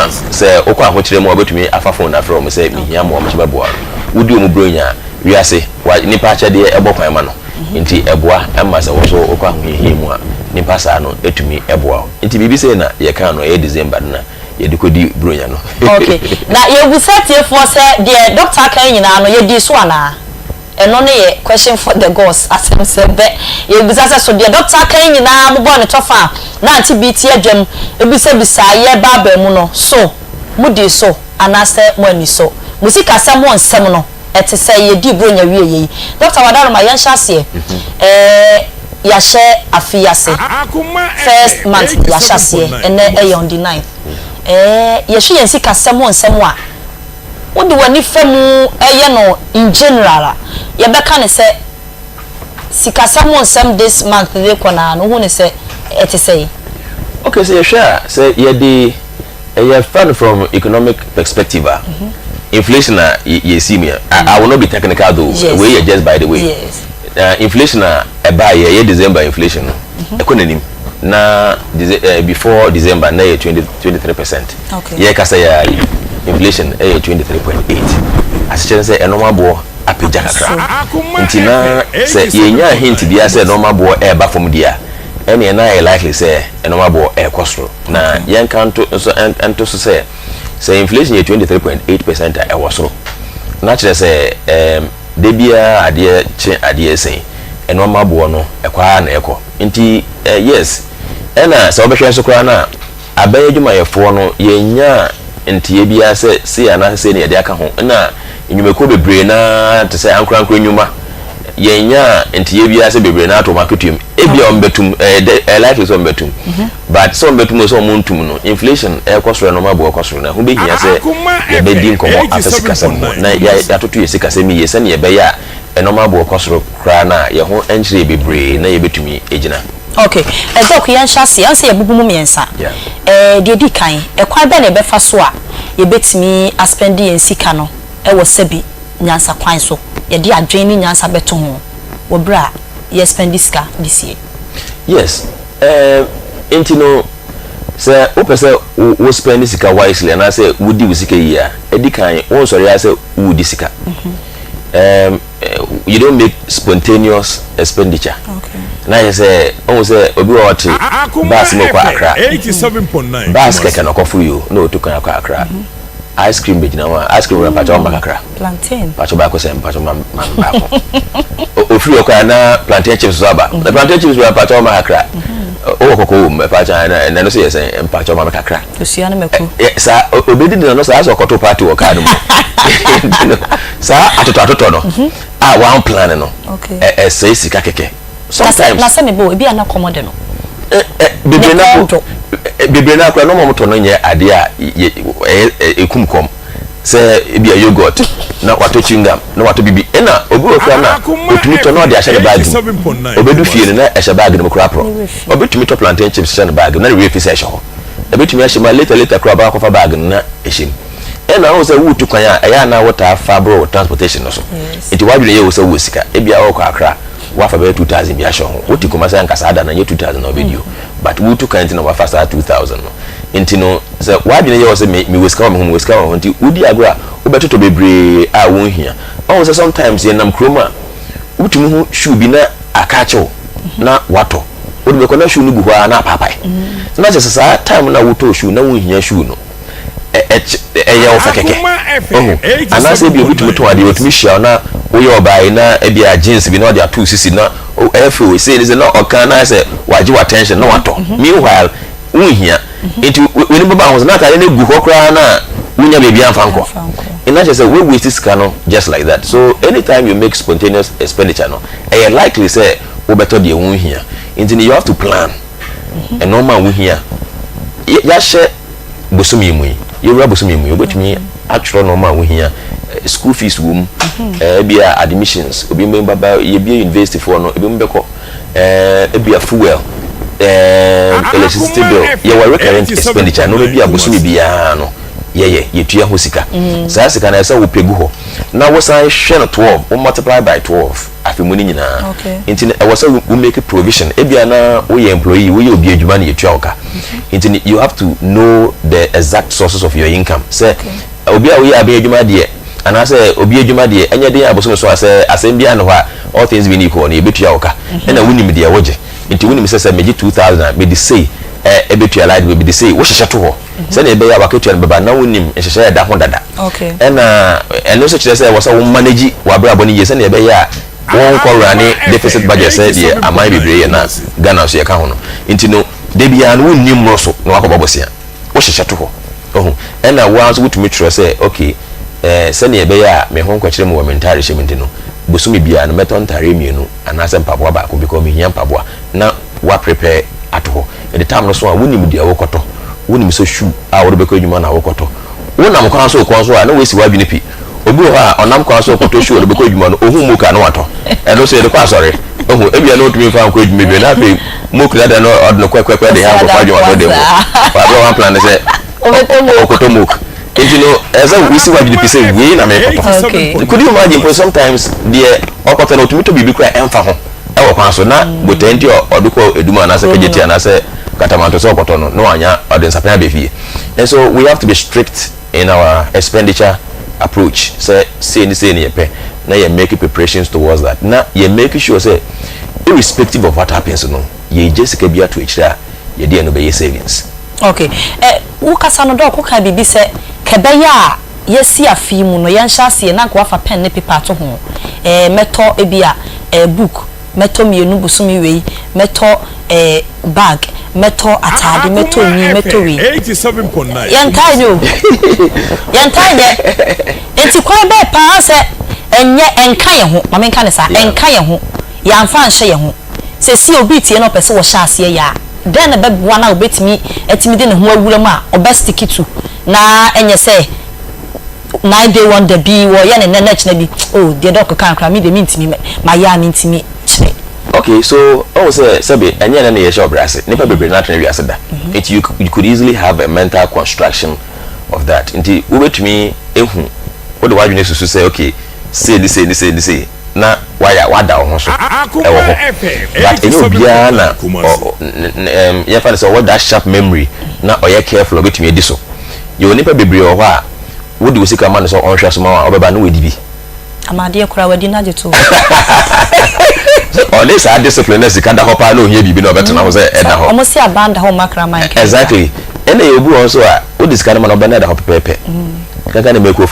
once say okwa ahokyere mu obetumi afa phone na from say me hia mo amcheba boa wudi omu bronya wi ase wa nipa achede ebokwan ma no nti eboa emma say wo so okwa ahohie mu a nipa sa no etumi eboa nti bibi say na ye kan no e December na ye dikodi bronya no okay na ye busatie for say the doctor kan nyina no ye di so ana eno ne ye question for the gods asem se be ye busasa so the doctor kan nyina mo bo ne tofa na anti bt adwam ebisa bisa ye baba mu no so mudi so anase mo ani so musika sam won sem no ete say ye di bronya wie ye doctor wadaro ma yan hyase ya she afiyase first month ya hyase ene on the 9th ye hwe yan sika sam won sem a wodi wani famu no in general ye beka ne say sika sam won sem this month they kona no hu ne say ete say okay so you share say you fund from economic perspective inflation you see me I will not be technical though yes. We just by the way yes inflation buy year December inflation economy na before December na 23%. Okay. Yeah, kasa ya inflation 23.8. As chance say normal bo apeja kakra. Nti na say yenya hint bia say normal bo e ba from dia. Ene na likely say normal bo e kosro. Na yen kan to so ento so say inflation 23.8% e wasro. Na chere say de bia ade say normal bo no e kwa na eko. Nti yes ena so obehwe so kwa na abaye dwuma yefo no yenya ntie bia se ana se ne yade aka ho na enyumeko bebre na te se ankran nyuma yenya ntie bia se bebre na to marketum ebia ombetum likely so ombetum but so ombetum so omuntum no inflation ekosoro no mabo ekosoro na hu behia se ye bedi nkomo afesika sam na ya totu yesika sam ye se ne ye be ya enoma bo ekosoro kra na ye ho enchire bebre na ye betumi ejina. Okay, doc yan hyase yan se ye bubu mu miensa de di kan kwa be na be fa so a ye betimi aspendi en sika no wo sabi nyansa kwan so ye di adwen ni nyansa beto ho wo bra ye spendi sika this year. Yes, intino say opese wo spendi sika wisely na say wudi wusika yi a edi kan won sori ya say wudi sika. You don't make spontaneous expenditure. Okay. Now you say, oh, say, obi wa wati bus mo kwa Accra. 87.9. Bus keke na kofu you, no to kwa Accra. Ice cream beji na wa, ice cream na pacho wa Accra. Plantain. Pacho ba ko se pacho ma ko. O free okwa na plantain chips so aba. The plantain chips we pacho wa Accra. O kokoko me pacho na no say say pacho ma Accra. To sia na meku. Sa obedi na no sa so koto party wo ka no. Sa atoto no. One plan no. Okay. Say sika keke. Sometimes na se me bo ebi ana commode no bibre na kwa no mo to no nye ade a ekumkom se ebi a yogurt na wato chingam na wato bibi ena obi okra na otumi to no de ahye bag obedu fie na ehye bag no kra pro obetumi to plantain chips ehye bag na re fi se ehye ho obetumi ahye ma later kra ba kofa bag na ehye ena ho se wutu kwan a eya na water fabro transportation no so enti wadwene ye wo se wo sika ebi a wo kwa akra wafa be 2000 bi ahye ho woti komasa nka sada na ye 2000 na obedio but wutu kan enti na wafa sa 2000 no enti no se wadwene ye wo se me weska mo weska ho enti wudi agora obetoto bebre a won hia o se sometimes ye nam kroma wutumi hu shoe bi na akacho na wato wodi be kona shoe ni gu ho na papai na je sa time na wuto shoe na won hia shoe no eya ofakeke ana se bi obitumi to ade otumi hia na wo ye obai na e bia jeans bi na ode atu sisi na efe we say is na okan na say waji attention na wato meanwhile won hia enti we ni baba ho na ka ne gu ho kra na wunya bebi anfanko ina je say we waste sika no just like that. So anytime you make spontaneous expenditure no e likely say wo better de won hia enti you have to plan and normal won hia ya she bosumi mu you were bosumi mu obetumi actual normal won hia school fees wom bia admissions obi member ba ye bia university for no obi mbeko bia fuel electricity bill ye were recurrent expenditure no bia bosumi bia no ye tuya ho sika saa sika na esa wo pegu ho na wo san hwe no 12 wo multiply by 12 afimuni nyina okay nti e was we make a provision ebia na we employee we obi adwuma na yetua oka nti you have to know the exact sources of your income say obi a we abi adwuma de ana say obi adwuma de enye de abosom so asem bia no ha all things being equal na yebetua oka na wunim de woje nti wunim say meji 2000 me de say ebetua light we be de say wo hyehyɛ to ho say na ebe ya waketua baba na wunim hyehyɛ da ho dada okay eno so kire say wo say wo manage wa bra boni ye say na ebe ya won ko rani deficit budget say de amai bebre na Ghana so ye ka ho no nti no de bia no wunim roso na wakobobosia wo hyehyɛ to ho ohun ena wa so wutumi tro say okay say na ebe ya me ho kwakire mo mentare hye no bosumi bia no meton tare mienu anase mpaboa ba ko because me hia mpaboa na wa prepare ato the time no so a wunim dia wokoto wunim so shoe a wo beko adwuma na wokoto wonam kwa so ko so a na wesi wa bi ne pi obi ho a onam kwa so koto shoe wo beko adwuma no ohun mu ka no wato e no so ye kwa sorry ohun ebia no tumi fa ko adwuma bi na pe mo kura da no odno kwekwe de ha ko fa adwuma do de mo wa bro one plan say okoto mo you know as we see what you say we na me koto could you imagine for sometimes the okoto no tumi to bi kura emfa ho e wo kwa so na botendi odukọ eduma na se kejeti na se katamanto so okoto no anya odensapia be fie and so we have to be strict in our expenditure approach say ni yepe na you make preparations towards that na you make sure say irrespective of what happens no you just ka bia to echira ye dey no be savings okay wo kasa no do ko ka bibi se kebeya yesi afi mu no yen hyase na ko afa pen ne paper to ho meto ebia book meto mienu busumi wei meto bag meto atade meto ni meto wei 87.9 yantanyo enti kwa be pa se enye enka ye ho ma menka ne sa enka ye ho ya mfa nhye ye ho se si obi tie no pese wo hyase ya den na bebua na obetimi etimi de ne ho awura mu a obestic tu na enye se 9 day one day be wo ye ne na china bi oh de doc kan kra mi de mintimi ma ya mintimi chire okay so say sabe enye na ye shop brase nipa bebre na tena wiase da it you could easily have a mental construction of that nti wo betumi ehu wo de wadwene susu say okay say na wada ho so e wo ho but enye obia na ye fa say what that sharp memory na oye careful obetumi edi so ye nipa bebre ho a wo de wosika man so onhwe so ma obeba na wedi bi amade kura wadi na je to unless I discipline as you can't help I know here be no better now say e da ho almost a band home makra man exactly and you bu also a this kind of man obena da ho pepe kaka na meko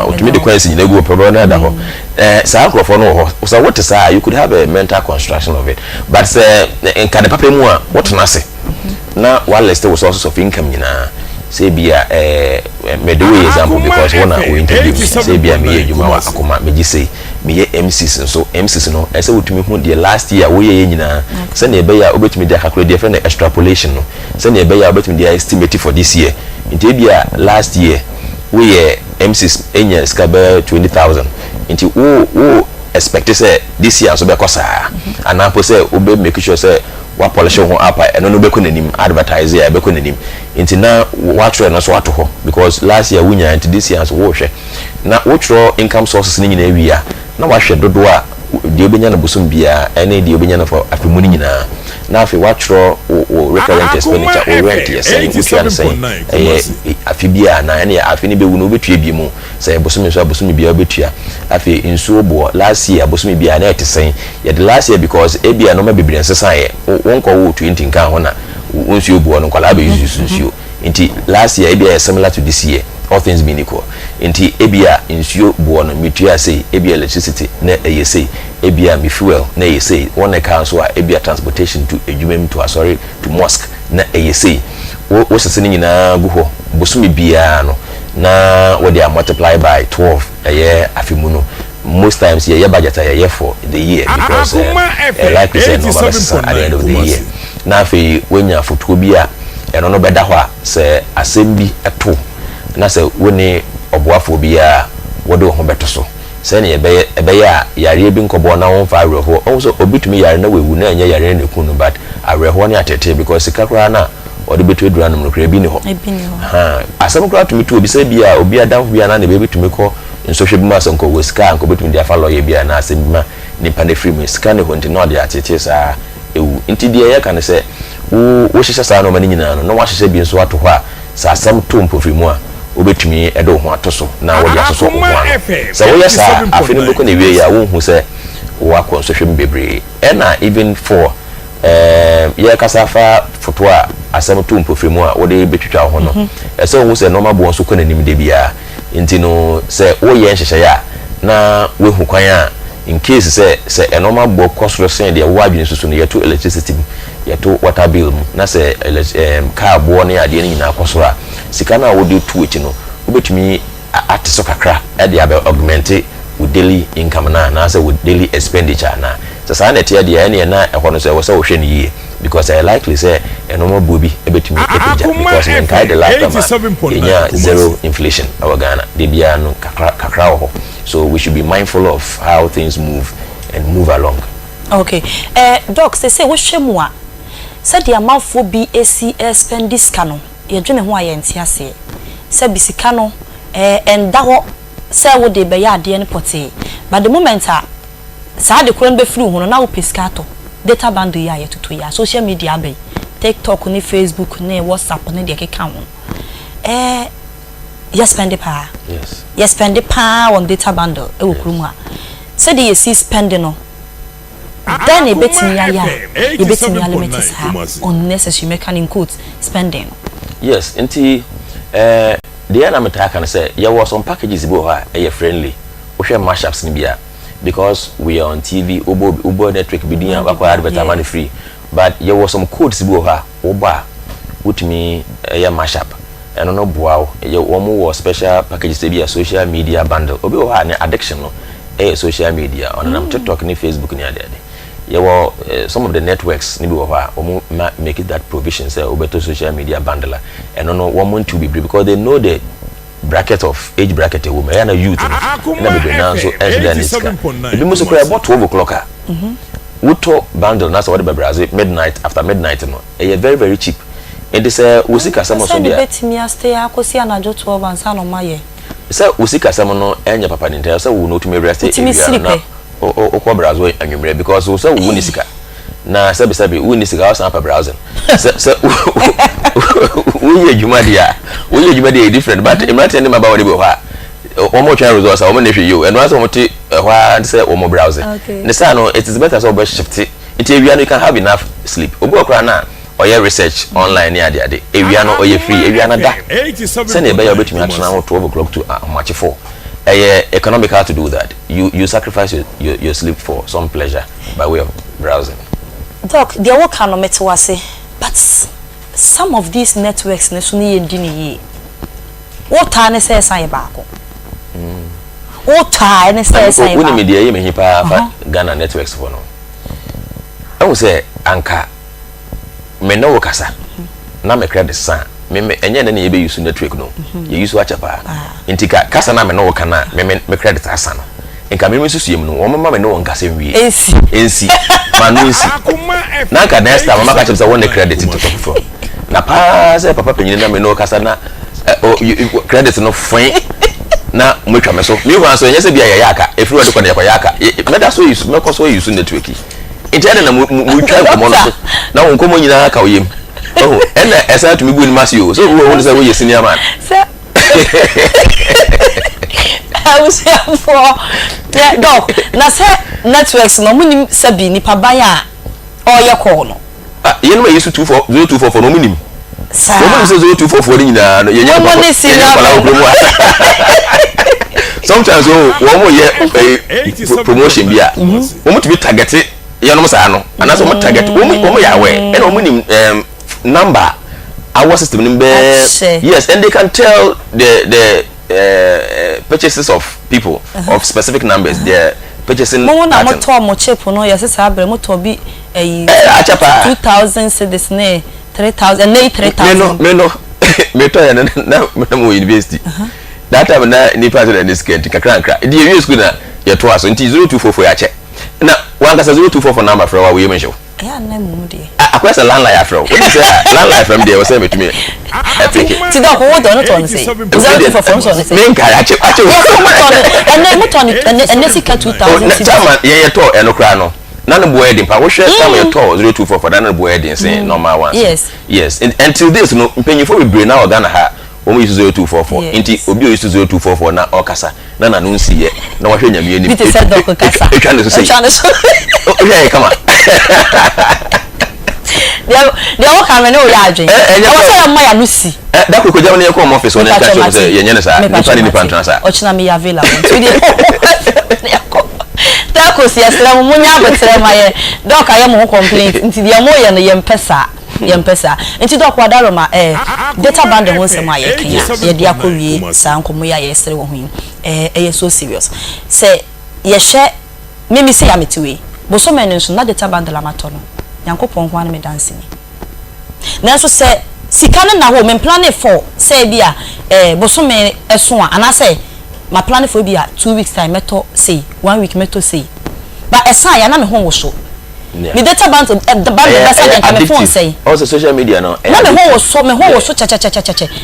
utimi de kwansi nyina gu problem na da ho sa akrofo no ho so what is you could have a mental construction of it but say in kind of papa mu a what na say na one list of sources of income nyina say bia me do example because one we interview say bia me adwuma wa Akoma me gi say me ye MCs so MCs no e say wotumi hu the last year wo ye nyina say na ebe ya obetumi de calculate different extrapolation no say na ebe ya obetumi de estimate for this year nti bia last year we ye MCs enya skaba 20,000 nti wo expect say this year so be kosa ana po say obe make sure say wa polish ho apa eno no be ko nanim advertise ya be ko nanim nti na wa tro na so ato ho because last year wunya nti this year so wo hwe na wo tro income sources ni nyina awia na wa hwe dodo a de obenya na busum bia ene de obenya na for afemu ni nyina na afi wa tro recurrent expenditure o rent yes say we can say afi bia na ene afi ni be wu no betua bi mu say busum so busum bia betua afi insuo bo last year busum bia na etesen ye the last year because e bia no ma bebre nsesa ye wonko wo 20 nkan ho na wonsuo bo no kwala be use nsuo nti last year e bia similar to this year all things being equal nti ebia insuo bo no metua say ebia electricity na say ebia me fuel na say one car so ebia transportation to ejumem to sorry to mosque na say wo sese ni nyina gu ho bosumi bia no na we dey multiply by 12 afemu no most times your budget are for the year because like we said no at the end of the year na fe wenya foto bia eno no beda ho a se asembi eto na se woni oboafo bia wodo ho beto so se ne ebe ya yare bi nkobo na won fa areho also obitumi yare na wewu na enya yare na ku no but areho ne atete because sikakra na odi beto edura no kra bi ni ho ha asem kra tumi to obi se bia obi adafo bia na ne be bitumi ko nso hwe bima so nko wo sika nko betumi dia fa lawyer bia na asem nipa ne free mu sika ne ho nti no de atete saa ewu nti de ye ka ne se wo hyehyɛ saa no mani nyina no wa hyehyɛ bi nso ato hɔ a saa asɛm to mpofiri mu a obetumi edo ho ato so na wo dia so ho so wo yes afini boko ne wie ya wo hu se wo akɔ nso hwe mbebre na even for ye kasafa foto a asɛm to mpofiri mu a wo de betwitwa ho no ɛsɛ wo hu se normal bo nso kɔ nanim de bia nti no se wo ye hyehyɛ ya na we hu kwan a in case se normal bo kosoro sen de wo adwene susu no yeto electricity yeto water bill na se car bo ne ade ne nyina kosoro a sika na wo de tu echi no obetumi ate kakra e de abe augment with daily income na say with daily expenditure na so sa na tie de ne na e ho no se wo se wo hwe ne yie because I likely say normal bo bi ebetumi because in kai the last time zero inflation our Ghana de bia no kakra ho. So we should be mindful of how things move and move along. Okay. Doc, they say what shemwa. Said the amount for BACS spend this cano. You're doing who I am here say. Said Bisicano, and that say what they be at the end potty. But the moment sad the couldn't be flew now piscato. Data bundle ya to 2 years. Social media be TikTok, ni Facebook, ni WhatsApp, ni the account. Yes, spend the power. Yes. Yes, spend the power on data bundle. E wokruma. Said you see spending no. Then a bit me a bit me limits unnecessary mechanic quotes spending. Yes, inti the anamata can say there was some packages bo ha friendly. We share mashups ni bia because we are on TV ubo network bidin akwa advertisement free. But there was some codes bo ha oba utimi mashup. And no wow, you was special packages to be a social media bundle. Obi o ha addiction no social media on TikTok ni Facebook ni ade. You were some of the networks ni bi o ha make it that provision say obeto social media bundle and no one to be because they know the bracket of age bracket a woman and a youth na be now so we must cry about 12 o'clock. Wuto bundle na so what be Brazil midnight after midnight no very very cheap. And they say usika samo so dia bet me stay akosi anajo 12 ansa no maye say usika samo no enya papa ni ntia say wo no tumi rest na o ko Brazil anwumre because so say wo ni sika na sabi wo ni sika o pa Brazil say wo ye djuma dia different but imagine them about the ha o mo try results o mo na hwe yo and once o mo ti hwa say o mo Brazil ne say no it is better so be shift it ewia no you can have enough sleep obi okra na or your research online near the day. Area no or you free, area na da. Send a better between 12 o'clock to much 4. Economical to do that. You sacrifice your sleep for some pleasure by way of browsing. Doc, the work can not say, but some of these networks nesuni endini. What time says I back? What time says I back? Media you may Ghana networks for no. I would say anchor. Me no kasa na me credit san me enye na ye be use network no ye use wacha pa intika kasa na me no kana me credit asa no nka me susu yem no wo mama me no nkasa nwie ensi manu ensi na ka next time mama ka chepsa won credit to talk for na pa say papa penyin na me no kasa na credit no fine na mwetwa me so me hu anso enye se bia ya aka efiri wode ko na ya aka me da so use me ko so use network interne na mu twa komo no na won komo nyina ka oyem oh ena esa to me bu ni masio so wo won say wo ye senior man I was here for doc na say networks no munim sabi ni pabaya o ye call no ye no yesu 024 no munim sa wo say 024 ni nyina no ye nya sometimes wo mo ye promotion bia wo mo to be targeted you know no and that's what target omo ya we and omo nim number our system number yes and they can tell the purchases of people of specific numbers their purchasing mo na mo to mo chip no yes say abre mo to bi 2000 cedis ne 3000 ne 3000 me to ya na mo university that time na ni part of the skate kakra the use school na ya to aso nti 0244 ya che na one ka 024 number for wa we mention ya na mu de akwa say landline afro we say landline from there we say metumi ti da ko wo do no to say 024 from so say men ka ache and sika 2000 chairman ye to enokra no na no boy din pa wo hwe time ye to 024 for that no boy din say normal one yes until this no mpanyifo we brain na organ ha o mo use 0244 inti obi o use 0244 na okasa na na no nsi ye na wo hwe nyame ani bi te said dok kasa etwa no say okay come on dia wo ka me no ya adwen e wo say ma ya no si da ko jam na ye ko mo office on ka show say ye nyene sa ni pan transa o china me ya available to dey da ko si asra mo nya abetre ma ye dok aye mo complaint nti dia mo ye no ye mpesa nti dok wadaro ma data bundle ho se ma ye kenya ye dia ko wie sa nkomo ya ye sere wo ho ye so serious say ye hye mimi se ya metiwe bo so men nso na data bundle amato no yankopon ho an me dance ni nanso se sika na ho me plan for say bia bo so men eso ana say my plan for bia 2 weeks time meto say 1 week meto say but esa ya na me ho wo so the data bundle the bundle that's why my phone say also social media no na me ho wo so cha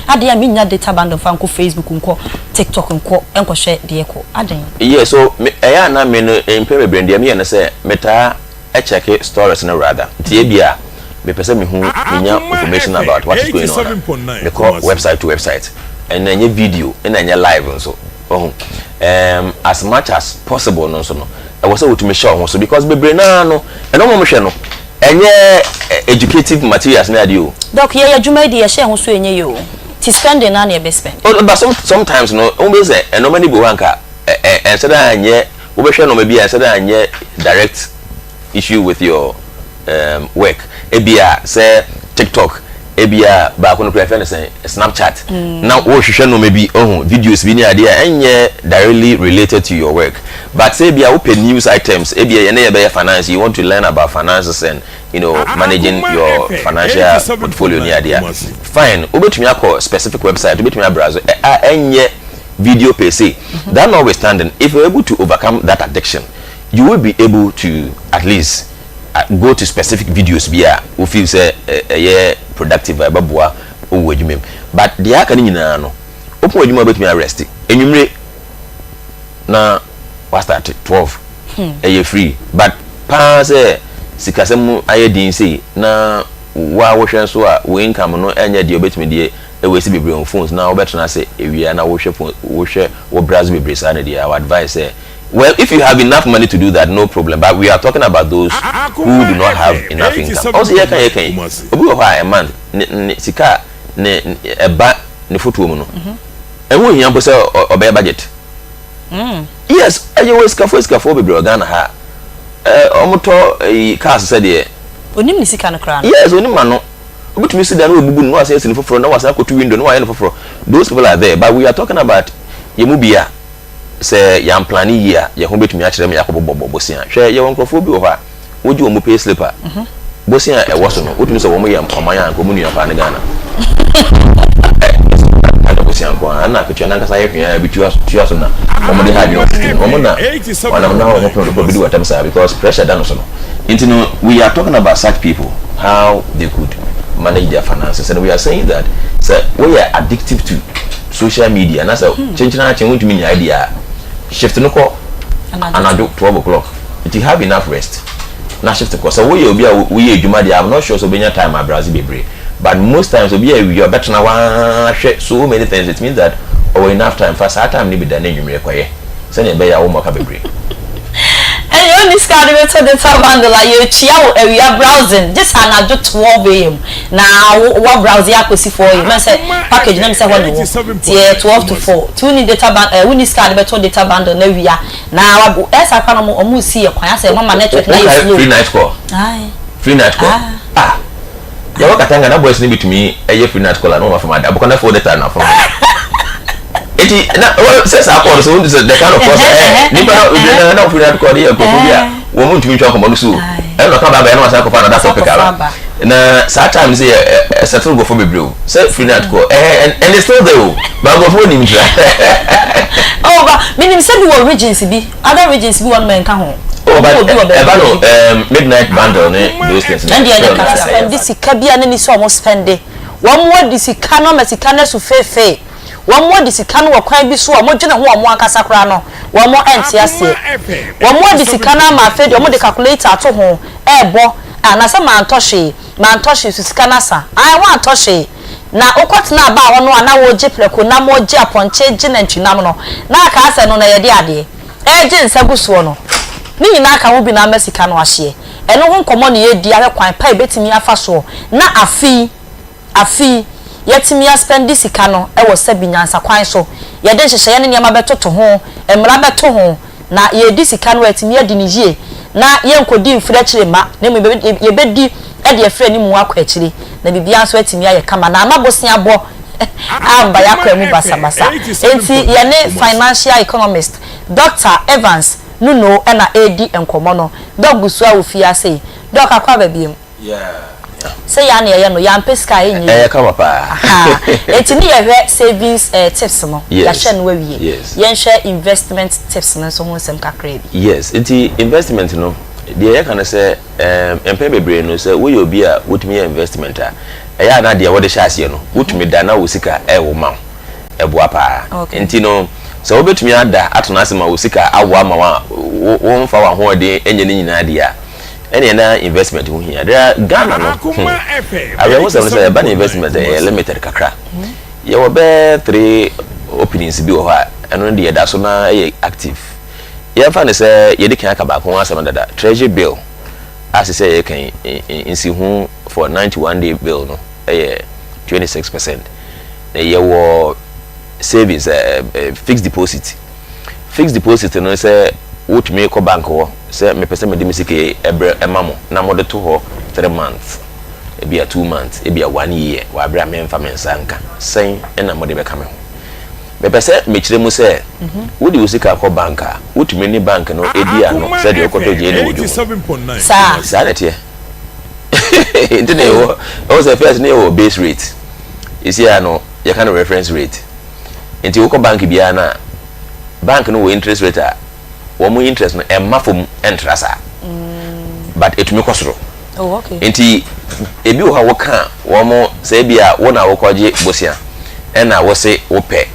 ade ya me nya data bundle fa nko Facebook nko TikTok nko enko hwe de ko aden yeah so ya na me no empeme brand ya me na say meta check stories na rather tie bia me pese me hu nya information about what is going on me call website to website and then video and then live so as much as possible no so no I was able to make sure so because be brain no and no mo hwe no enye educative materials na dey o doc ye adwuma dey ye hwe ho so enye yo ti spending na na be spend but sometimes no o be say and normally bo wanka and say that anye wo be hwe no me bia say that anye direct issue with your work ebia say TikTok ebia ba ko no prefer say Snapchat now wo hwehwe no maybe videos bi ni ade enye directly related to your work but say ebia open news items ebia ye na ye be finance you want to learn about finances and managing your financial portfolio ni ade fine obetumi akọ specific website obetumi browse enye video per se that notwithstanding if you're able to overcome that addiction you will be able to at least go to specific videos bia who feel say productive baboa owo adwumem but the aka ni nyina no open adwuma betumi arrest enwumre na wa start 12 free but pa say sikasem ayedin say na wa wo hwe so a we income no enya de obetumi de we see bebre on phones na obetuna say ewia na wo hwe wo browse bebre sa na de our advice say well, if you have enough money to do that, no problem. But we are talking about those who do not have enough income. Also, you can. Obi a man, sika ne eba ne foto mu no. And when you say obey budget. Yes, I always scafo be Ghana ha. Omoto cars said there. Onim ni sika no kra no. Yes, onim ma no. Obi to me sit down we bubu no say sin foforo na wasa ko to window no wa no foforo. Those people are there, but we are talking about yemubia. Say yam planning year ye ho betumi a kire me yakobo bosia hwe ye wonkrofo bi wo ha woji wo mo pay slipper bosia e wo so no wotumi so wo mo yam oman ko mu nua pa ne Ghana ana bosia ko ana petwa na nkasa ye hwe bi tua so na wo mo de ha bi wo mo na wana na wo mo bi do atam sa because pressure dan so no into no we are talking about such people how they could manage their finances and we are saying that say we are addictive to social media na say chenchina wotumi nya idea shift no ko anado 12 o'clock if you have enough rest na shift ko so we obi a we adwuma dia I'm not sure so benya time at Brazil bebre but most times obi a we are better na wa hwe so many things it means that or enough time for that time ni be da na nwumre kwaye se na be ya wo moka bebre and you only scan the data bundle like you chia we are browsing just anado 12 am na what browse yakosi for you man say package na me say what no 12 to 4 two need data bundle we need scan the data bundle na we are na esa kwa no omu si e kwan say mama network na you free night call free night call ya wakatanga na boys ni bitumi free night call na ma from ada because na for data na from eti na says akọ so the kind of person ni ba na free night call ya ko bia wo mu ntumi twa ko mo so e no ka ba na wasa ko pa na da topic ala na saa time say settle go for bebre say free night call and it's still there but go for ni mtra. Oh, but meaning say we regions bi other regions bi one man ka ho. midnight bundle those things. And the spend this kabia ne so almost spend it. One more this cano mesicana su fefe. One more this cano wa kwan bi so a mo gina ho a mo akasa kra no. One more entiase. One more this cana ma fe de mo de calculator ato ho ebo na sa man toshe su scanner sa. I want toshe. Na okot na ba ho no ana wo gipleko na mo gi aponche gi na ntwinam no. Na aka ase no na ye de ade. Gi nsagusuo no. Ni nyina ka wo bi na mesika no ahye. Eno ho nkomo ne ye di ahwe kwan pa betimi afa so. Na afi yetimi spend sika no e wo sabinyansa kwan so. Ye de hyehye ne niam betoto ho, emra beto ho na ye di sika no etimi adi ne yie. Na ye nkodi mfira kire ma, na ye bedi e de afira ni mu akwa akire. Na bibia so etimi aye kama na amabosia abo amba yakwa mu basabasa. Enti ye ne financial economist Dr. Evans Nuno ena edi enkomo no dogusu a ofia sei doc akwa babiem say ya na ye no ya mpeska enyi kama pa enti ni ye hwe savings tips no ya hwe no wawie ye hwe investment tips no so ho nsem kakra bi yes enti investment no de ye kana say empe bebre no say wo ye obi a wotumi investment a ya na de wo de hyase no wotumi da na wo sika wo ma eboa pa enti no so obetumi ada atona asema osika awo ama wo mfa wa ho de enye ne nyina de a ene na investment ho hia there Ghana no awe wo say ban investment limited kakra ye wo be 3 openings bi wo ha eno de da so na active ye fa ne say ye de kan aka ba ko asema dada treasury bill as say ye kan insi hu for 91 day bill no 26% ye wo savings fixed deposit no say what me ko bank wo say me pese me de misike ebre emamo na mo de to ho 3 months e bia 2 months e bia 1 year wa abra me mfa me nsanka sen na mo de be ka me ho me pese me kire mu say wo de usika ko banka what me ni bank no e dia no say de ko to je ne wojo sa na tie intene wo say first ne wo base rate is here no you can reference rate enti wo ko bank bia na bank no wo interest rate a wo mo interest no e mafom entrasa but etumi kosoro okay enti ebi wo ha wo ka wo mo say bia wo na wo kwaje bosia e na wo se wo pe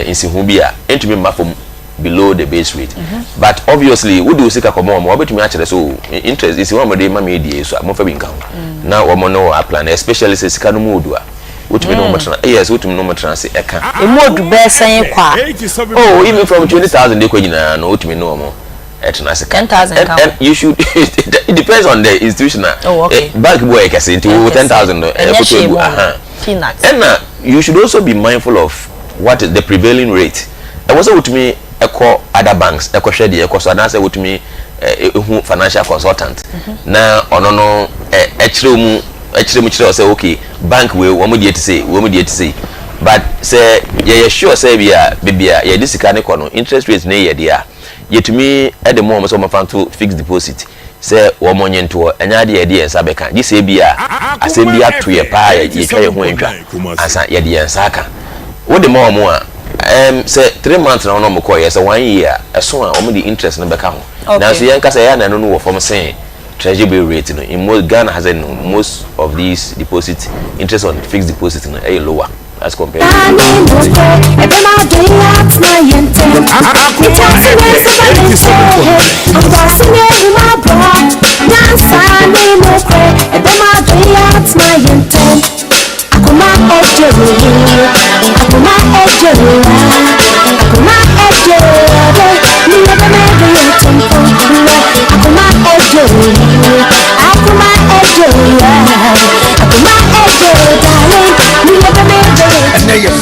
insi hu bia etumi mafom below the base rate but obviously wo do sika komo mo obetumi a kire so interest is one mo de ma me die so mo fa bi nka na wo mo no plan especially se sika no mu odu a wotumi no matran yes wotumi no matran se eka emodu be san kwa oh even from 20,000 dey kwagina no wotumi no mo etna se 10,000 and you should it depends on the institution bank boy kase into 10,000 no and you should also be mindful of what is the prevailing rate and also wotumi eko other banks eko hwede eko so na say wotumi financial consultant na ono no mu kire say okay bank we wo mo die to say but say ye sure say bia ye di sika ne kono interest rate ne ye dia yetumi e de mo so mo fan to fixed deposit say wo mo nyento enya de ye de ensa beka gi say bia asem bia to ye pa ye twa ye ho entwa asa ye de ensa aka wo de mo a say 3 months na no mo ko ye say 1 year eso a wo mo di interest ne beka ho na so ye nka say ya na no wo from say treasury bill rate no in most Ghana has most of these deposit interest on fixed deposit no lower as compared to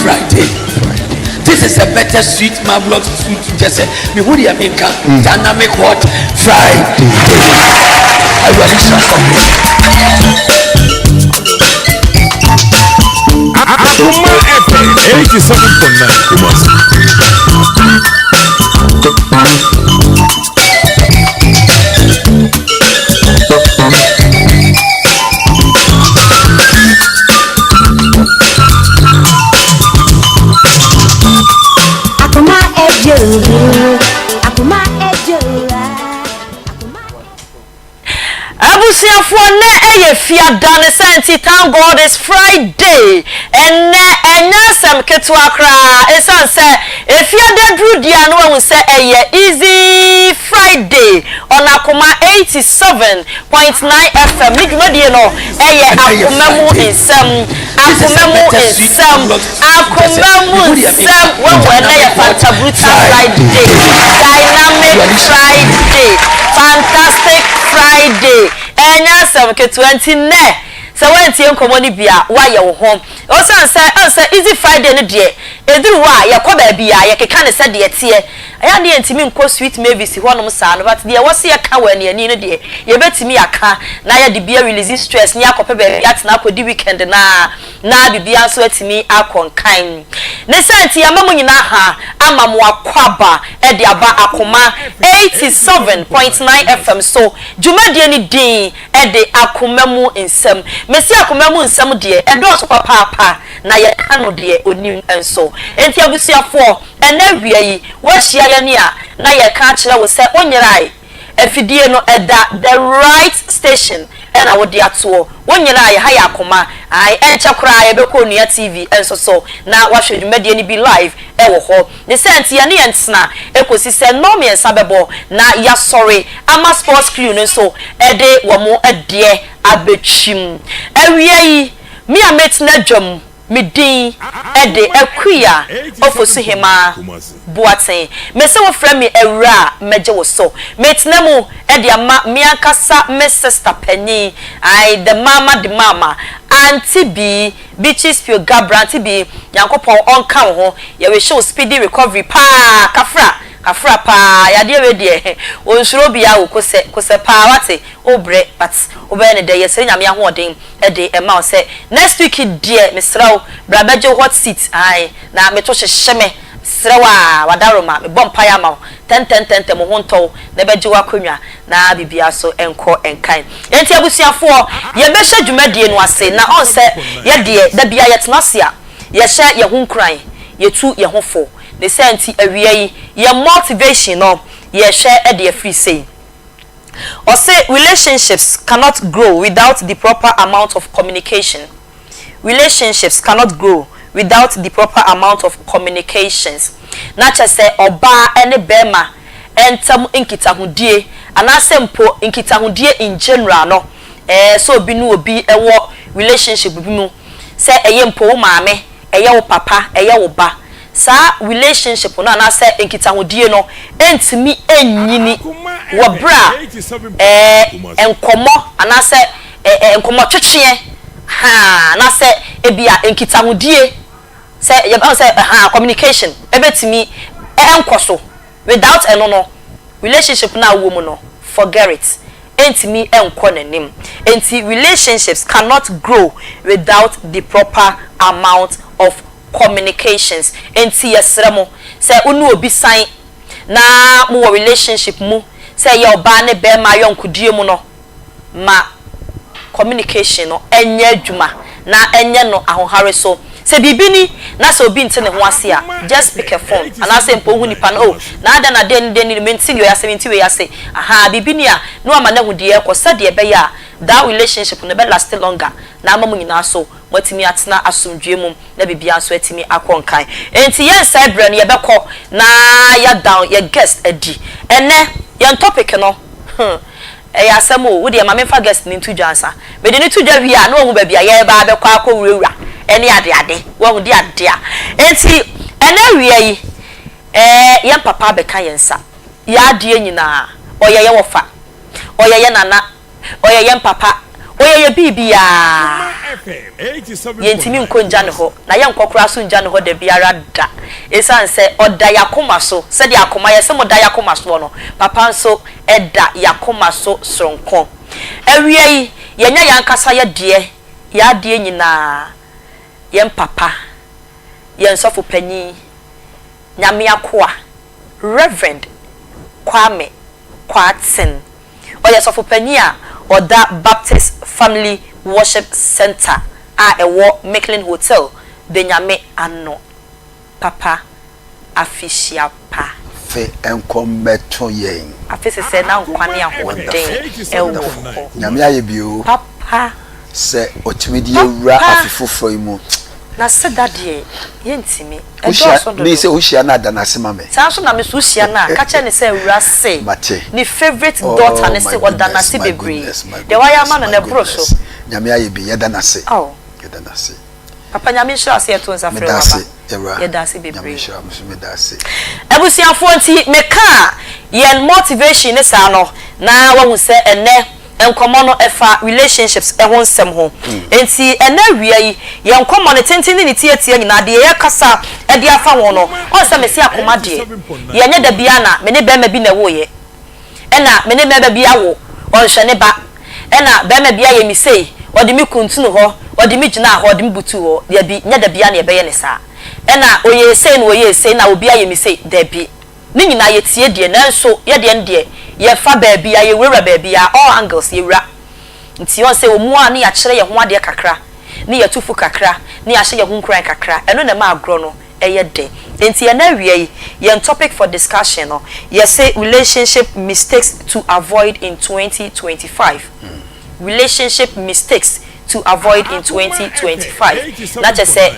Friday. This is a better sweet marvelous sweet just me who the America dynamic hot Friday. I will listen Akoma FM 87.9 Kumasi. for ne fia done senti thank God it's Friday and some ketwa kra esan say if you dey do dia no we say easy Friday on Akoma 87.9 FM ni dwuma die no akomemu insem when na Friday dynamic Friday fantastic Friday enya some ke 20 ne so when tie nkomo ni bia wa ye wo hom o say easy Friday ne de eduru wa ye ko ba bia ye keka ne se de tie aya de ntimi nko sweet mavis honom sa no but de wose ye ka wa ne ani ne de ye betimi aka na ye de bia release stress ni akope ba atena akodi weekend na bibia so atimi akonkan ne senti ya mamu nyina ha amamu akwaba e de aba Akoma 87.9 FM so dwumadie ni din e de akomemu nsem mesi akomemu nsem de e do so papa na ye kanu de onim enso enti abusuafo ena wiei wo hia ye ne a na ye ka kire wo se onyerai afidie no eda the right station ena wo de ato wonyerai ha ya Akoma ai enche kura ye be ko nua TV enso so na wa hwedwumadie ni bi live e wo ho ne senti ye ne yentena ekosi se no me nsabebo na ya sorry ama sports crew no so ede wo mo ade abetwim awiei mi ametina dwam midin ede Akua Ofosuhemaa Boateng mese wo frɛ me ewra meje wo so metina mu ede ama mi ankasa me sister panyi ai the mama Auntie B Beaches Pure Gabra Auntie B yankopon onka wo ho ye we show speedy recovery pa kafra pa ya de we de onsuro bia wo kose pa wate obre but obe ne de ye se nyame ahoden e de e ma se next week de mesraw brabeje hot seat ai na meto hyehye srewa wadaroma me bompa ya ma 10 mo honto na beje wakonwa na bibia so enko enkan enti abusuafo ye be hye dwumadie no ase na on se ye de da bia ye tenasia ye hye ye hunkran ye tu ye hofo ne senti awiei ye motivation no ye hye e de free say or say relationships cannot grow without the proper amount of communication. Relationships cannot grow without the proper amount of communications. Nature say oba ene bema entam nkitahudie anasempo nkitahudie in general no so bi no obi ewo relationship bi mu say eyempo wo maame eye wo papa eye wo ba sa relationship no na say nkitahudie no entimi enyini wo bra enkomo ana say enkomo twetwe ha na say ebia nkitahudie say you say communication ebetimi enkoso without enono relationship na wo mu no forget it entimi enko nanim enti relationships cannot grow without the proper amount of communications enti yesremo say unu obi san na mo relationship mu say ye oba ne be ma yonkudie mu no ma communication no enye adwuma na enye no ahohare so se bibini na so obi ntene ho ase a just pick a phone and ase mpo hu nipa no na ada na den menti yo ya 70 we ya say aha bibini a no ama na hu de ekọ sade be ya that relationship no be last longer na amamu nyina so watimi atena asomdwe mum na bibia so atimi akonkan enti yen side brand ye bekọ na ya down ye guest adi ene yen topic no ya asemo wo de ma memfa guest ni ntudwa ansa be de ni tudwa wi a na wo ba bia ye ba bekọ akọwurawura eni ade wo de ade a enti ene wi yi yen papa beka yensa ya ade nyina oyeye wofa oyeye nana oyeye papa oyeye bibia yentimi nkonja ne ho na ye nkokora so nja ne ho da biara da esan se oda yakoma so se de akoma ye se mo da yakoma so no papa nso eda yakoma so sronko awie yenya yankasa ye de ya de nyina ye papa ye nsofo panyi nyame Akua Reverend Kwame Kwaten oye sofo panyi a oda Baptist Family Worship Center a ewo Mecklin Hotel de nyame ano papa afisia pa fe enkombeto yen afese se na nkwane ahoden ewo nyame aye bio papa se otimidi ewura afifofo imu na se dadie yentimi me se ohia na danase mame sanso na me so ohia na ka che ne se ewura se ni favorite daughter ne se odanase bebre de waya ma na bro so nyame aye bi yedanase oh yedanase papa nyame hira se eto nsa frɛ papa yedase bebre nyame hira muso medase ebusiafo nti meka yen motivation ne sa no na wahu se ene enkomo no efa relationships ehon nsem ho enti ena wia yi yenkomo ne tenten ne tietie nyina de ye kasa e de afa won no on se mesi akoma de ye nya da bia na me ne be ma bi na wo ye ena me ne me ba bia wo on hwe ne ba ena be ma bia ye mi sei odi mi kuntunu ho odi mi gina ho odi mi butu ho de bi nya da bia na ye be ye ne sa ena oye sei na oye sei na obi aye mi sei da bi ni nyina ye tie de na nso ye de nde ye fa baabi ya ye wura baabi ya all angles ye wura nti on se omu a ne ya kire ye ho ade kakra ne ya tufu kakra ne ya hye ye ho nkran kakra eno na ma agro no eye de nti ye na wie ye topic for discussion no ye say relationship mistakes to avoid in 2025 relationship mistakes to avoid in 2025 na je say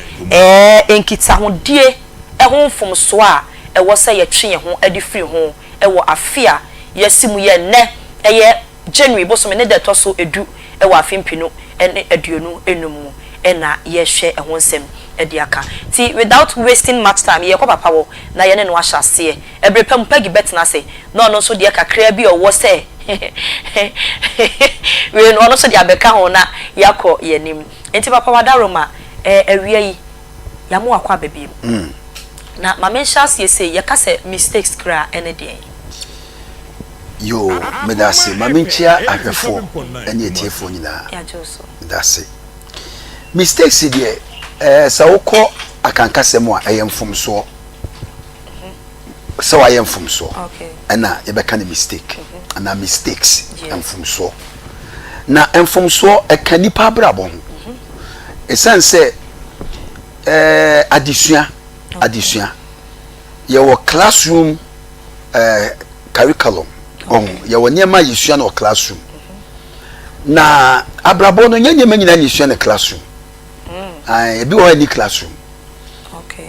enkita ho die ho mfom so a wo say ye twe ye ho ade free ho wo afia yesimu ye ne eye January bosom ne de to so edu e wa afimpinu ene aduonu enum ena ye hwe ehon sem edi aka ti without wasting much time ye ko papa wo na ye ne no ahyase ebrepam pagi betna say no no so de kakra bi owo say we no no so de abeka ho na yakọ yenim enti papa wadaroma awia yi ya mo akwa bebim na ma menhyase say ye ka say mistakes kra ene de yo medase maminchia ahwefo ene etiefo nyina ya joso medase mistakes die sawko akankasemo a eyemfomso so ayemfomso okay na yebeka ne mistake na mistakes emfomso na emfomso ekanipa brabon esanse adisua your classroom curriculum ya wanyema yisua na classroom na abrabo no nyenye manyina yisua na classroom ebi wo ni classroom okay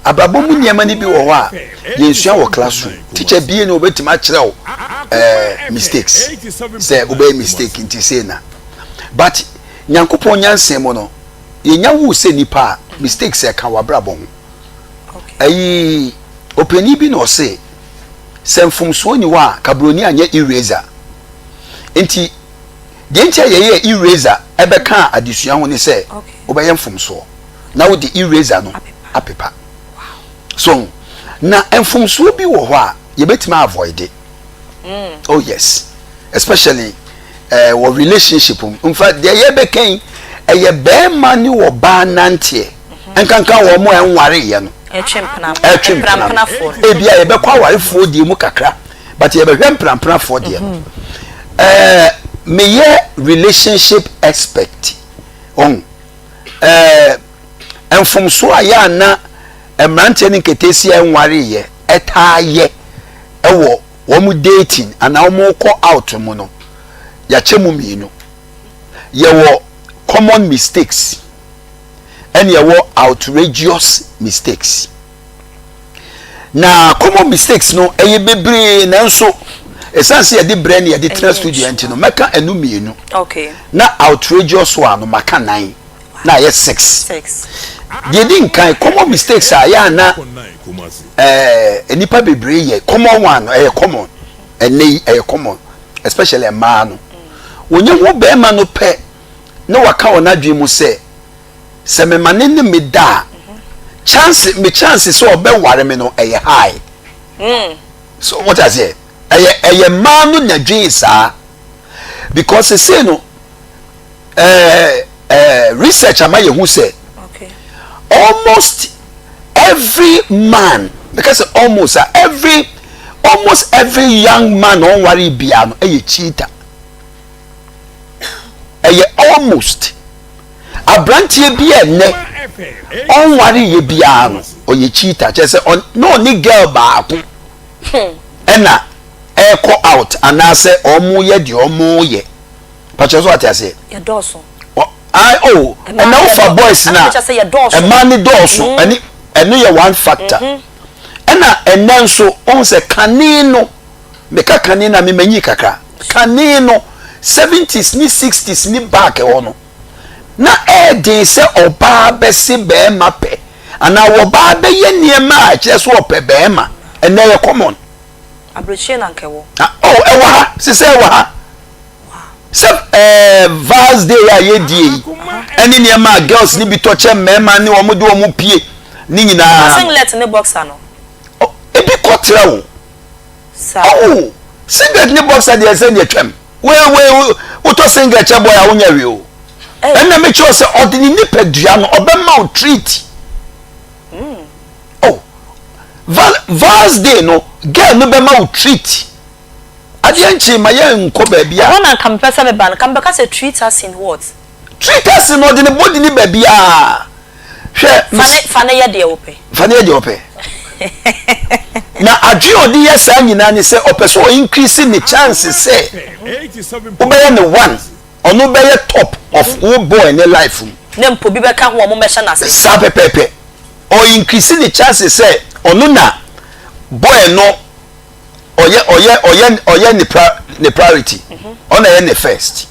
abrabo mu nyema ni bi wo ho a yisua wo classroom teacher bi na obetima kire wo mistakes say obey mistake nti say na but nyankopon nyansem mo no yenya wu se nipa mistakes e ka wa abrabo ho okay ayi openi bi no say semfumso ni wa kabroni anye eraser enti de ntia ye eraser ebeka adesua ho ni se obeye mfumso na wo de eraser no apepa so na mfumso bi wo ho a ye betima avoid it oh yes especially wo relationship in fact de ye beken eye be ma ni wo ba nante enkanka wo mo enware ye no etwempena for ebia ye be kwa warefo die mu kakra but ye be hwempena for die me ye relationship expert on enfomso aya na emrante ni ketesi enware ye etaaye ewo wo mu dating ana wo mu ko out mu no ya chemu mienu ye wo common mistakes and ye wo outrageous mistakes na common mistakes no eye bebre na nso essence ye di brain ye di trust studio enti no meka enu mienu okay na outrageous one no maka 9 na ye 6 ye di nkan common mistakes a ya na enipa bebre ye common one eye common ene eye common especially a man wonye wo be ma no pe na waka wona dwe mu se me mane ne me da chance so obe ware me no eye high so what I say eye man no na dwe sa because say no research amaye hu say okay almost every man because almost every young man on worry bia no eye cheater eye almost abrantie bia ne on worry ye bia no oye cheater just say no ni girl ba ko ena eko out anase omu ye di omu ye pacho so atiase ye doso ena ufa boys na e mani doso eni ye one factor ena enenso on se kanino meka kanina me manyi kakra kanino 70s ni 60s ni back e wono na dey se oba besi be mape ana wo ba be ye niema a kire so ope be ma ena ye common abrochie na nkewo ewa ha sise ewa ha se vals day ya ye die eni niema girls ni bi to che mema ni wo de wo mu pie ni nyina singlet ni boxer no ebi kotra wo singlet ni boxer de ese de twem we to singlet che boy a wonya wi o enna me cho se odini ni pedua no obema o treat vals day no girl no bema o treat ade anchi ma ye nko ba bia wona kam pesa me ban kam beka say treat us in what treat us in odini body ni ba bia hwe fane ye de ope na adwe odi ye sa nyina ni se opeso o increase ni chances say obeye ne one ono beye top of wo boy in life ne mpo bi beka ho mo mesha na se sa pepepe o increase ni chances say ono na boy no oye ni priority ona ye ne first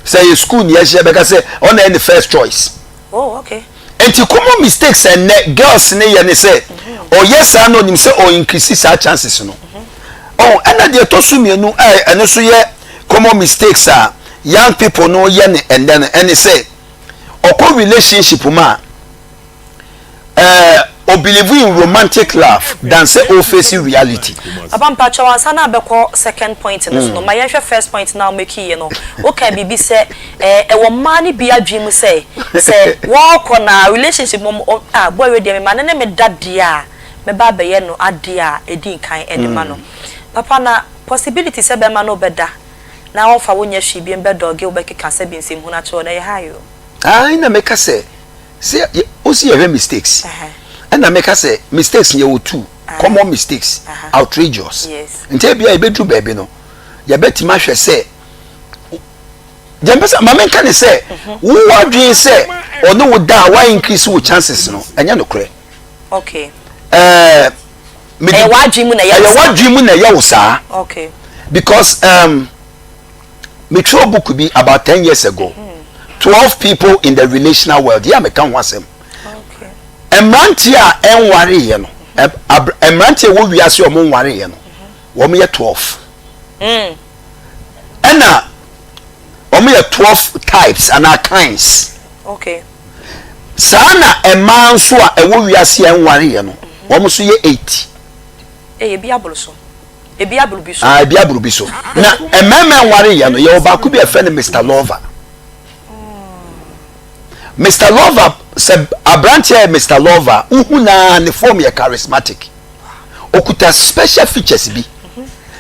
say school ni ye she beka say ona ye ne first choice okay enti common mistakes and girls ne ye ne say yes I know nim say o increase sa chances no and the to su mienu ene so ye common mistakes young people no ye ne and then any say okọ relationship ma o believe in romantic love than say o face reality abam pa chawan sana abekọ second point no my first point now make you know okay bibi say wo mani bi adwem say wo ko na relationship boy we dey me man ne me dadia me ba be ye no ade a edin kan edema no papa na possibility se be ma no beda na wo fa wonya hwi bi be doge wo be keka se bi nsem hu na cho na ye hayo na make say o see your mistakes and na make say mistakes ye wo two common mistakes outrageous nte bia e bedu baby no ye betima hwe say jempesa mama nka ne say wo wadwen say ono wo da wa increase wo chances no enya no kure okay wadwimu na ya wosa okay because me throw book be about 10 years ago 12 people in the relational world yeah me kan wasem okay emrantia enware ye no emrantia wo wiase o mo nware ye no wo me ye 12 ena wo me ye 12 types and kinds okay sana eman so a ewo wiase enware ye no wo mo so ye 8 ebi abulu so ebi abulu bi so ebi abulu bi so na emema enware ye no ye oba ku bi e fe ne Mr Lover Mr Lover se abrantia Mr Lover uhuna ne form ye charismatic okuta special features bi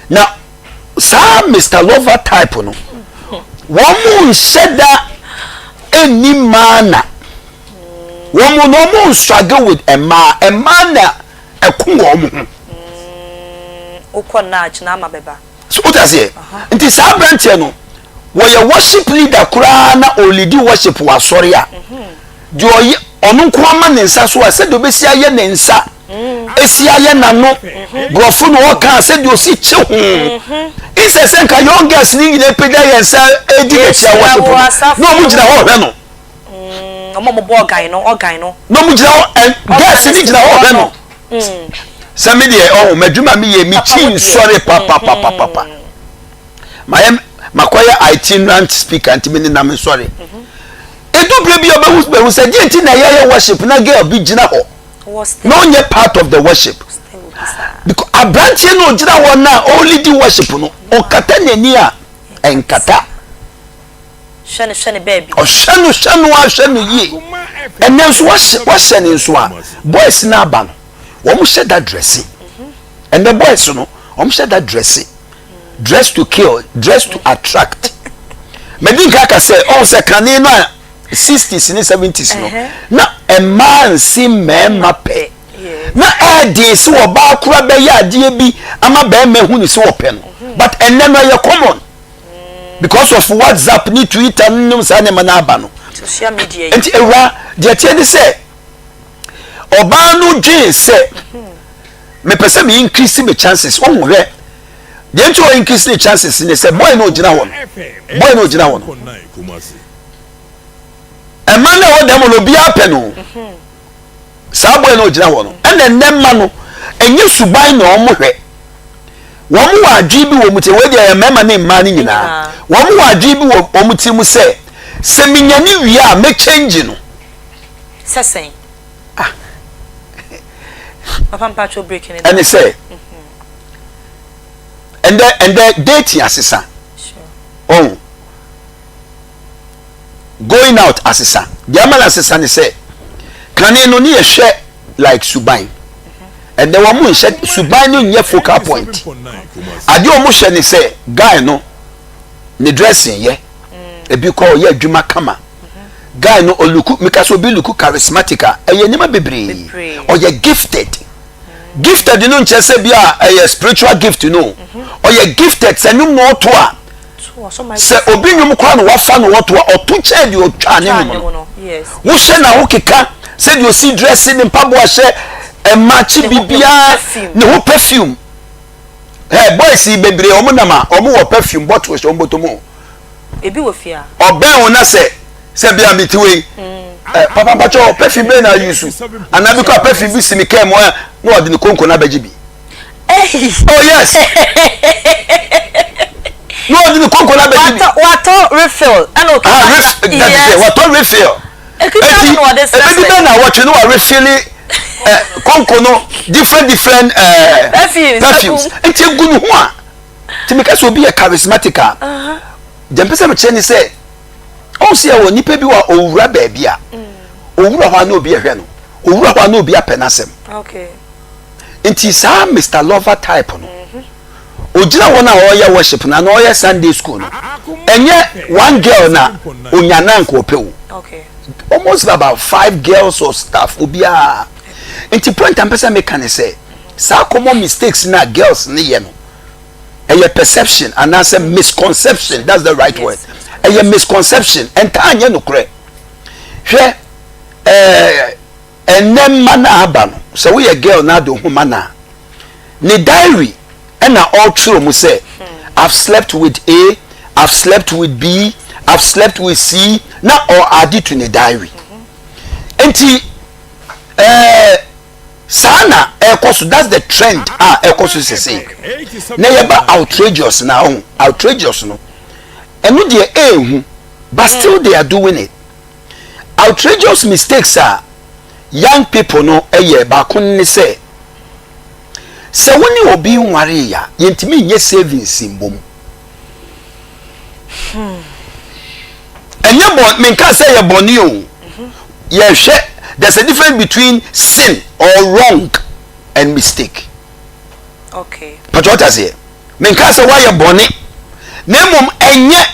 na sa Mr Lover type no womu sheda eni mana womu no mu struggle with a man na ekun womu ukona na ma beba so utasie nti sa branch no wo ye worship leader kura na olidi worship wa sorry a jo onu nko ama ne nsa so a se do besi aye ne nsa esi aye na no grofo no wo kan se do si che ho ise se nka young girls ni nyine peda ye nsa edi e tia worship no mu gina ho hwe no omo bo ogan no no mu gina ho girls ni gina ho hwe no sami de madwuma mi ye mi chin sorry papa makoya itinerant speaker ntimi na me sorry edu bre bi obehu say di na ye worship na girl bi gina ho no nye part of the worship because abrantie no gina ho na only di worship no o kata nani a enkata shane baby o shanu yi enenso wa shane nso a boys na aba no wo mo shed that dressing and the boys no wo mo shed that dressing dress to kill dress to attract medinka ka say say kane no 60s ni 70s no na a man see men mape na de se wo ba kura be ya ade bi ama be ma hu ni se wo pe no but enema ye common because of WhatsApp ni Twitter num sa ne ma na aba no social media enti ewa de tie ni se oba no dwe se me pese me increase me chances o hwe de enti o increase the chances ni se boy no gina ho no e man na wo dem no bia pe no sa boy no gina ho no ene nemma no enye suban na o mo hwe wọ́n wá adwi bi wọ́n mu ti wọ́n di ẹ̀yẹ mẹ́ma ní mmaa ní nyinaa wọ́n wá adwi bi wọ́n mu ti mu sẹ́ sẹ́minyani wíyá mẹ́ change no. sẹ́sẹ̀n. papa mpacho breaking it. ẹni sẹ́ ẹ̀ndẹ́ dating asesa ọ̀hún going out asesa diamala asesa ni sẹ́ kane no ni yẹ hwẹ́ like suban. And the woman said subani nye focal point ade o mo hwe ni say guy no ne dressing ye e bi ko ye adwuma kama guy no oluku mikaso bi luku charismatic eye nima bebre o ye gifted gifted no nche se bia eye spiritual gift no o ye gifted se nyum no to a se obi nyum kwa no wafa no to a otu che di otwa ne mo yes wo hwe na wo keka se di o si dressing ni mpabo a hwe e match bibia ne ho perfume boys bebre o mo nama o mo wo perfume bottle so mbotomo ebi wo fia oben wona se bia mitiwe papa pacho perfume be na use anabi ko perfume bi simi kem no odi ne konko na bagibi oh yes no odi ne konko na bagibi wato refill ano wato refill ebi be na watch no wa refill konko no different perfumes enti gunu ho a ti me kaso bi e charismatic a jempese me cheni say o se e nipa bi wa owura ba bia owura ho na obi ehwe no owura ho na obi apenasem okay enti sa Mr Lover type no ojira wona o ya worship na o ya Sunday school no enye one girl na onyana nko opewo okay almost about 5 girls or staff obia enti point am person make can say sa common mistakes na girls ni ye no a perception and as a misconception, that's the right word, a misconception and anye no kre hwe enem mana abano so we a girl na do humana ni diary and na all true mu say I've slept with A, I've slept with B, I've slept with C, na or add it to the diary. Enti sana ekoso, that's the trend ekoso say na yeba outrageous now outrageous no enu de ehu but still they are doing it. Outrageous mistakes are young people no eye ba kun ni say se woni obi nware ya yentimi nye savings mbom enye bon me nka say ye boni o ye hwe there's a difference between sin or wrong and mistake. Okay. But what I say? Men ka say why you boni? Nemom enye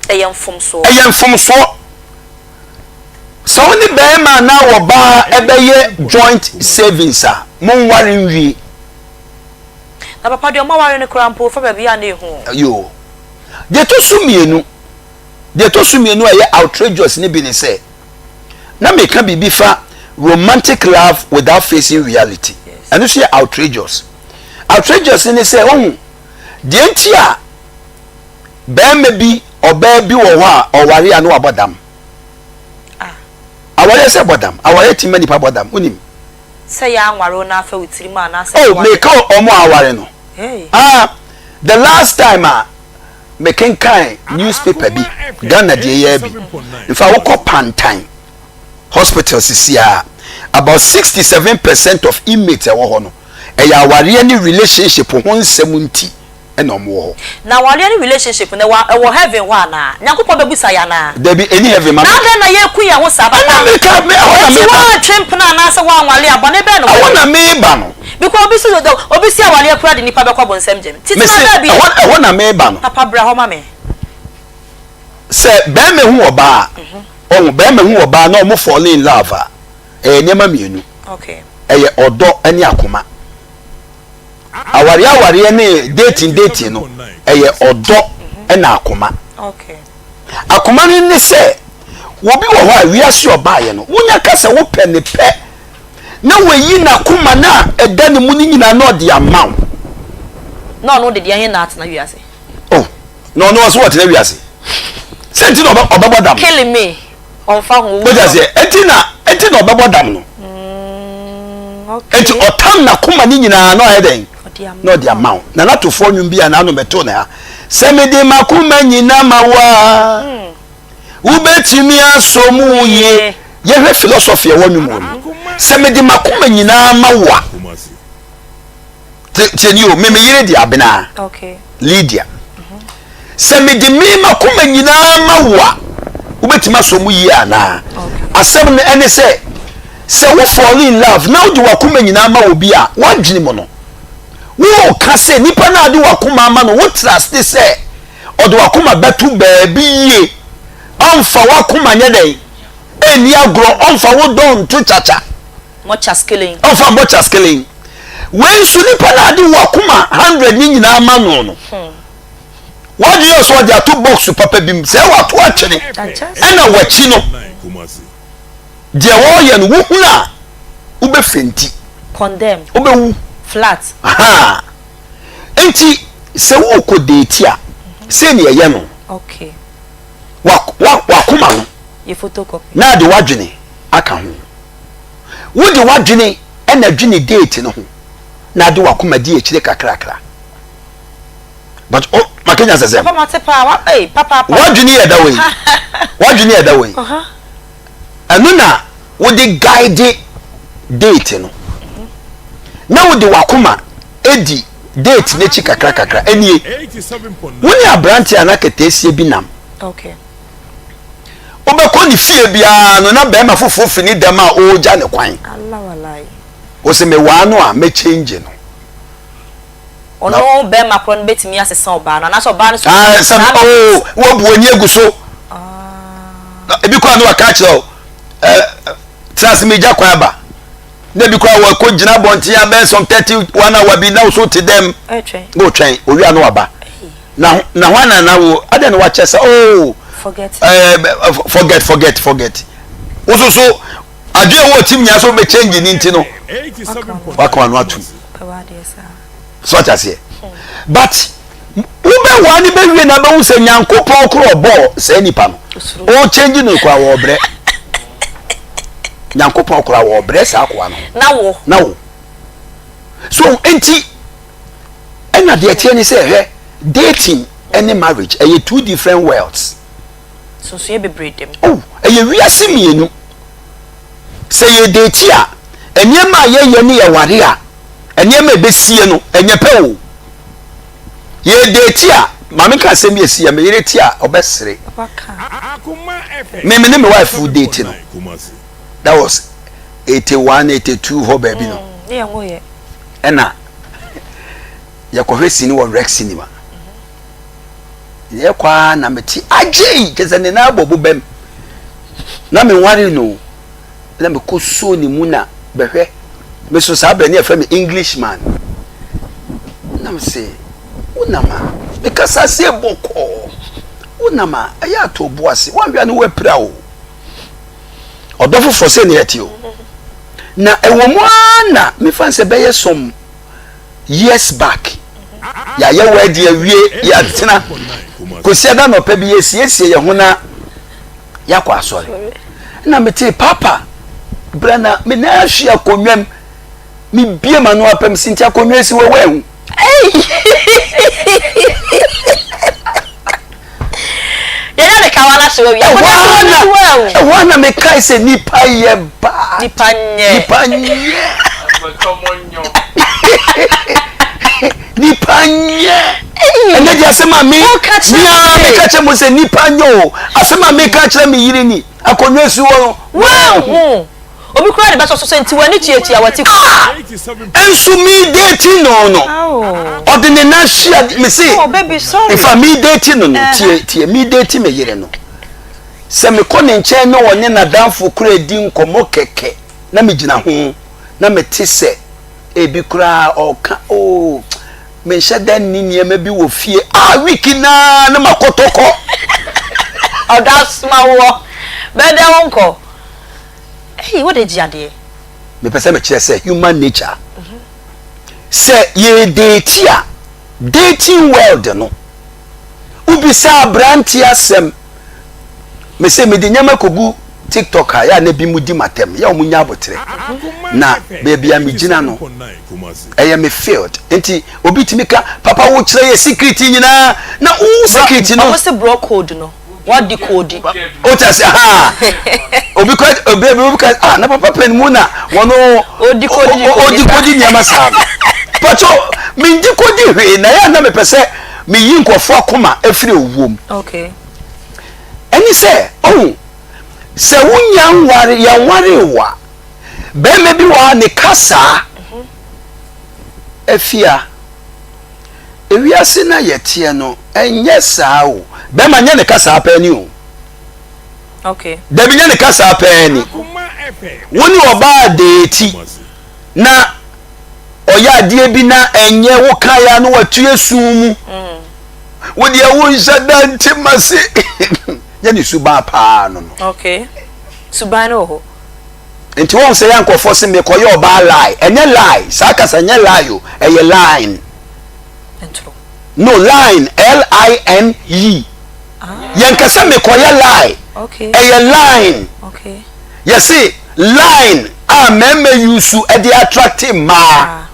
eyem fomso. Eyem fomso. So ni be ma na wo ba ebeye joint savings a mon ware nwie. Na papa de o ma ware ne krampo fa ba bia na ehu. Yo. De to sumienu. De to sumienu eye outrageous ni bi ni say. Na me can be fa romantic love without facing reality. Yes. And you see outrageous. Outrageous in say oh the entia be maybe or baby or wa or wari anu abodam. Aware say bodam. Aware ti many pa bodam. Unim. Say ya anware na fa witiri ma na say. Oh, make omo aware no. Hey. The last time me can kind newspaper bi Ghana dey here bi. If I woke up Pantan hospitals is here about 67% of inmates e wo ho no e ya ware any relationship ho nsem nti e no mo ho na ware any relationship na wo heaven wa na nyankopɔ bebusa ya na there be any heaven man na ye ku ya wo saba na me ka me wa twempna na se wa wale abone be no I wanna me ba no because obi si awale akura de nipa be kwa bonsam gem titi na bi I wanna me ba no papa bra ho ma me se be me hu oba oh be me hu oba na o mo fall in love nyema mienu Okay. Eye odo ene akoma. Aware ne dating no. Eye odo ene akoma. Okay. Akoma ne se wobi wo ho a wiase obaye no. Wonya kasa wo pe ne pe. Na weyi na akoma na eda ne mu ni nyina na ode amaw. No de dia na atena wiase. Oh, no so what na wiase. Senti no obabodam. Killing me. On fa ho. What does it? Enti no obabodam no. Okay. Enti otam na akoma ni nyina na eden. No ode amaw. Na na to fo nwum bia na no meto na ha. Semede makoma nyina mawa. Ubetimi asomu ye. Ye philosophy e wonwum won. Semede makoma nyina mawa. Tenio me yire di abena. Okay. Lydia. Semede me makoma nyina mawa. Ubetimi asomu ye ana. Asem ne ene se we fall in love. Now do wakoma nyina ma obi a wadwene mo no. Wo ka se nipa na ade wakoma ama no wo trust se odo wakoma betu baabi ye. Onfa wakoma nye den. Eni agro onfa wo don to chacha. Much scaling. Onfa much scaling. When su nipa na ade wakoma 100 ni nyina ama no no. What you so there two box papa bim se wa to atwene. Ena wachi no. Je wo ye no wo huna ube fenti. Condemn. Ube wu flat. Aha. Enti se wo ko date a se ne ye no. Okay. Wakoma no. Ye photocopy. Na de wadwene aka ho. Wo de wadwene ena dwene date no ho. Na de wakoma di e kire kakrakra. But oh makenya sesem. Papa matepa wa papa. Wadwene ye da we. Wadwene ye da we. Anu na wo de guide date no. Na wo de wakoma edi date ne chi kakra enie. Woni abranti anakete esie bi nam. Okay. Obekọ ni fie bia no na be ma fofo fini dem a o ja ne kwan. Allah wallahi. O se me wa no a me change no. Ono be ma kron betimi asesa oba na so oba no so. Some wo bu oni eguso. Ebi kwa no aka kire trans media kwa ba. Na bi kwa wa ko gina bonti ya ben some 31 hour bi na so to them. Go train owi anu aba. Na hwana na wo ade no wa chese forget. Forget. Oso adwe wo tim nya so be change ni nti no. Waka anu atu. So what I say. But ube wani be wie na be hu se nyankopon kro bo se nipa no. O change no kwa wo bre. Nyankopon kro wo bre sa akwa no. Na wo. So enti ena de tie ni se dating and marriage are two different worlds. So you be breed them. Oh, we are similar. Say you date here, and ye ma ye ni a warrior, and ye may be see no, and ye pe. Ye date here, mammy can send me a see a minute here or best say. Me name my wife who dating. That was 81, 82, ho baby no. Yeah, and now you could see no Rex cinema. Ye kwa na meti agye keze ne na abobo bem na me ware no na me koso ni mu na behwe me so sa bani afa me Englishman na me say unama me kasa se boko unama aya to boase wanhwa ne wapira o odofo fo se ne yati o na ewomu na me fan se beye some years back ya ye wadi awie ya tena kosiada no pa bi esiesie ye ho na yakwa asore na mete papa brana me na ahia konwam me bie ma no apam sinti akonwa si wewe hu ya na kawana so wi wana me kai se nipa ye ba nipa nye nipanye ene dia sema mi me kache mo se nipanyo asema me kache mi yiri ni akonwa si wo wow obi kura de ba so nti wani chiachi awati ensu mi dating no odine na shia me say oh baby sorry if me dating no tie me dating me yire no se me ko ne nche no woni na danfo kura di nkomo keke na me gina ho na mete se ebi kura oka o me nheda ni niema bi wo fie wiki na makotoko that's my wo better uncle hey what did you do me pese me kire say human nature say ye dating world no ubisa branti asem me say me de nyama kogu TikTok ya na bi mu di matem ya omunya abotre na baby am gina no I am a field enti obi timika papa wo kire ye secret nyina na u secret no what's the bro code no what the code o ta say obi ko obi ka na papa pen mu na wono odi kodi nyama sa pato min di kodi hwe na ya na me pese me yi nkofo akoma afire owuom okay eni say oh se wunya nware ya nware wa be me bi wa ne kasa afia ewiase na yetie no enye saa o be ma nya ne kasa pa ni o okay de bi nya ne kasa pa ni woni oba de ti na oya de bi na enye wo kan ya no watu esumu wodi e wo nshada ntimase ya ni suba pa no okay suba no ho enti won se yan kofo se me koyo ba lie enye lie saka sa enye lie o eye line entro no line line yan ka se me koyo lie okay eye line okay you see line meme yusu e dey attractive ma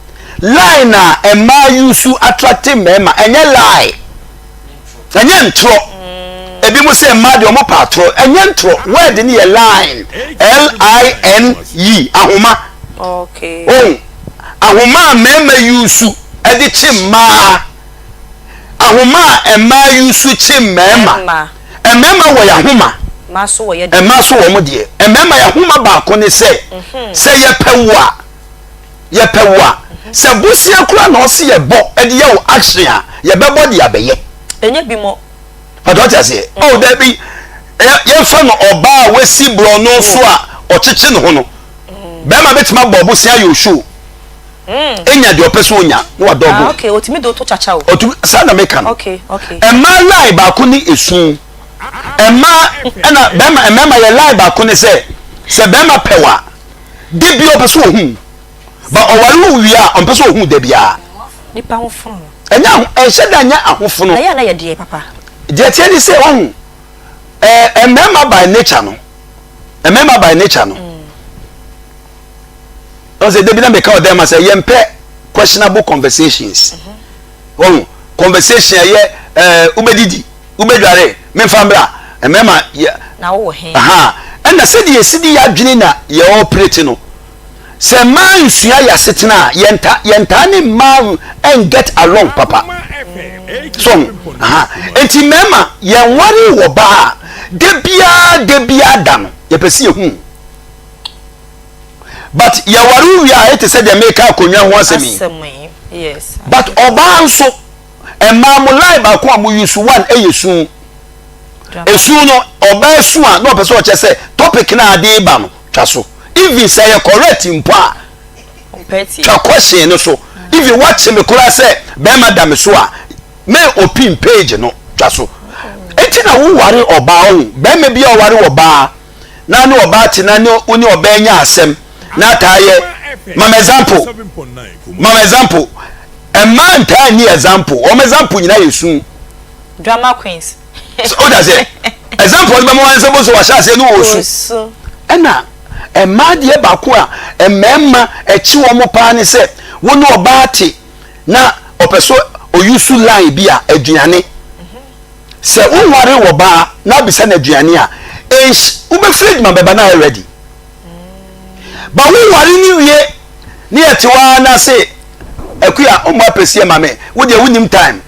line ma yusu attractive mema enye lie enye ntro ebi mo say ma de omo patro enye ntro word ni ye line line ahoma okay ahoma meme yusu e di chimma ahoma ema yusu chimmema emema wo ya homa maso wo ye ema so wo mo de emema ya homa ba ko ni say ye pewa se busia kura na o se ye bo e de ye wo action a ye bebo de abeye enye bi mo what I say oh there be ye fa no oba wesi bro no so a ochichi no ho no be ma betima bobo sia yo show enya de opeso onya no adogo okay otimi do to chacha o otu sana make am okay emma lie ba ko ni esun emma na be ma emma ye lie ba ko ni se be ma pewa de bi opeso ohun ba owari wi a opeso ohun de bia nipa ho fun enya eheda nya ahofo no na ya na ye de papa je tie ni say on emma by nature no o say debi na make out them say yempe questionable conversations conversation ye ubedidi ubedware memfambra emma na wo he and na say the sidi ya dwene na ye operate no say man sua ya setena yenta ni man and get along papa so enti mema ye wari wo ba de bia dam ye pese hu but ye wari wi a it said they make akonwa ho asemi yes but oba nso emamulai ba ko amu yusu one eyesu esu no oba esu a no pese o chese topic na ade ba no twaso even say you correct impa twa question no so if you watch me kura say be madam so a me open page no twaso enti na wo ware oba o be me bia o ware oba na ne oba ti na ne oni oba nya asem na taye mama example a man ta ni example o example nyina yesu drama queens so that's it example be mo wan se bo so wa sha se no osu ena emma de ba ko a emma echi wo mo pa ni se wo no oba ti na opeso oyusu line bi a aduane se unware wo ba na bisa na aduane a ube fridge ma beba na ready ba unware ni wie ni etiwa na se Akua o mo apesie ma me wo de wunim time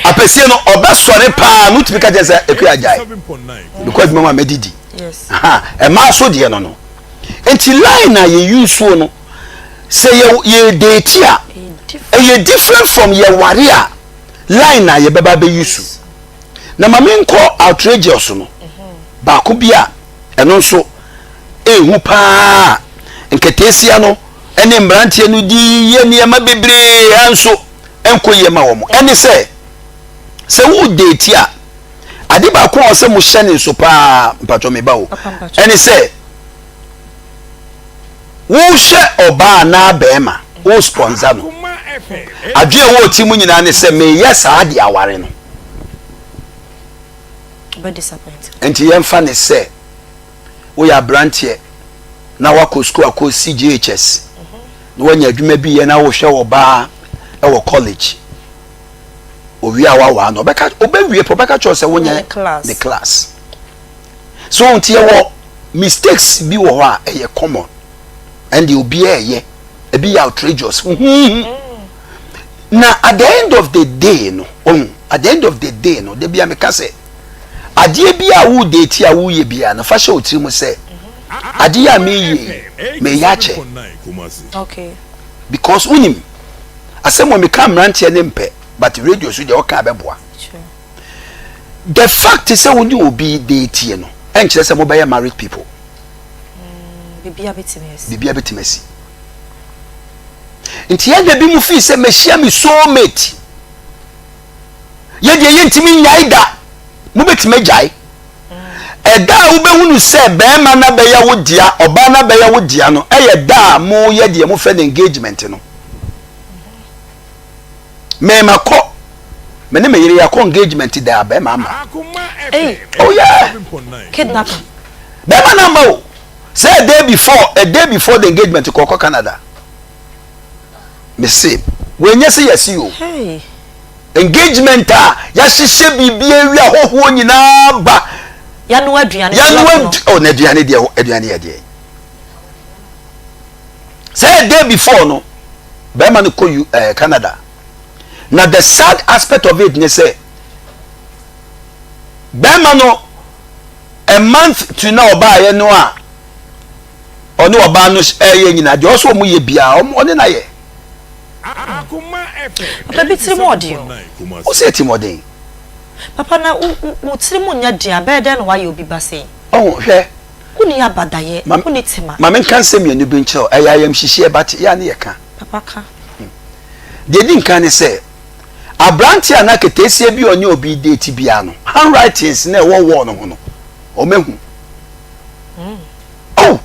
apesie no obesore pa no tibika je se Akua jai because mama medidi yes e ma so de no enti line na ye use no say ye date a ye different from ye warrior line na ye beba be use na mama nko outrageous no ba ko bia eno so ehu pa nketesia no ene mbrantie no di ye niema bebre anso enkoye ma wo mo ene se wo date a ade ba ko se mo hyene so pa mpacho me ba wo ene se wo hye oba na bema wo sponsor no adwe wo ti mu nyina ne se me yes ade aware no be disappointed enti yemfa ne se wo ya brantie na wako school akọ CGHS no wanya adwuma bi ye na wo hwe oba e wo college owi awa no obeka obewie obeka cho se wonya the class so untie wo mistakes bi wo ha e common and you be ye e be outrageous na at the end of the day no at the end of the day no de bia meka se ade bia wo date a wo ye bia na fa hye otiri mu se ade ya me yache okay because unim asemo me kam rantie ne mpe but radio so de o ka beboa sure the fact is say when you be date no enche say mo be married people bibia betimesi nti ya bi mu fi say me hia me soulmate ye de ye ntimi nyai da mo betime jai eda wo behunu se be ma na be ya wo dia oba na be ya wo dia no eye da mo ye de mo fe engagement no me mako me ne me yire ya ko engagement da be ma ma oh yeah kidnapping be ma na ma say a day before the engagement ko Canada me say we nya say yes you hey engagement ya hihye bibia wi ahoho nyina ba ya no aduane oh na aduane ye de say a day before no be ma no ko Canada. Now the sad aspect of it, they say, Bemano, a month to now buy a noa, or no abanus air in a just one we be on an aye. A bit Timothy. Who said Timothy? Papa, now, what's the moon yet, dear, better than why you'll be bassing? Oh, here. Who near bad day? Mamma, it's him. Mamma can't say me a new bench, I am she, but Yaniaka. Papa, they didn't can say. Abranti anaketesie bi onye obi date bia no handwritings na wo no ho no o mehu oh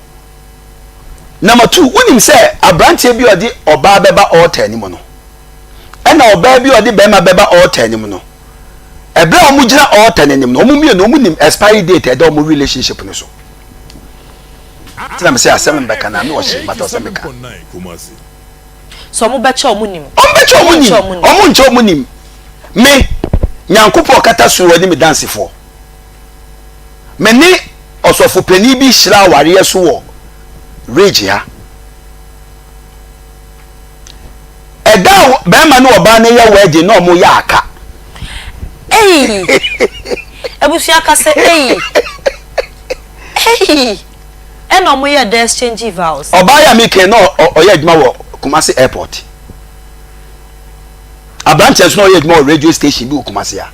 number 2 wonim say abranti bi odi oba beba altar ni mo no ena oba bi odi bema beba altar ni mo no ebe o mu gina altar ni mo no o mu mie no o mu nim expiry date e do mo relationship no so tina me say asem mbeka na me wo hye mata asem mbeka so mo beche omunim omunche omunim me nyankopo kata suru ani me dance for me ni osofo pani bi hira ware so wo rage ha eda be ma no oba na ya wedding no mo ya aka ebusu aka se eno mo ya the exchange vows oba ya me ke no oya adwuma wo Kumasi airport abranche so no yedmo radio station bi Kumasi ya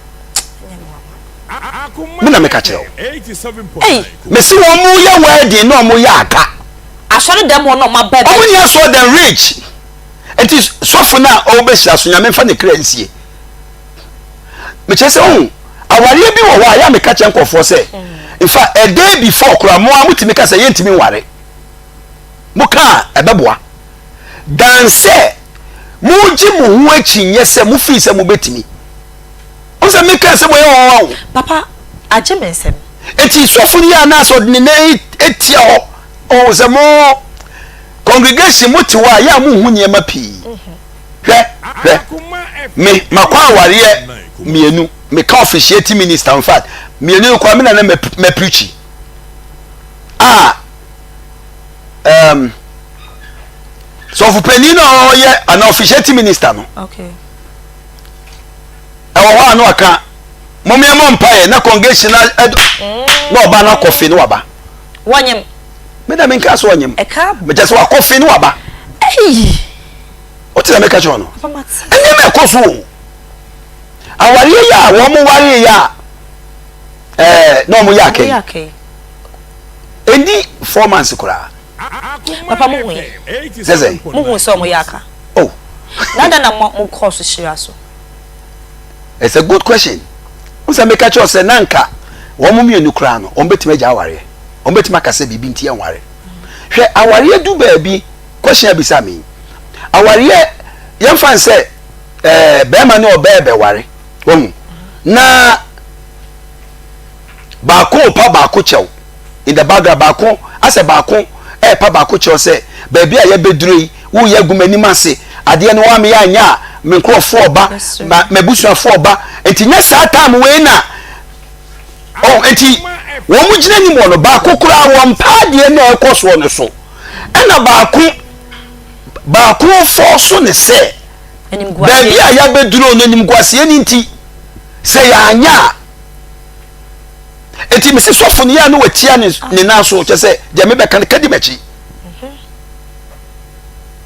me na me ka kire me si wo mu ya wedding no mu ya aka asori dem no ma bebe omu ya so the rich it is so for na o be hia so nyame fa ne kransie me chese aware bi wo wa ya me ka kire nkofo se in fact a day before kura mo amutimi ka se yentimi ware mo ka ebeboa danse muji mu hu achi nyese mu fi se mu betimi o se me ka se boye wo papa aje mensem eti sofuri ya na so de ne etia ho o se mo congregation muti wa ya mu hu nyema pi hwe me makwa aware mienu me ka officiate minister in fact mienu kwa me na me preach so for penino ye an officiate minister no okay e wo no aka momia mo mpae na congregational no oba na coffee no aba wanyem me da me nka so wanyem e ka me just wa coffee no aba o ti na me ka cho no ene me ko so awari ya wo mo wari ya no mo ya ke Endi 4 months kura. Papa mo hu. Sese. Mo hu so mo yaka. Oh. Nada na mo course shira so. It's a good question. Unsa make a choice nanka. Wo mo mienu kura no, on betima gya aware. On betima kase bibi ntie nware. Hwe aware du baabi question abisa me. Aware yemfa nse bema ne obebe ware. Won. Na baako pa baako chew. In the background baako ase baako pa baako chew se baabi a ye beduroi wo ye gumani mase ade ne wa me ya nya me nkrofo oba mebusuafo oba enti nya saa time we na enti wo mu gina ni mo no baako kura wo mpa de na ekoso no so na baako force ne se baabi a ya beduro no nim gwase ni nti se ya anya enti me se sofo ne ya no watia ne na so che se je me be kan kadi machi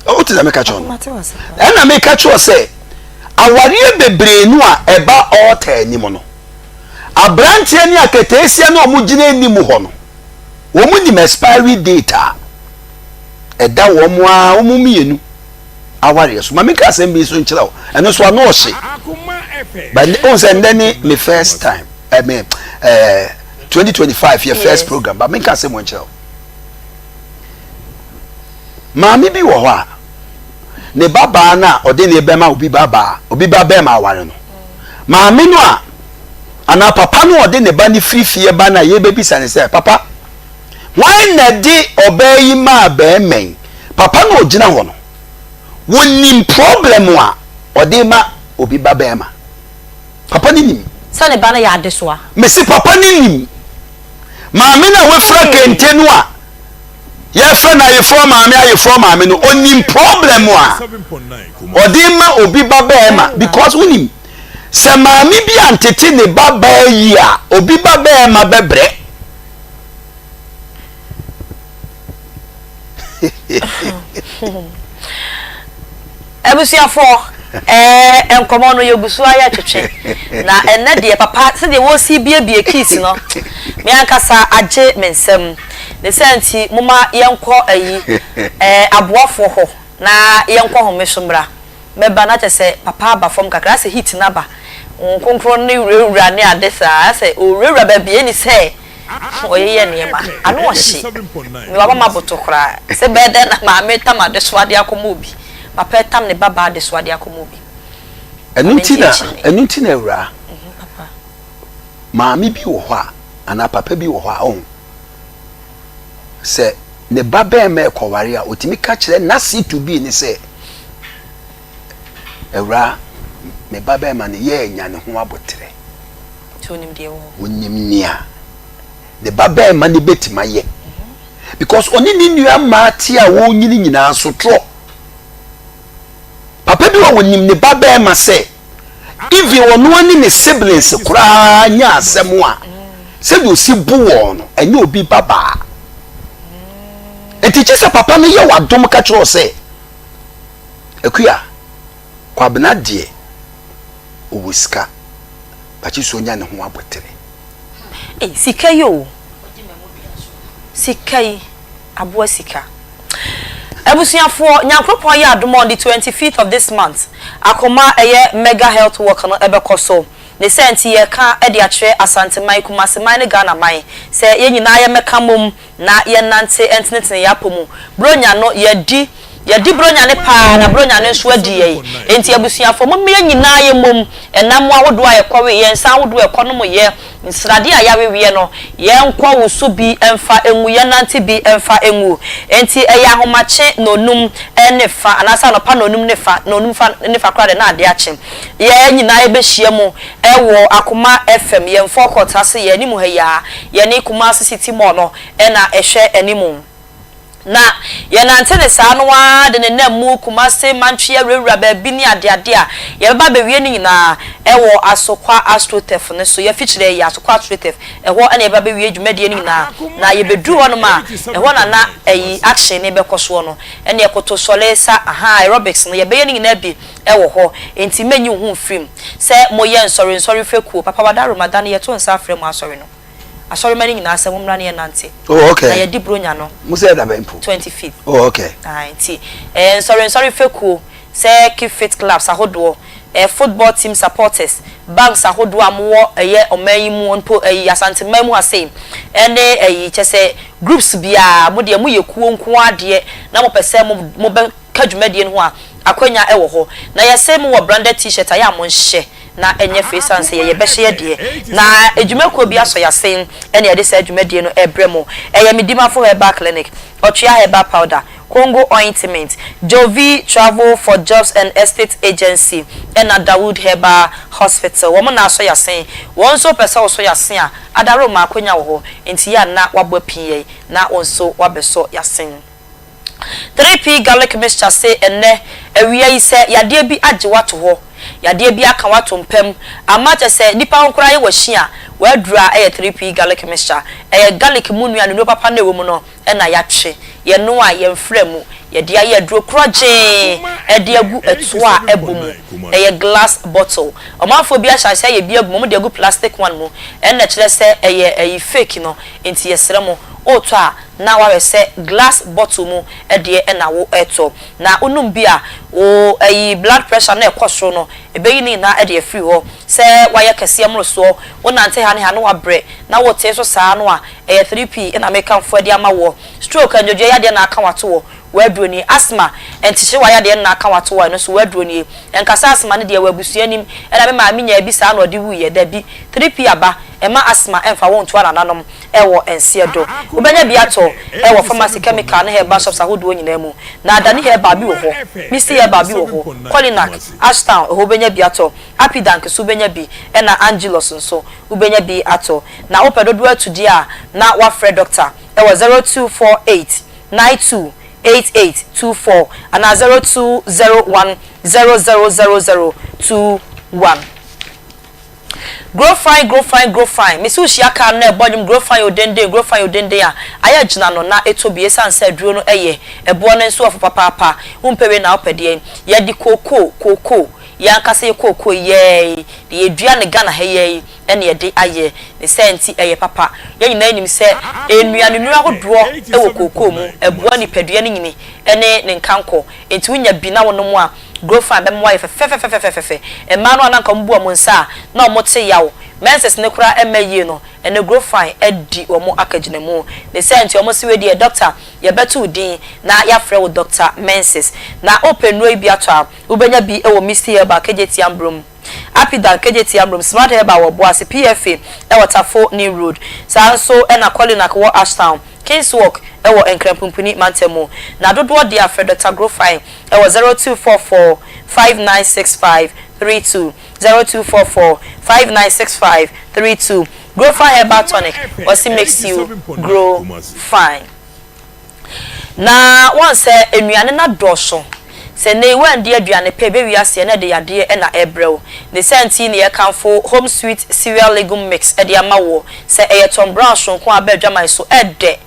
o ti da me ka cho no na me ka cho se aware bebre nu a eba altar ni mo no abrantie ni aketesia na omugina ni mu ho no wo mu ni expiry date a eda wo mu a wo mu mienu aware so ma me ka se mbi so nchira wo eno so no hye but on say ndani me first time 2025 your first program but me ka se mo nchira maami bi wo ho a ne baba na ode ne bema obi baba ma aware no maami no a ana papa no ode ne ba ni frifie ba na ye bebisa ne say papa why na di obayi ma ba men papa no ogina ho no wonim problem a ode ma obi baba ma papa ni nim so ne ba na ya ade so a me si papa ni nim maami na we fra kente no a ye fra na ye from maami no onim problem a ode ma obi baba ma because wonim se maami bi antete ne baba yi a obi baba ma bebre ebusuafo enkomo no yebusu aya twetwe na enne de papa se de wo si bie kiss no me ankasa age mensem ne senti muma yenko ayi aboafo ho na yenko ho mesomra meba na tese papa ba fom kakra se hit na ba nkonkro ne wura ne adesa se owura ba bie ni se oyeye ne ma anu ohye me baba maboto kra se bede na ma meta ma de so ade akomobi papa tam ne baba de so ade akomobi enu ntina wura papa maami bi wo ho a ana papa bi wo ho a on se ne baba me kware a otimi ka kire na si to bi ni se ewra me baba ma ne ye nya ne ho abotre tonim de wo wonim nia ne baba ma ne betima ye because oni ni nua ma ti a wo nyini nyina so tro papa bi wo nim ne baba ma se if you ono ani ne siblings kura nya asem a se do si bu wo no enye obi baba enti chese papa no ye wadom ka kiro se Akua kwabena de owiska bachi so nya ne ho abotere sika yo sika abo sika ebusuafo nyankropon ya adom on the 25th of this month Akoma mega health work no ebekoso ne senti ye ka e de akire asante mai kuma se mai ne Ghana mai se ye nyina ye meka mom na ye nante entene ya pomu bronya no ye di bronya ne pa na bronya ne so adi ye enti abusuafo mo me nyina ye mom enam awodo aye kwawe ye nsa awodo e kono mo ye nsrade a yawewe no ye nkwa wusu bi emfa enwu ye nante bi emfa enwu enti ya homache nonum ene fa anasa no pa nonum ne fa nonum fa ne fa kra de na ade ache ye nyina ye behia mu ewo Akoma FM ye mfo kotase ye animu ha ya ye ne kuma city mo no na ehwe animu na ye nante ne sa no wa de ne namu kuma se mantwe awura ba bi ni ade a ye ba be wie ni nyina ewo asokwa astrotef ne so ye fichire ye asokwa astrotef ewo na ye ba be wie dwumade ni nyina na ye bedu ho no ma ewo na eyi action ne be koso no ene ekoto sole sa aerobics no ye be ye ni nyina bi ewo ho enti manyi hu film se mo ye nsori freku papa wada Ramadan ye to nsa frem asori no asori mani nyina asem mra ne nante oh okay na ye di bronya no mu say da ben po 25th oh okay nti sorry fekuo say keep fit clubs ahodo football team supporters banks ahodo amwo eye omayi mu onpo asante mamu asem ene chese groups bia mo de mo yekuo nko ade na mo pese mo be kadwumadie no a akwanya ewo ho na yesem wo branded t-shirt aya mo nhye na enye face and say ye be hye de na edwumako bi aso yasen ene ye de say edwumadie no ebremo eye midimafo herbal clinic otwea herbal powder Congo ointment Jovi travel for jobs and estate agency and Dawood Herbal Hospital woman na so yasen won so pesa so yasen a adaro ma akwanya wo ho enti ya na wabo pie na onso wabeso yasen 3p garlic mixture say enne awia yi se yade bi age wato ho yade bi aka wato mpem amache se nipa nkura ye wahia wadura 3p garlic mixture garlic munua no papa na ewo mu no na yatwe ye no a ye mfremu ye dia ye duro kroje de agu etua ebomu glass bottle omanfo bi acha se ye bi agu mo de agu plastic one mu na kire se fake no enti ye sremo oto a na wa se glass bottle mu de na wo eto na unum bi a o blood pressure na ekosoro no ebeyi ni na de free ho se wa ye kase amro so wonante ha ne ha no wa bre na wo te so saa no a 3p na make am for de ama wo stroke anjojo ya de na aka wato wo wadroni asthma entiche wa ya de na aka wato wo no so wadroni enkasa asthma ne de wabusuanim na be ma minya bi saa no de wu ye da bi 3p aba ema asthma emfa won to ananom ewo ensiedo ubenya bi ato ewo pharmacy chemical na herbal shops ahodo nyina mu na adani herbal bi wo ho misi herbal bi wo ho Colinac Ashtown ubenya bi ato Apidank so ubenya bi na Angelos nso ubenya bi ato na opedodo atudi a na wa free doctor ewo 0248 92 8824 and 0201 000021 Grow fine. Misu shiaka na ebonyum grow fine odende a aya gina no na etobie sanse duro no eye ebo no nso of papa umpewe na opede ye di koko ya nkase koko ye ye dua ne gana he ye ene ye de aye ne senti eye papa ye nyina enim se enuane nu ahodo ewo koko mu ebo ni pedua ne nyini ene ne nkanko enti unya bi na wono mu a grow fine be mo ye fe ema no ananka mbu amonsa na omote yawo menses ne kura emaye no ene grow fine edi omo akagina mu ne senti omo siwe di doctor ye betu din na ya frɛ wo doctor menses na open no bi atwa ubenya bi ewo Mr. Herbal kejeti ambrom Apidan kejeti ambrom smart herbal wo boase PFA Waterfall New Road sanso ena Colinac wo Ashtown Kings Walk ewo Enkrempumpuni Mantemo na dodo dia frɛ Dr. Grow Fine ewo 0244 596532 0244 596532 Grow Fine Herbal Tonic also makes you grow fine. Na once enuane na dosho se ne wan de aduane pe be wiase na de yade na ebrew ne senti ne yekanfo home sweet cereal legume mix e de amawo se Tom Brown shonko abadwaman so ede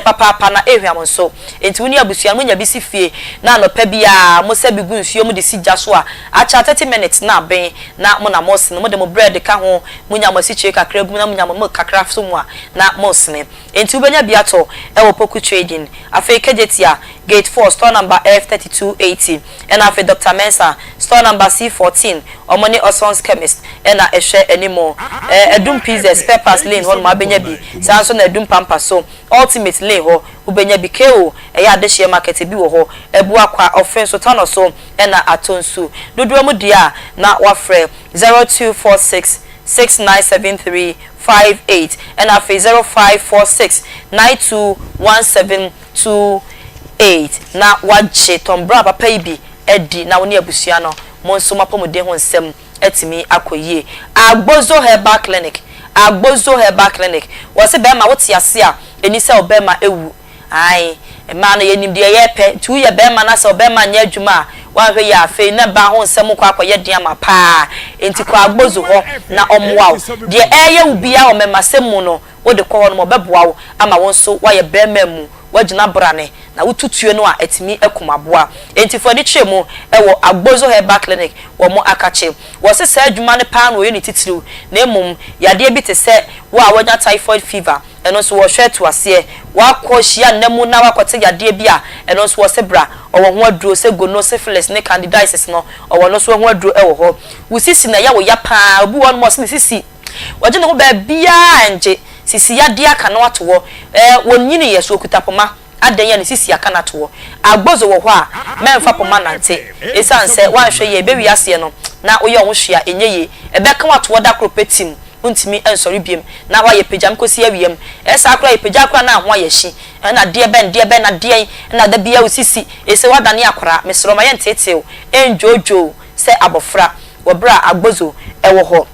papa na ehwam so enti woni abusua munya bisi fie na no pa bia mo se bigu nsuo mu de sija so a acha 30 minutes na ben na mo na mo sene mo de mo bread ka ho munya mo si chie kakra gu na munya mo kakra so mu a na mo sene enti ubenya bia to ewo poku trading afi kejetia gate 4 store number F3280 and afi Dr. Mensa store number C14 omoni Osons chemist na ehwe anymore edum pieces peppers lane hon ma benya bi sanso na edum pampa so ultimate lane ho ubenya bi keo eya de share market bi wo ho ebu akwa offense so tano so na atonsu dodo mu dia na wafre 0246 697358 and afi 0546 921728 na waje Tom Brown papa ibi edi na woni abusua no monso mapomode ho nsem etimi akoyie Agbozo Herbal Clinic wose be ma wote ase a eni se obema ewu ai ma no yenim de yepe tu ye be ma na se obema nya adwuma wa hwe ya afi na ba ho nsem kwa akoye de ama pa enti kwa Agbozo ho na omwa de eye ubia o mema semu no wo de ko ho no beboa wo ama won so wa ye be ma mu wagina brane na wotutue no a etimi akumaboa enti for de chemu ewo Ofosuhemaa clinic wo mo akache wo se sa adwuma ne pa no ye titiriw na emum yade bi te se wo a wanya typhoid fever eno so wo hwe to ase wa kohia nnamu na wakote yade bi a eno so wo se bra owo ho aduro se gono syphilis ne candidiasis no owo no so ho aduro ewo ho wo sisi na ya wo ya pa obu won mo se sisi waje no ba bia nje sisi yade aka no ato wo wonyini yeso okutapoma adanya ne sisi aka na to wo agbozo wo ho a memfa poma nante esanse wanhwe ye bewi ase no na oye ho hwea enyeye ebeka wato wo da kropetim untimi ensori biem na wa ye pejam kosi awiem esa akra ye peja akra na ho ayehi na de ben na de na da bia usisi ese wadane akra mesro ma ye ntetew enjojo se abofra wo bra agbozo ewo ho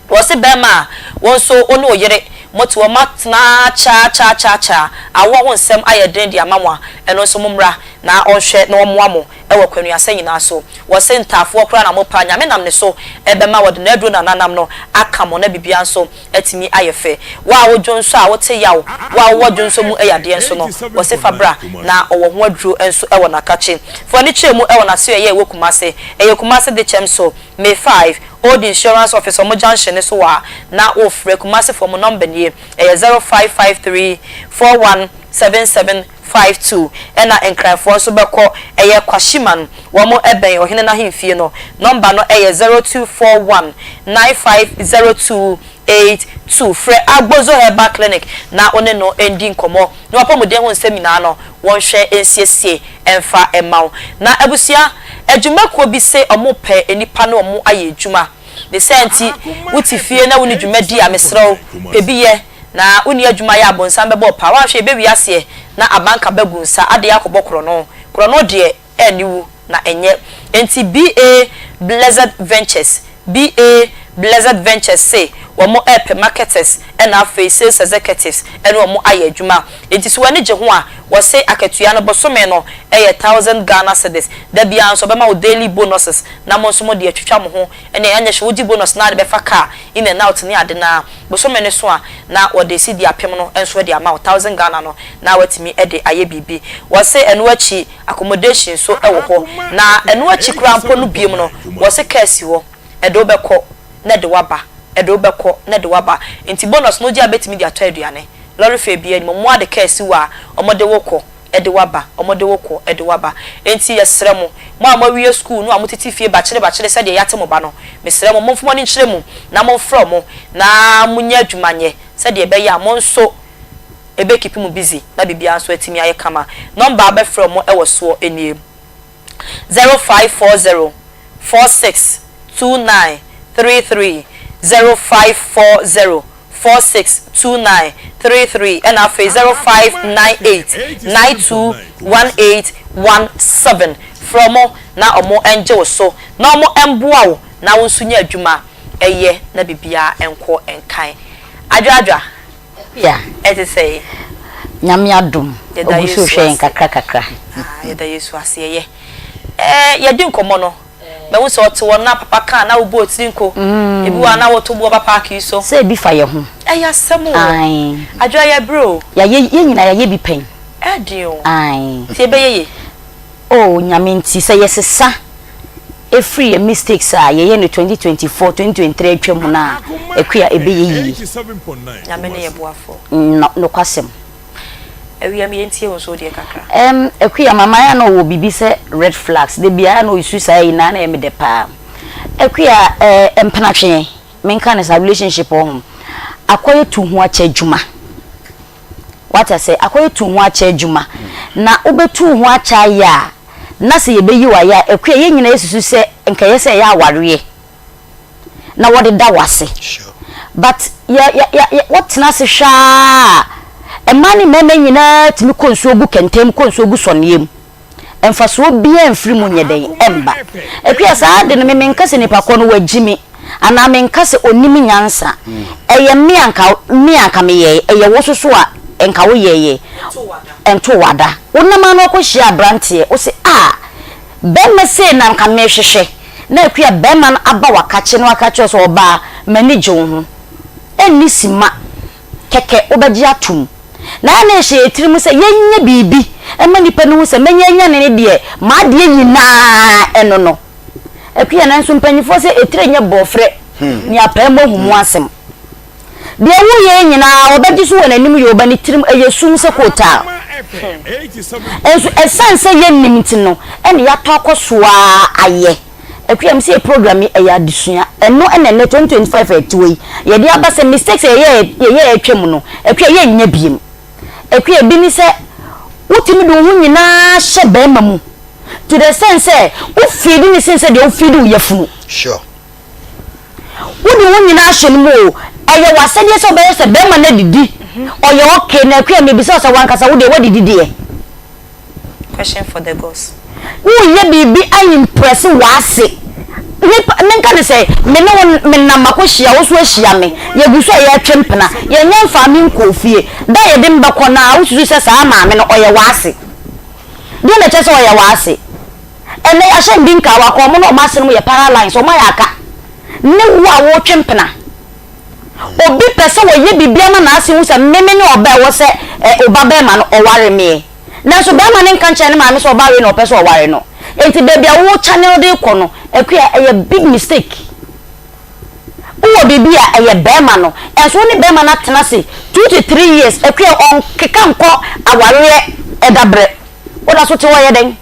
wo se bema won so onu oyere moto wo matna cha awo wonsem ayeden dia mamwa eno so mumra na onhwe na omoamo ewo kwanu asanyina so wo se ntafo kra na mopa nyame nam ne so ebema wode na aduro na nanam no akamo na bibia so etimi ayefe wa wodwo nso a wote yawo wa wodwo nso mu eyade enso no wo se fabra na owo ho aduro enso ewo na kache fo ni chemu ewo na se ye wokumase eyekumase de chem so May 5 Old insurance officer mo junction so wa na ofre kumase for mo number ni 0553 417752 ena enkrafo so beko eye kwashiman wo mo eben ohene na hemfie no number no 0241 950282 fre Ofosuhemaa clinic na one no ending komo no apomode ho seminar no won hwe ensiesie emfa emaw na abusia adwumako bi se omope enipa no omo aye adwuma de senti wuti fie na woni dwumadi amesrew pebiye na woni adwuma ya abonsan bebo pa wa hwe bewi ase na abanka bagunsa ade yakobɔ krono de eniwu na enye enti BA Blessed Ventures say womo app marketers na face sales executives ene womo aye adwuma enti so wani je ho a wo say akatua no bosome no 1000 Ghana cedis da bia nso bema wo daily bonuses na mo nso mo de atwitwa mo ho ene anya hwe wogi bonus na de be fa car in and out ni ade na bosome ne so a na wo de si di apem no enso de ama 1000 Ghana no na watimi e de aye bibi wo say eno achi accommodation so ewo ho na eno achi krampo no biem no wo say kasi wo edo beko na de waba edo beko na de waba enti bonus no dia betimi dia to aduane lorry fe bia ni mo ade kasi wa omode woko ede waba omode woko ede waba enti yesremu mo amawie school no amotiti fie ba kire se de yate mo ba no mesremu mo mfo ni nkyeremu na mo fro mo na munya adwumanye se de be ya mo nso ebe keep mu busy na bibia nso atimi aye kama number abe fro mo ewo so enie 0540 462933 0540 462933 and after 0598921817 from na omo enje so na omo emboa na wonsunya adwuma eye na bibia enko enkan adwadwa ya it is say nyame adom Ofosuhemaa kakra ya da Yesu aseye ye di nkomo no be wo so to na papa kan na wo bo tinko ebi wa na wo to bo papa ki so se bi fa ye ho ya semo ai adwa ya bro ya ye nyina ya ye bi pen dio ai se be ye oh nyame nti se yesesa every mistakes a ye no 2024 2023 atwam na ekua ebe ye nyame ne ye boafo no kwasem ewi me entie wo so de kakra ekua mama ya no wo bibi se red flags de bia no isu sai na na me de pa ekua empanatwe menka na sa relationship home akoye tu ho acha adwuma what I say akoye tu ho acha adwuma na obetu ho acha ya na se ye beyi wa ya ekua ye nyina yesusu se nka ye se ya aware na wo de da wase but what na se sha emani meme nyina timi konso gu kentem konso gu soniem emfaso bia emfiri mu nyeden emba ekua saa de no meme nkase ne pakọ no wagimi ana me nkase onimi nyansa eye mianka meye eye wososo a enka wo yeye ento wada wonama no ko hia brantie wo se bemme se na nka me hwehwe na ekua bemme na aba wakache no wakache so oba manage wo ho eni sima keke obaji atum na na hye tirimu se yenye bibi ema nipa no se menyanya ne de ma de nyina eno no akua na nso mpanyifo se etire nya bofre ni apembo humu asem de wo ye nyina obaji so wona nim ye obani tirim eyesum se kota enso esanse ye nimti no ene ya tokosoa aye akua m se program e ya disua eno ene 2025 etiwe ye de abase mistakes ye atwam no akua ye nya biem akua bi ni se utimi do hu nyina hye ba mamu to the sense wo feed ni sense de wo feed wo yafunu sure wo de wo nyina hye no mo eye wasede so be se be ma na didi oye okay na akua me bi se so wankasa wo de wo didi de question for the gods wo ye bibi I impress wase nka ne say me no me na makohia wo so ahia me ye guso ye atwempena ye nya mfa me nkofie da ye de mbakọ na wo susu se sa ma me no oye wase de na chese oye wase ene ya hye mbinka wa ko mo no ma se no ye paralyze o ma ya aka ne wo a wo twempena obi pese wo ye bibia na ase wo se meme ne oba wo se oba be ma no oware me na so be ma ne nka nche ne ma me so oba we no pese oware no enti baby wo channel de ko no akua a big mistake wo bibia a be ma no enso ne be ma na tena se 2 to 3 years akua on keka nko aware edabre oda so te wo ye den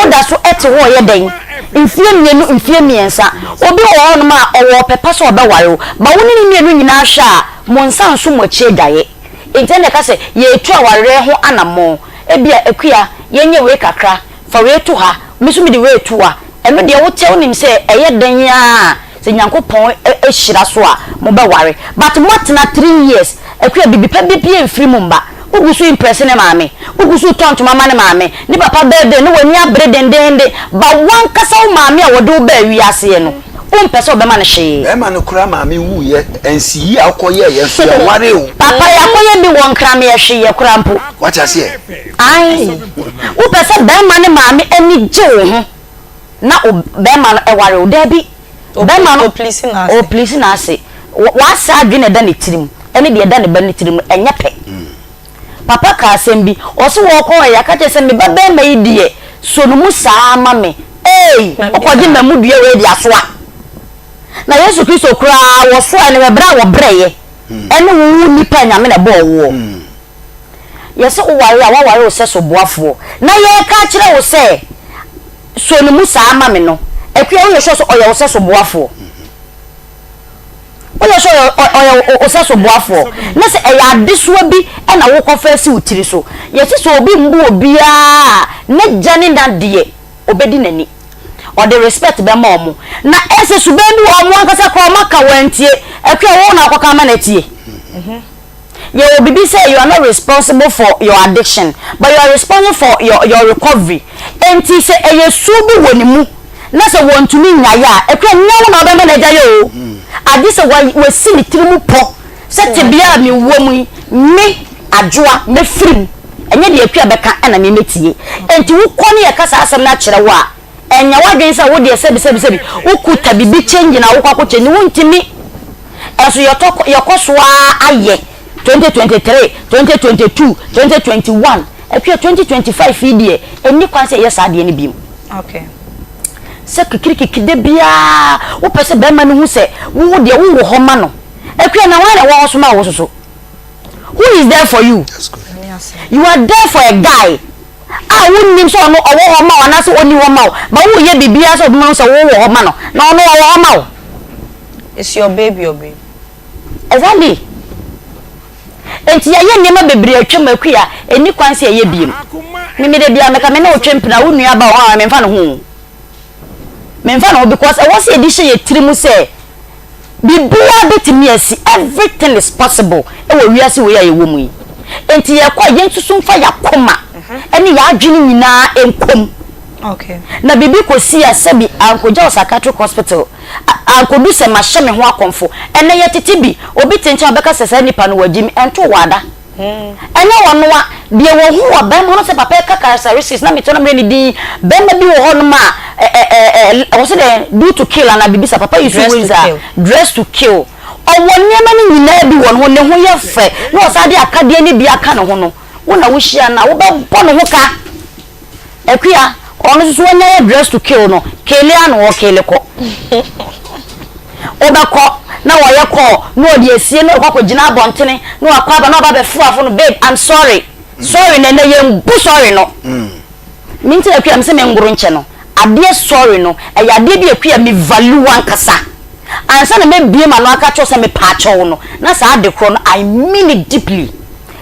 oda so ete wo ye den mfie mienu mfie miensa obi wo no ma owo pepa so oba ware ba woni ni mienu nyina hwa mo nsa nso mo chie daye intende ka se ye etu aware ho anamo ebia akua yenye we kakra fa we tu ha misu mi de we tu a eno de wo te onim se eye dan ya se nyankopon ehira so a mo ba ware but what na 3 years akua bibi pa bibi enfiri mu mba ugusu impress ne maame ugusu tonto mama ne maame ni papa birthday no wani abre dendende ba wan kasa wo maame a wode wo ba wi ase no umpese obema ne hye e ma no kura maame wu ye ensi yi akoye ye so ya ware o papa ya koye bi won kra me ye hye ye kura mpo wacha se ai upese be ma ne maame ani je wo ho na be ma no e ware o da bi be ma no o please na ase wa sa adwene da ne tirim ene de da ne ba ne tirim enye pe papa ka asembi o so wo ko ya ka che se me ba be ma yidie so no mu saa ma me okoje mamu dua we dia soa na Yesu Kristo kura wo so ene we bra wo breye ene wo nipa nyame na bo wo yese wo ware a ware o se so boafo na ye ka kire wo se so no mu saa ma me no ekwe wo ye so oye wo se so boafo oye so oye o se so boafo na se eya adesoa bi ena wo kofa si utiri so yese so obi mbu obi a ne jani ndade obedi nani or the respect be mom na ese subendi wo mo ankasa ko maka wantie ekwe wo na akoka ma na tie you bibi say you are not responsible for your addiction but you are responsible for your recovery enti se eyesu bi wonimu na se wontumi nyaya ekwe nyawo na obema na jayo adi se we sini tirimu po se tebia mi womu me adwoa me firim enye de ekwe beka na me metie enti wo kone ye kasa asem na kire wo a enya wadwen sa wo de sebi ukuta bibi change na wo kwakoche ni wontimi eso yokosoa aye 2023 2022 2021 epia 2025 idie eni kwanse yes ade ni bim okay se kikirikide bia wo pese be ma no hu se wo de wo ho ma no epia na wan wo so ma wo so who is there for you? That's good. You are there for a guy I wouldn't so no owo ma wana so oni wo ma ba wo ye bibia so ma so wo wo ma no na ono wo ma it's your baby exactly enti ya ye nyema bebre atwem akua eni kwanse ye biem me de bia meka me na otwem na wo nua ba wo me mfa no ho me mfa no because I was edition ye tirimu say bibia betimi asi everything is possible e wo wiase wo ya ye wo mu enti ye kwa ye nsusu mfa yakoma eni ya adwini nyina enkom okay na bibi kosi ya sebi ankoja psychiatric hospital ankodu se ma hye me ho akonfo ene ye titibi obi tencha obeka sesa nipa no wagimi ento wada ene wonwa de wo hu wa ba mo no se papa ka characteristics na metona mre ni di be ma bi wo ho no ma wo se de do to kill na bibi sa papa you so dress to kill niema ni nyina bi won ho ne ho ye fe na osade akade ni bi aka ne ho no wona wo hia na wo be bo ne ho ka Akua ono so anya dress to kill no kelia no wo kele ko obako na wo ye ko na odi esie na ko gina abontene na wakwa ba na ba be fuafo no babe I'm sorry na ye mbu sorry no minti Akua mse me nguru nche no ade sorry no e ya de bi Akua me value wan kasa ansa na me bie ma no aka cho se me pa cho no na sa ade kro no I mean it deeply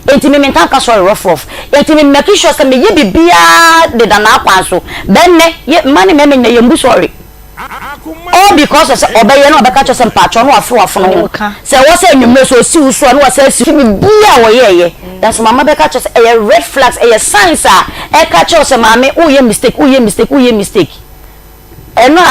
enti me mentanka sorry rough enti me make sure se me ye bibia de dana akwanso ben ne ye mani me me ye mbu sorry all because of obeye na obeka cho se pa cho no afo no se wo se nwumre so si uso no se si me bia wo ye that's mama beka cho se red flags signs e ka cho se mama wo ye mistake eno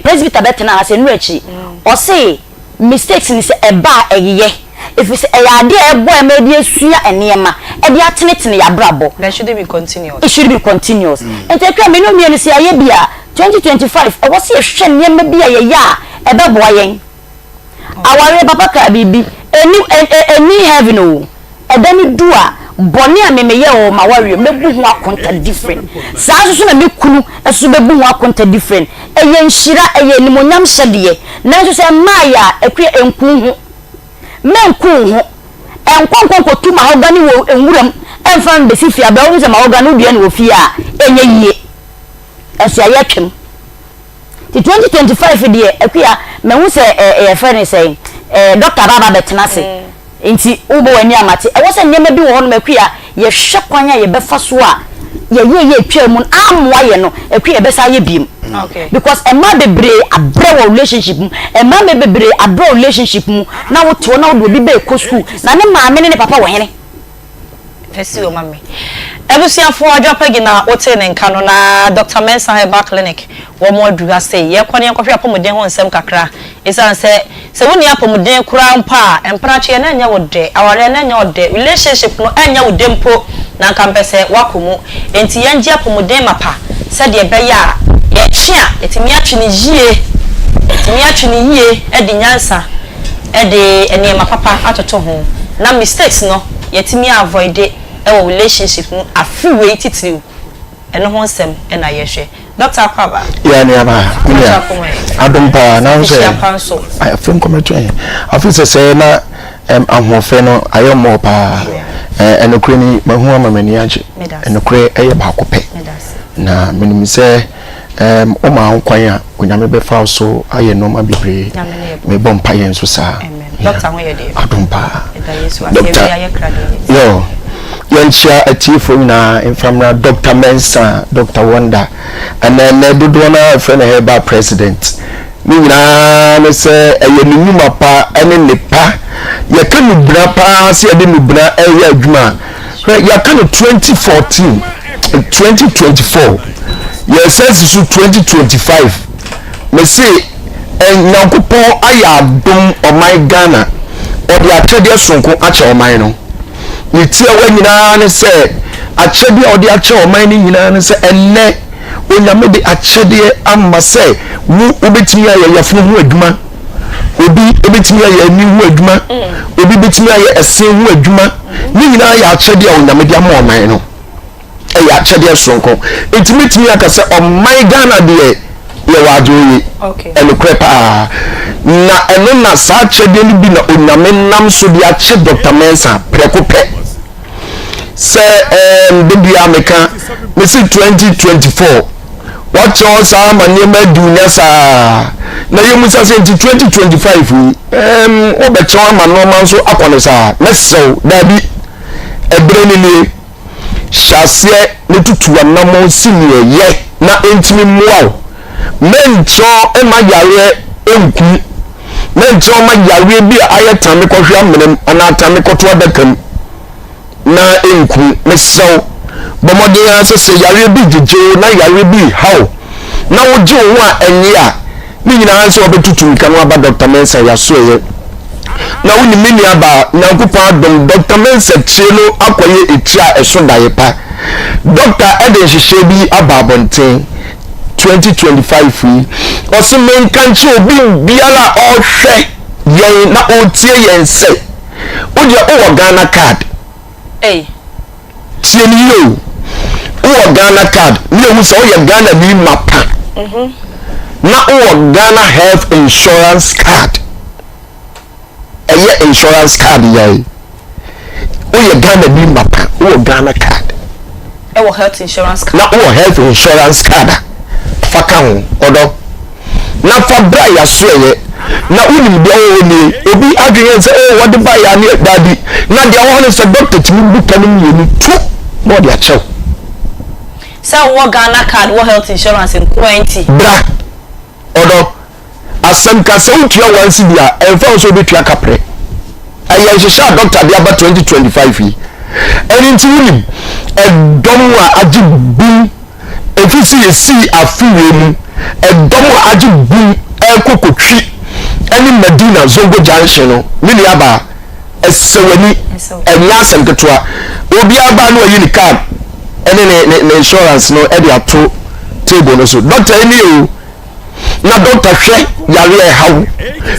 presbyter betena ase nu achi o say mistakes ni se eba eyeye if it's a idea boy maybe esua enema e dia tenetene ya brabo that should be continuous it should be continuous and take me no me say aye bia 2025 e was e hwe nema bia ye ya e be boy yen aware papa ka bibi any heaven o e da ni do a boni a memeye o ma ware mebu ho akonta different saa so na mekunu eso bebu ho akonta different e ye nhira e ye nimonyam hyede na so se maya Akua enku ho menku ho enkonkonko tu ma ogani wo enwuram enfan besi fia ba wo se ma ogani dua ne wo fia enye yie esi ayetwem ti 2025 die Akua me hu se e fere say Dr. Baba Betenase nti ubo wani amate e wo se nyema bi wo ho no Akua ye hwe kwanya ye befa so a ye twamu amwa ye no Akua ye besa ye biem okay because a man bebre abre relationship a man bebre abre relationship mu na wo to na wo bi be ko school na ne maame ne papa wo hene fesi o mame ebusiafo adwapagi na wote ne nka no na Dr. Mensa Herbal Clinic wo mo adura say ye kwone enkohwe apomuden ho nsem kakra isan se woni apomuden kura mpa emprache na nya wode aware na nya wode relationship no anya wode mpo na kampese wakomu enti yenji apomuden mapa se de be ya ye chia etimi atwene yie edi nyansa edi enema papa atoto ho na mistakes no yetimi avoid e wo relationship no afiwe titiriu eno ho nsem na yehwe Dr. Akwa ya ni aba kunya adompa na nse I film comment afi se na ahofe no ayomo pa enokre ni mahu amamani age enokre eye ba kope na minim se o ma nkwan a onyame be fa so aye no ma bebre me bom pa yen so sa Dr. Hoyede adompa yo yanchia atifo na infamra Dr. Mensa Dr. Wonder and then dodo na friend Herbal president ni nyina ne se eye numa pa ene nepa ye ka nu bra pa se ade nu bra eye adwuma ya ka no 2014 2024 yes says 2025 me say nyankopon ayadom o my Ghana o de atede sonko ache o my no ni tie wa nyina ne se achede o de ache o my ni nyina ne se enne onyame de achede amma se wu obetimi aye yafunu hu adwuma obi obetimi aye ni hu adwuma obi betimi aye ese hu adwuma ni nyina ya achede o onyame de amma o my no e ya achede sonko intimately aka se o my Ghana de ye wajoyi okay eno krepa na eno na sa achede ni bi na onyame nam so de ache Dr. Mensa prekope se debi ameka me si 2024 watch us am anema dunya sa na yemu sa se 2025 o be chewa ma no man so akone sa mesew dabi ebre ni hyase ne tutu anamo sinie ye na entimi muaw mencho e magyare enku mencho magyare bi ayetame kohwe amnem ana atame koto adakam na enku mesew bomode ya se yare bi jeje na yare bi how na woje wo a enye a ni nyina se obetutu nka no aba Dr. Mensa ya so ye na woni mini aba nyankopa adom Dr. Mensa chelo akoye etia eso daye pa Dr. Eden hihye bi aba bonten 2025 o se men kanche obi biala o hwe yen na otie yen say o je o Ghana card tie ni yo o Ghana card ni e hu so o ye Ghana ni mapa na o Ghana health insurance card insurance card yai o ye Ghana ni mapa o Ghana card health insurance card na o health insurance card fakan odo na fa bra ya so ye na unim de o ni obi adwen say oh what buy ya ni daddy na dia wo ne say doctor timi bu panim ye ni tu no dia chew say wo Ghana card wo health insurance in 20 bra odo asem ka se utua wansi bia emfa so betua kapre ayi shisha doctor bia ba 2025 yi eni nti unim edom a ajibu efisi esi afiwe mu edom a ajibu ekokotwi eni Medina Zongo Junction no mini aba esewani enya asem ketwa obi aba no yi ni card eni ne insurance no e dey ato table no so doctor eni o na doctor hwe yare e hawo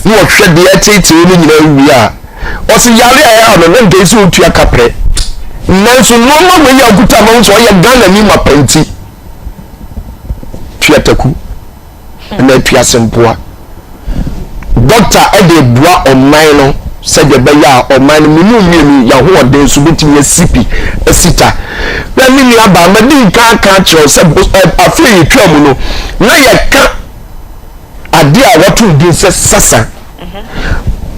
ni o hwe de etete ni nyina wi a o si yare e hawo no nke isi otua kapre nanso no ma we ya guta ma so ya Ghana ni mapanti tuataku na tuasempoa doctor ede bua online no se de be ya online minu mienu ya ho oden so betimi asipi asita na mini aba madin ka chiro se afi yetwa mu no na ye ka ade a watu din se sasa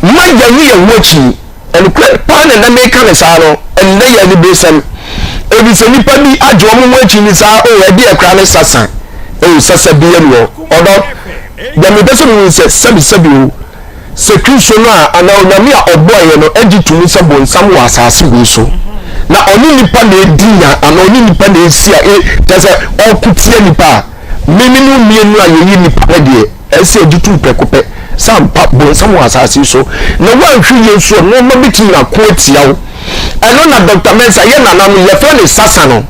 ma ya ni ye wochi en pa na me ka ne sa no en na ya ni besam ebi se nipa bi ajo mo wochi ni sa o ade e kra ne sasa e sasa bi eno odo da me beso mi se sabi o se kristo no ana onyame a oboye no agitumi se bonsam wa asase bi so na oni nipa na edinya ana oni nipa na esia tese okutie nipa minimum mienu a yeyi nipa de ese agitu pekope sam pa bonsam wa asase so na wanhwe yesu no ma biti na ko tiawo eno na Dr. Mensa ye na nam ye fe ne sasa no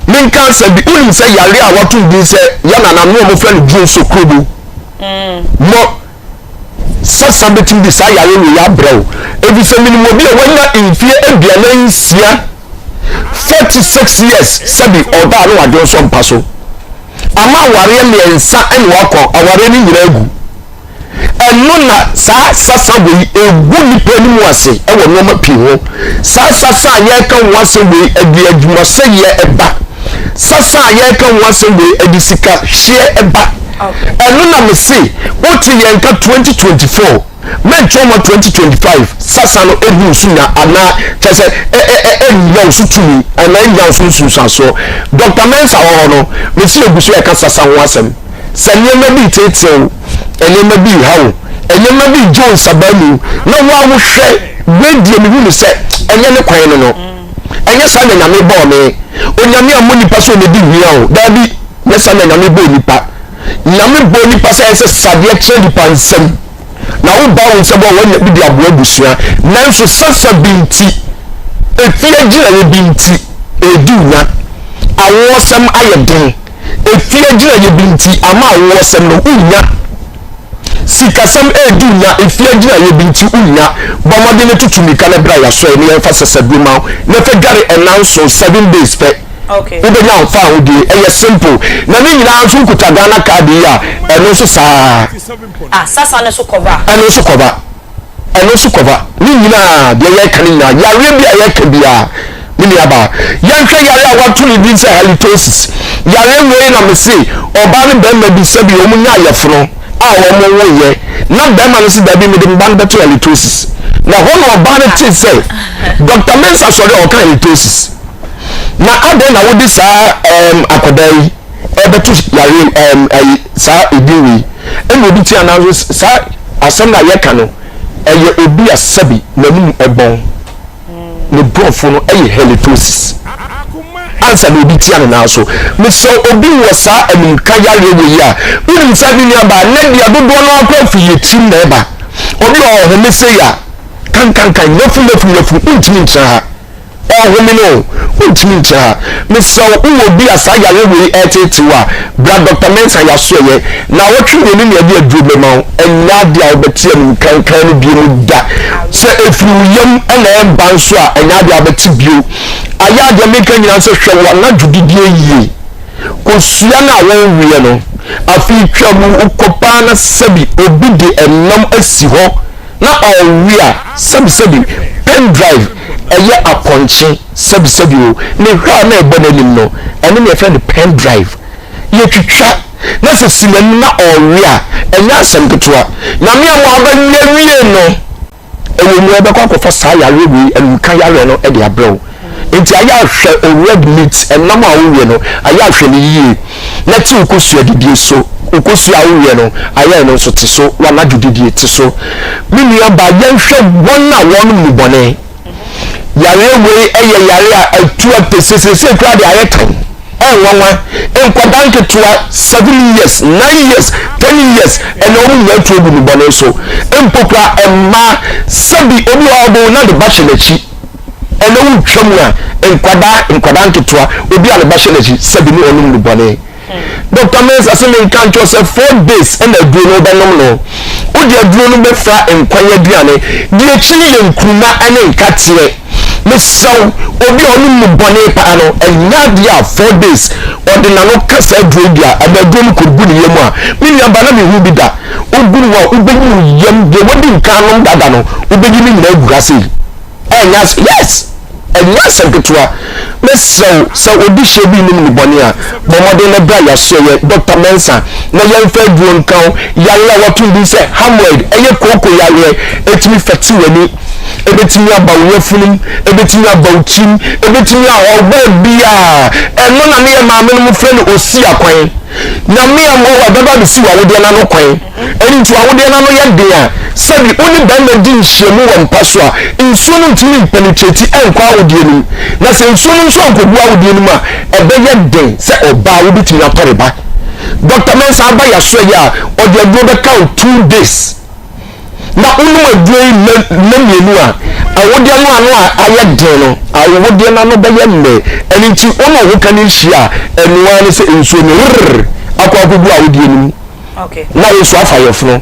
min cancer bi unim se yare a watu bi se ya na nam no mo fe ne dun so krobo mo sasa betim bi sa yare no ya brew ebi se minimum bi e wanya infie aduana nsia 46 years sabi oba no ade so mpa so ama ware me nsa ene wakọ aware ni nyira egu eno na sasa we egu ni pani mu ase e wo no ma pi ho sasa ye kan wase we adi adwuma se ye eba sasa ye kan wase we adi sika hye eba eno na me se oti ye nka 2024 men choma 2025 sasa no ebu sunya ana tese ya usutumi ana ya ususu so Dr. Mensa no me se egusu e ka sasa ho asem sanye ma bi tetew ene ma bi hawo ene ma bi John Sabalu na wa wo hwe radio mi hu se enye ne kwan no enye sa na nyame bo me onyame amoni pa so ne bi hia o da bi ne sa na nyame bo nipa nyame bo nipa se sade kire nipa nsem na wo ba wo se bo wo bi di abo abusua nanso sasa binti efie gira ye binti edunya awo sem ayeden efie gira ye binti ama awo sem no unya sikasem edunya efie gira ye binti unya bomode ne tutumi ka na bra ya so ne yemfa sasadu ma na fe gare announce 7 days fe okay ube nya ofa odi eye simple na ni nyina anso kuta Ghana card ya eno so saa sasa ne so cover eno so cover ni nyina de ye kan nyina yare bia ye ka bia ni aba yanhwe yare a watu ni bi se halitosis yare we na me se oba ne be ma bi se bi o mu nya yefro a wo mo wo ye na be ma no se da bi me de ban beto halitosis na hono oba ne ti se Dr. Mensa so de o kan halitosis na ade na wodi sa akodai ebetu yare sa ediwi eno bi ti anazo sa asem na ye ka no eye obi asabi na mu ebon ne brofo no eye halitosis ansa na obi ti ana so me so obi wo sa amunka yare we ya unim sa bi ni aba na dia dodo no akwa fi yetim na eba obi o ho me se ya kan lefu ntimi ntra ehumi no untimi nkyira meso wo bi asaya we etetiwa bra Dr. Mensa yasoye na wotwe ni ne ade aduro ma enya de a obetie mu kankan no bi mu da se efuruyem na emba nso a enya de abeti bio aya de meka nyina se hwe wa na dwudidie yie kosua na won wie no afi twamu ukopa na sabi obi de enam asi ho na owia sabi pen drive eye aponche sabi o ne hwa na ebo na nim no ene me friend pen drive ye twitwa na se sinan na owia enya asem ketwa na me am abanya wie no ewo mu ebe kwa kofa sa ya rewi enka ya re no e de abrew enti aya hwe red meat enam a wo wie no aya hwe ni yie na ti ukosua didie so ukosua wo wie no aya no so ti so wa na didie ti so mini aba yan hwe won na won mu bone yare we eye yare a atu atesese kwa de ayekan enwanwa enkwadanke toa 7 years 9 years 10 years ene omu ya atu mu bone so empokra emma sabi obi obo na de bachelechi ene wu twam a enkwada nketoa obi ale bachelechi sabi ni onu mu bone Dr. Mensa aseme kan to say 4 days and aduro no benom no o de aduro no be fra enkwanya duane de echini ye nkruma ane nkatie mesaw obi onu mu bone pa no enya dia 4 days ordinary kasa aduro dia aduro no kogu ni yemu a minya ba na me hu bi da oguru wa ubenyu yem de wodi nkan no dada no ubenyi ni nyina agurase enya yes enya seketwa mesaw so odi shebi ni mu bone a bomode na bra ya so ye Dr. Mensa na yemfa aduro nkan yalla watu bi se hamwed eye koko yalla etimi fati wani ebetimi abawo funum ebetimi abawchim ebetimi awba bia eno na me ma me no frɛ no osi akwan na me am wa baba bi si wa wode na no kwan eni nti wa wode na no ye de a sabi oni ba na di nhyiemu wɔ mpaso a nsuo no ntimi penetrate enkwa wode nim na se nsuo no nso ankobu awode nim a ebɛyɛ den sɛ oba wobetimi atoreba Dr. Mensa aba ya so ya ode aduro bɛka 2 days na unu aduro na mienu a awode no ano a ayɛ den no awode na no bɛyɛ mme eni nti ona wo kan nhia enua ne se nsuo no akwakobu awode nim okay na yesu afa yefno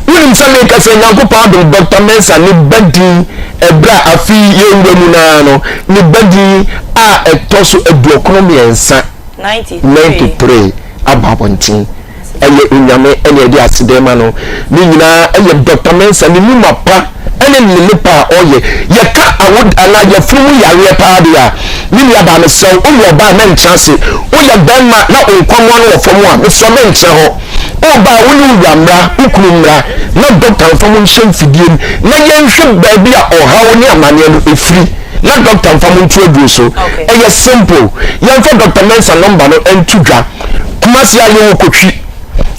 wunim se me kase nyankopɔn adom Dr. Mensa ne badi ebra afi yewuramu na no ne badi a etoso eduokromiensa 93 ababontin eye unyame ene de asidema no ni nyina eye Dr. Mensa ni mapa ene ni lepa oye ye ka awod ana ye fumu yare pa dia ni ya ba me so o yo ba na nchase o ya banma na onkwamo no ofomu a me so me nche ho o ba woni wamra ukuru mra na doctor fomu nhyem fidiem na ye nhwe ba bia ohawo ni amane no efiri na doctor fomu ntuaduro so eye simple ye mfa Dr. Mensa number no entudwa kuma sia ye wokotwi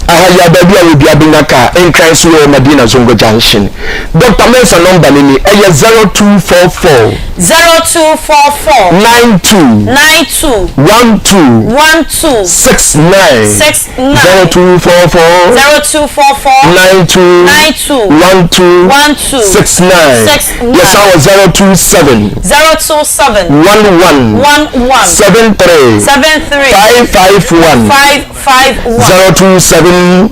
ahaya baby a obi abinaka enkran so we Madina Zongo Junction Dr. Mensa number ni 0244 92 12 69 0244 92 12 69 yes I was 027 11 73 551 027 11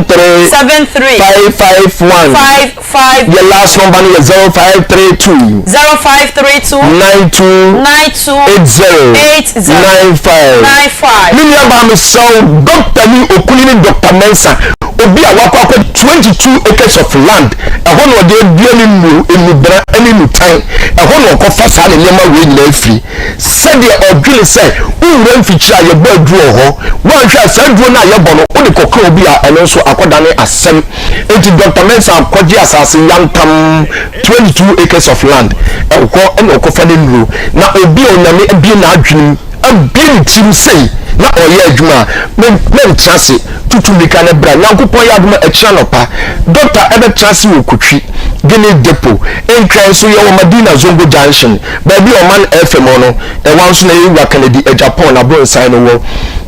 73 551 your last number is 0532 92 80 95 Mimi aba me so Dr. ni okuni ni Dr. Mensa obi a wakwa 22 acres of land ehon no de bia ni mu emubra ani mutan ehon no kofa sa ne nyama we nyina afiri sede odwene se unwura mfikyira ye ba aduro ho wanhwa sa aduro na ye bono ode kokra obi a eno so akoda ne asem enti Dr. Mensa akwaji asase yantam 22 acres of land ehko eno okofa ne nuru na obi onyame abi na adwene abin tim sei na oye adwuma men chance tutumika na bra nyankopon ya adwuma akira nopa doctor ebe chance wo kotwi gene depo enkran so ye wo Madina Zongo Junction ba bi o man FM no e wan so na ye wa Canada Japan na bro sign no wo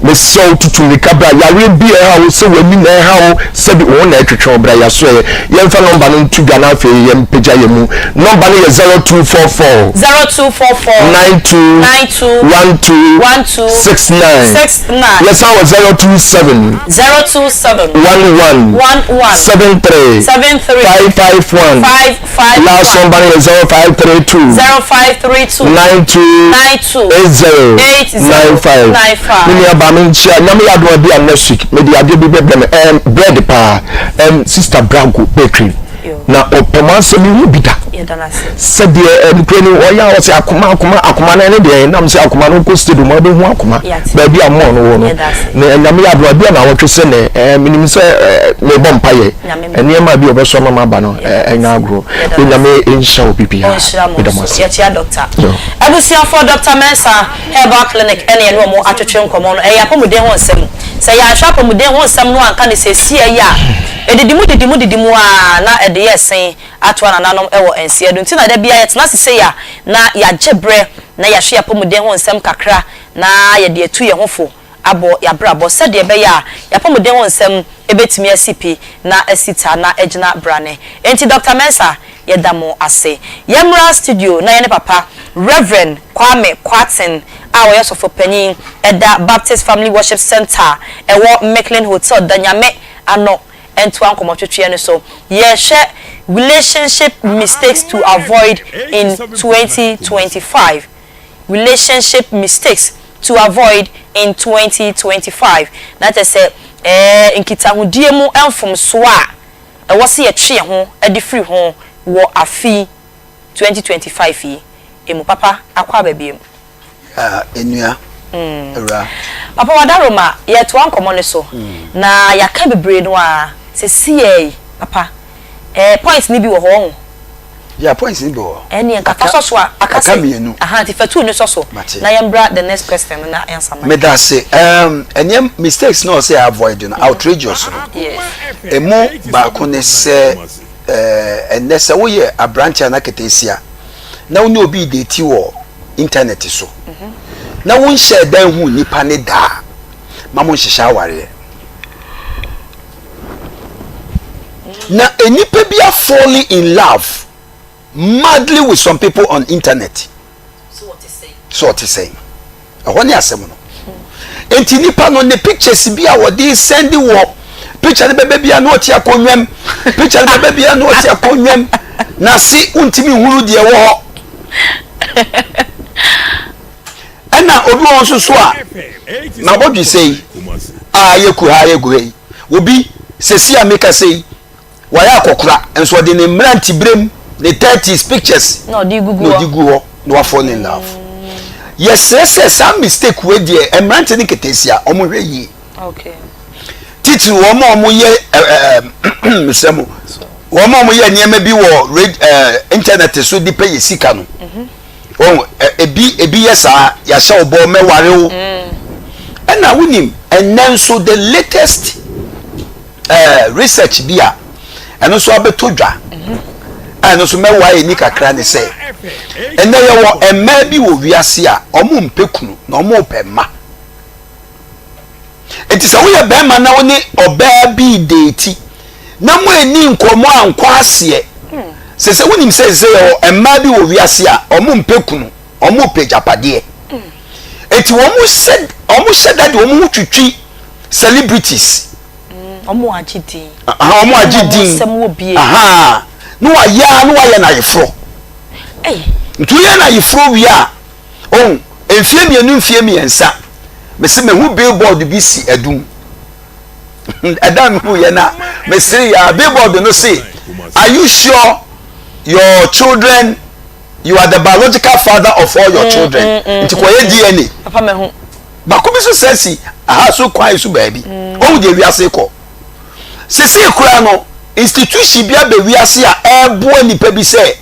me so tutu ni kabra ya we bi e ha wo se wani na e ha wo se bi won na etwetwe obra ya so ye yemfa number no ntu gana afi yem peja yemu number no ye 0244 92 12 69 yes I was 027 11 73 551 last number is 0532 92 8095 mini abami chia nyame ya do bi next week me di ade bi bebrem bread pa sister Brago bakery na opemaso mi hu bida se de nkre ni oya o se akoma na ne de na se akoma no ko studio mo be hu akoma ba bi amon no wo no na nyame ya do bi na wo twese ne minim se me bom paye ene ma bi obeso mama ba no enya agro nyame insha obibi ha bedamos ya tia doctor abusia for Dr. Mensa herbal clinic ene no mo atwetwe nkomo no yapomuden ho nsem se ya ahwa pomuden ho nsem no anka ne se sie ya edidimu a na ede yesen atwa na nanom ewo ense edu nti na da bia yetena sese ya na ya jebre na ya hwe yapomuden ho nsem kakra na ye de etu ye hofo abo ya brabo se de be ya yapomuden ho nsem ebetimi asipi na asita na ejina brane enti Dr. Mensa yedamo ase yemra studio na ye ne papa Reverend Kwame Kwatin our yes of opening at the Baptist Family Worship Center ewo Mecklin Hotel danyame ano ento ankomo twetwe ne so ye share relationship mistakes to avoid in 2025 relationship mistakes to avoid in 2025 that is nkita hodie mu enfom so a ewo se ye twe ho ade free ho wo afi 2025 yi emu papa akwa babiem enua era papa wadaroma ye to ankomo ne so na yaka bebre no a se sie papa points ni bi wo ho yeah points ni bi wo eni enka so a akase aha ti fatu ni so na yembra the next question na answer me da say any mistakes no say avoid no outrageous yes emu ba ko ne se enese wo ye abranche na ketesia na woni obi de ti wo internet so na won share dan hu nipa ne da ma mo hihya aware na enipa bia falling in love madly with some people on internet so what is saying ahoni asem no enti nipa no ne pictures bia wo dey send wo picture ne bebe bia no oti akonwam picture ne bebe bia no oti akonwam na si untimi huru de wo ana obi won so a na what you say yeku ha yeku hey obi sesi ameka say waya akokura enso de ne mranti brem the 30s pictures no di gugu no wa fall in love yes some mistake we there emranti ne ketesia omo hwe yi okay titi wo mo ye misemo wo mo ye niam bi wo internet so di pay sika no ebi yesa ya sha obo meware wo na wunim and so the latest research bia and so abetodwa and so mewae ni kakra ne say and there wo emma bi wo wiase a omo mpekunu na omo pemma enti se wo ye bema na wo ni oba bi date na mo eni nkomo ankwa ase se wonim se emma bi wo wiase a omo mpekunu omo pejapade enti wo mo said that wo mo twitwi celebrities omo agidi omo agidi aha no wa ya na yefro ntu ya na yefro wi a enfie mienu enfie miensa mesi me hu billboard bi si edum adam hu ya na mesi ya billboard no say are you sure your children you are the biological father of all your children nti ko ye DNA papa me hu ba ko bi so sensi aha so kwan so baabi o de wiase ko sisi kura no institution bia be wiase a ebo nipa bi se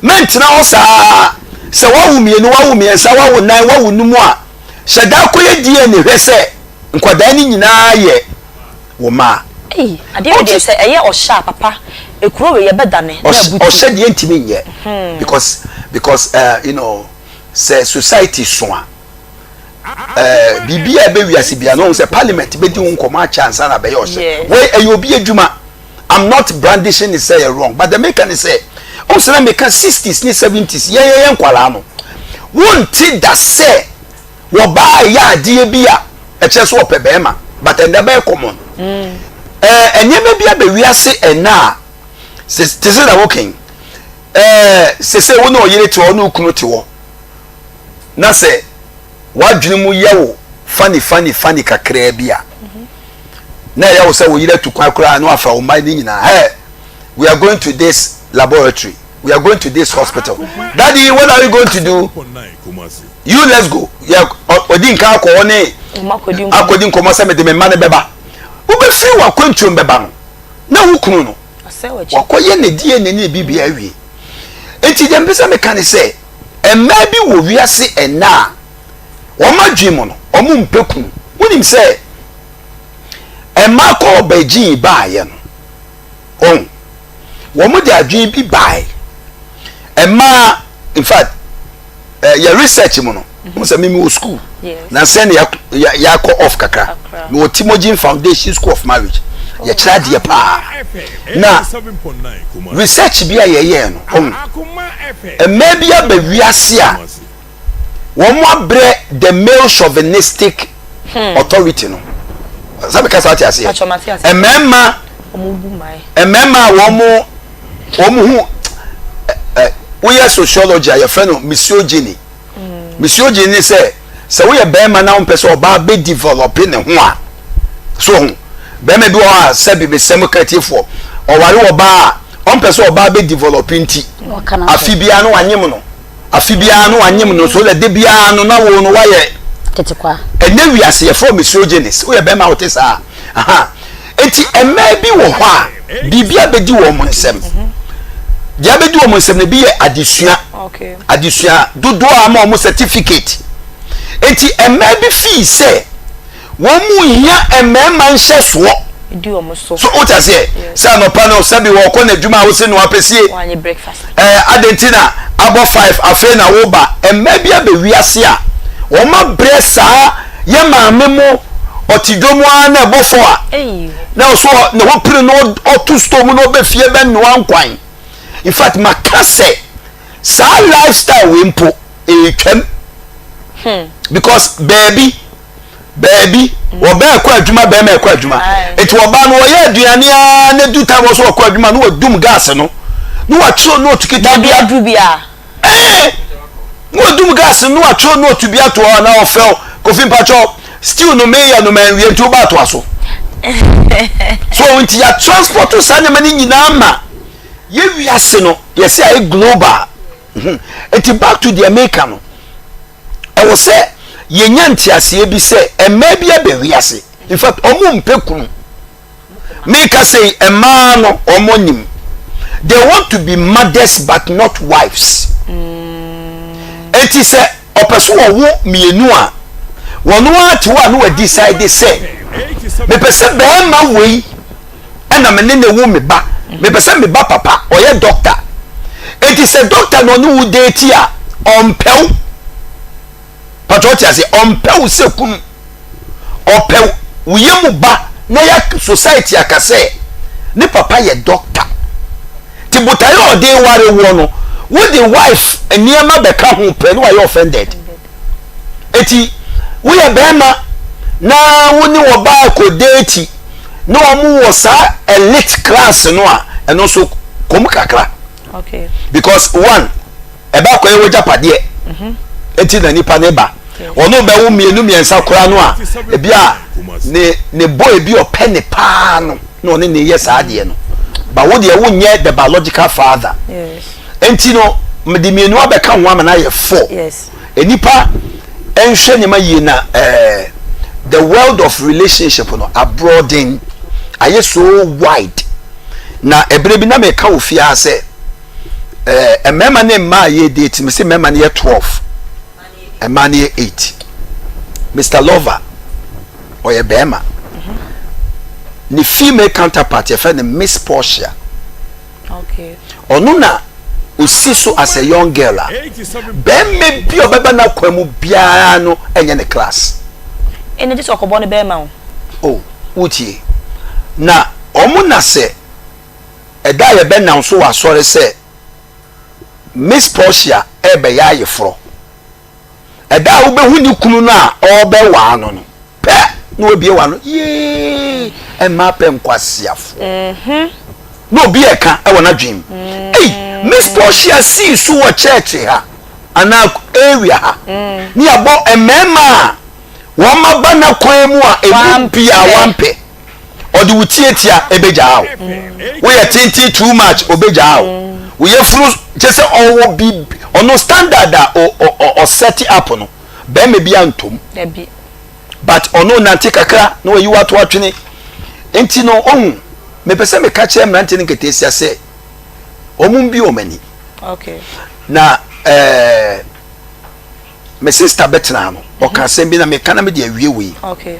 mentina o sa wa wumienu wa wumiensa wa wunan wa wunumu a sheda ko ye DNA hwe se nkwada ni nyina ye wo ma ade o de se eye o sha papa ekuro we ye bedane na butu o se de ntimi nye because you know say society so a bibia be wiase bia no say parliament be di nkoma chance na be yo say we ayobi adwuma. I'm not brandishing it say wrong, but the maker say on say make 60s ni 70s ye nkwala no wonti da say wo ba ya ade bia e che so opebema but and be common enyeme bia be wiase ena se say that working se say wo no yire to no kunu te wo na say wadwene mu yewo funny kakra bia na yewo say wo yire to kwakura no afa wo mai ni nyina we are going to this laboratory, we are going to this hospital. Daddy, what are we going to do? You let's go. Yeah, odin ka ko one akodin ko masa me de me mane beba wo be free wa kwantum beba no na wo kunu no wakoye ne die ne ne bibia awie enti dem pesa me kan say emma bi wo wiase ena wo madwim no o mu mpekun wonim say emma ko Beijing baaye no on wo mu de adwin bi baaye emma in fact your research mo no mo say me wo school na say ya ko off kakra me wo Timogene Foundation School of Marriage ya kira de pa na research bia ye no emma bia ba wiase a wo mo abre the male chauvinistic authority no sabe ka sa ti ase emma wo mo hu we are sociology your friend misogyny misogyny say we are bema na on person oba be developing ne ho a so bema bi o say be semokratifo o ware oba on person oba be developing ti afibia no anyem no so le de bia no na wo no waye tetekwa ene wiase ye for misogyny we are bema o te sa aha enti ema bi wo ho a bibia be di wo mo nsem dia be di wo mo nsem ne bi ye adesua adesua dodo ama o mo certificate enti ema bi fi se wo mu hia emema nhye so di o mo so o ta se say no panel sabi wo ko na dwuma wo se no apesie wanye breakfast adentina abo 5 afi na wo ba ema bi abewiase a wo ma bresa ye maame mo otidomu ana ebofo a na so na wo pire no otu storm no be fie be no ankwan in fact makase sa lifestyle we mpo etwam because baby wo ba kwa adwuma ba ma kwa adwuma eti wo ba no wo ye aduane a na du time wo so kwa adwuma no wo dum gas no wa tro no tukita bia du bia wo dum gas no wa tro no tu bia to na wo fel kofi mpacho still no me ya no man we ntu ba to aso so unti ya transport to sane mani nyina ma ye wiase no ye say global eti back to the America no I will say ye nyanti ase bi say emma bia be wiase in fact omo mpekunu me ka say emma no omo nim they want to be mothers but not wives eti say opeso wo mienu a wono ati wa no decide say me pese be ma wei ena me ne wo me ba me pese me ba papa oye doctor eti say doctor no no date a ompew patriotia say ompew se kun opew uyemu ba na ya society akase ne papa ye doctor ti botayo ode ware wo no with the wife eniema beka ho pe no are offended eti we are bema na woni wo ba ko date no omu wo sa elite class no a eno so kom kakra okay because one eba ko ewo japade eti na nipa ne ba ono be wo mienu miensa kora no a ebia ne boy bi o pe ne pa no no ne yes ade no ba wo de wo nye the biological father yes enti no me mienu abeka ho ama na ye 4 yes enipa enhwe ne ma yi na the world of relationship no abroading aye so wide na ebre bi na me ka ofia se emema ne ma ye date me se mema ne 12 emma ne 8 Mr. Lover oye bema ni female counterpart ye fe ne Miss Portia okay onu na osi so as a young girl ben me bi obeba na kwamu bia no enye ne class ene just okobo ne be ma oh wutie na omu na se eda ye be na so wa sore se Miss Portia ebe ya yefro eda wo be hu ni kunu na obe wa no no pe na obi wa no ye e ma pe nkwasiafo no obi e ka e wona dream Miss Portia see so wo church ha ana area ha ni abo emema wo ma ba na kwan mu a ebu bia wampe odi wutietia ebejao wo ye tinti too much obejao wo ye furu just all be ono standard or set up no be me bia ntom but ono nanti kakra no yi wato atwene enti no on me pese me ka che mrante ne ketesia se omum bi omani okay na me sister betna no o ka sembi na me kana me de awie wi okay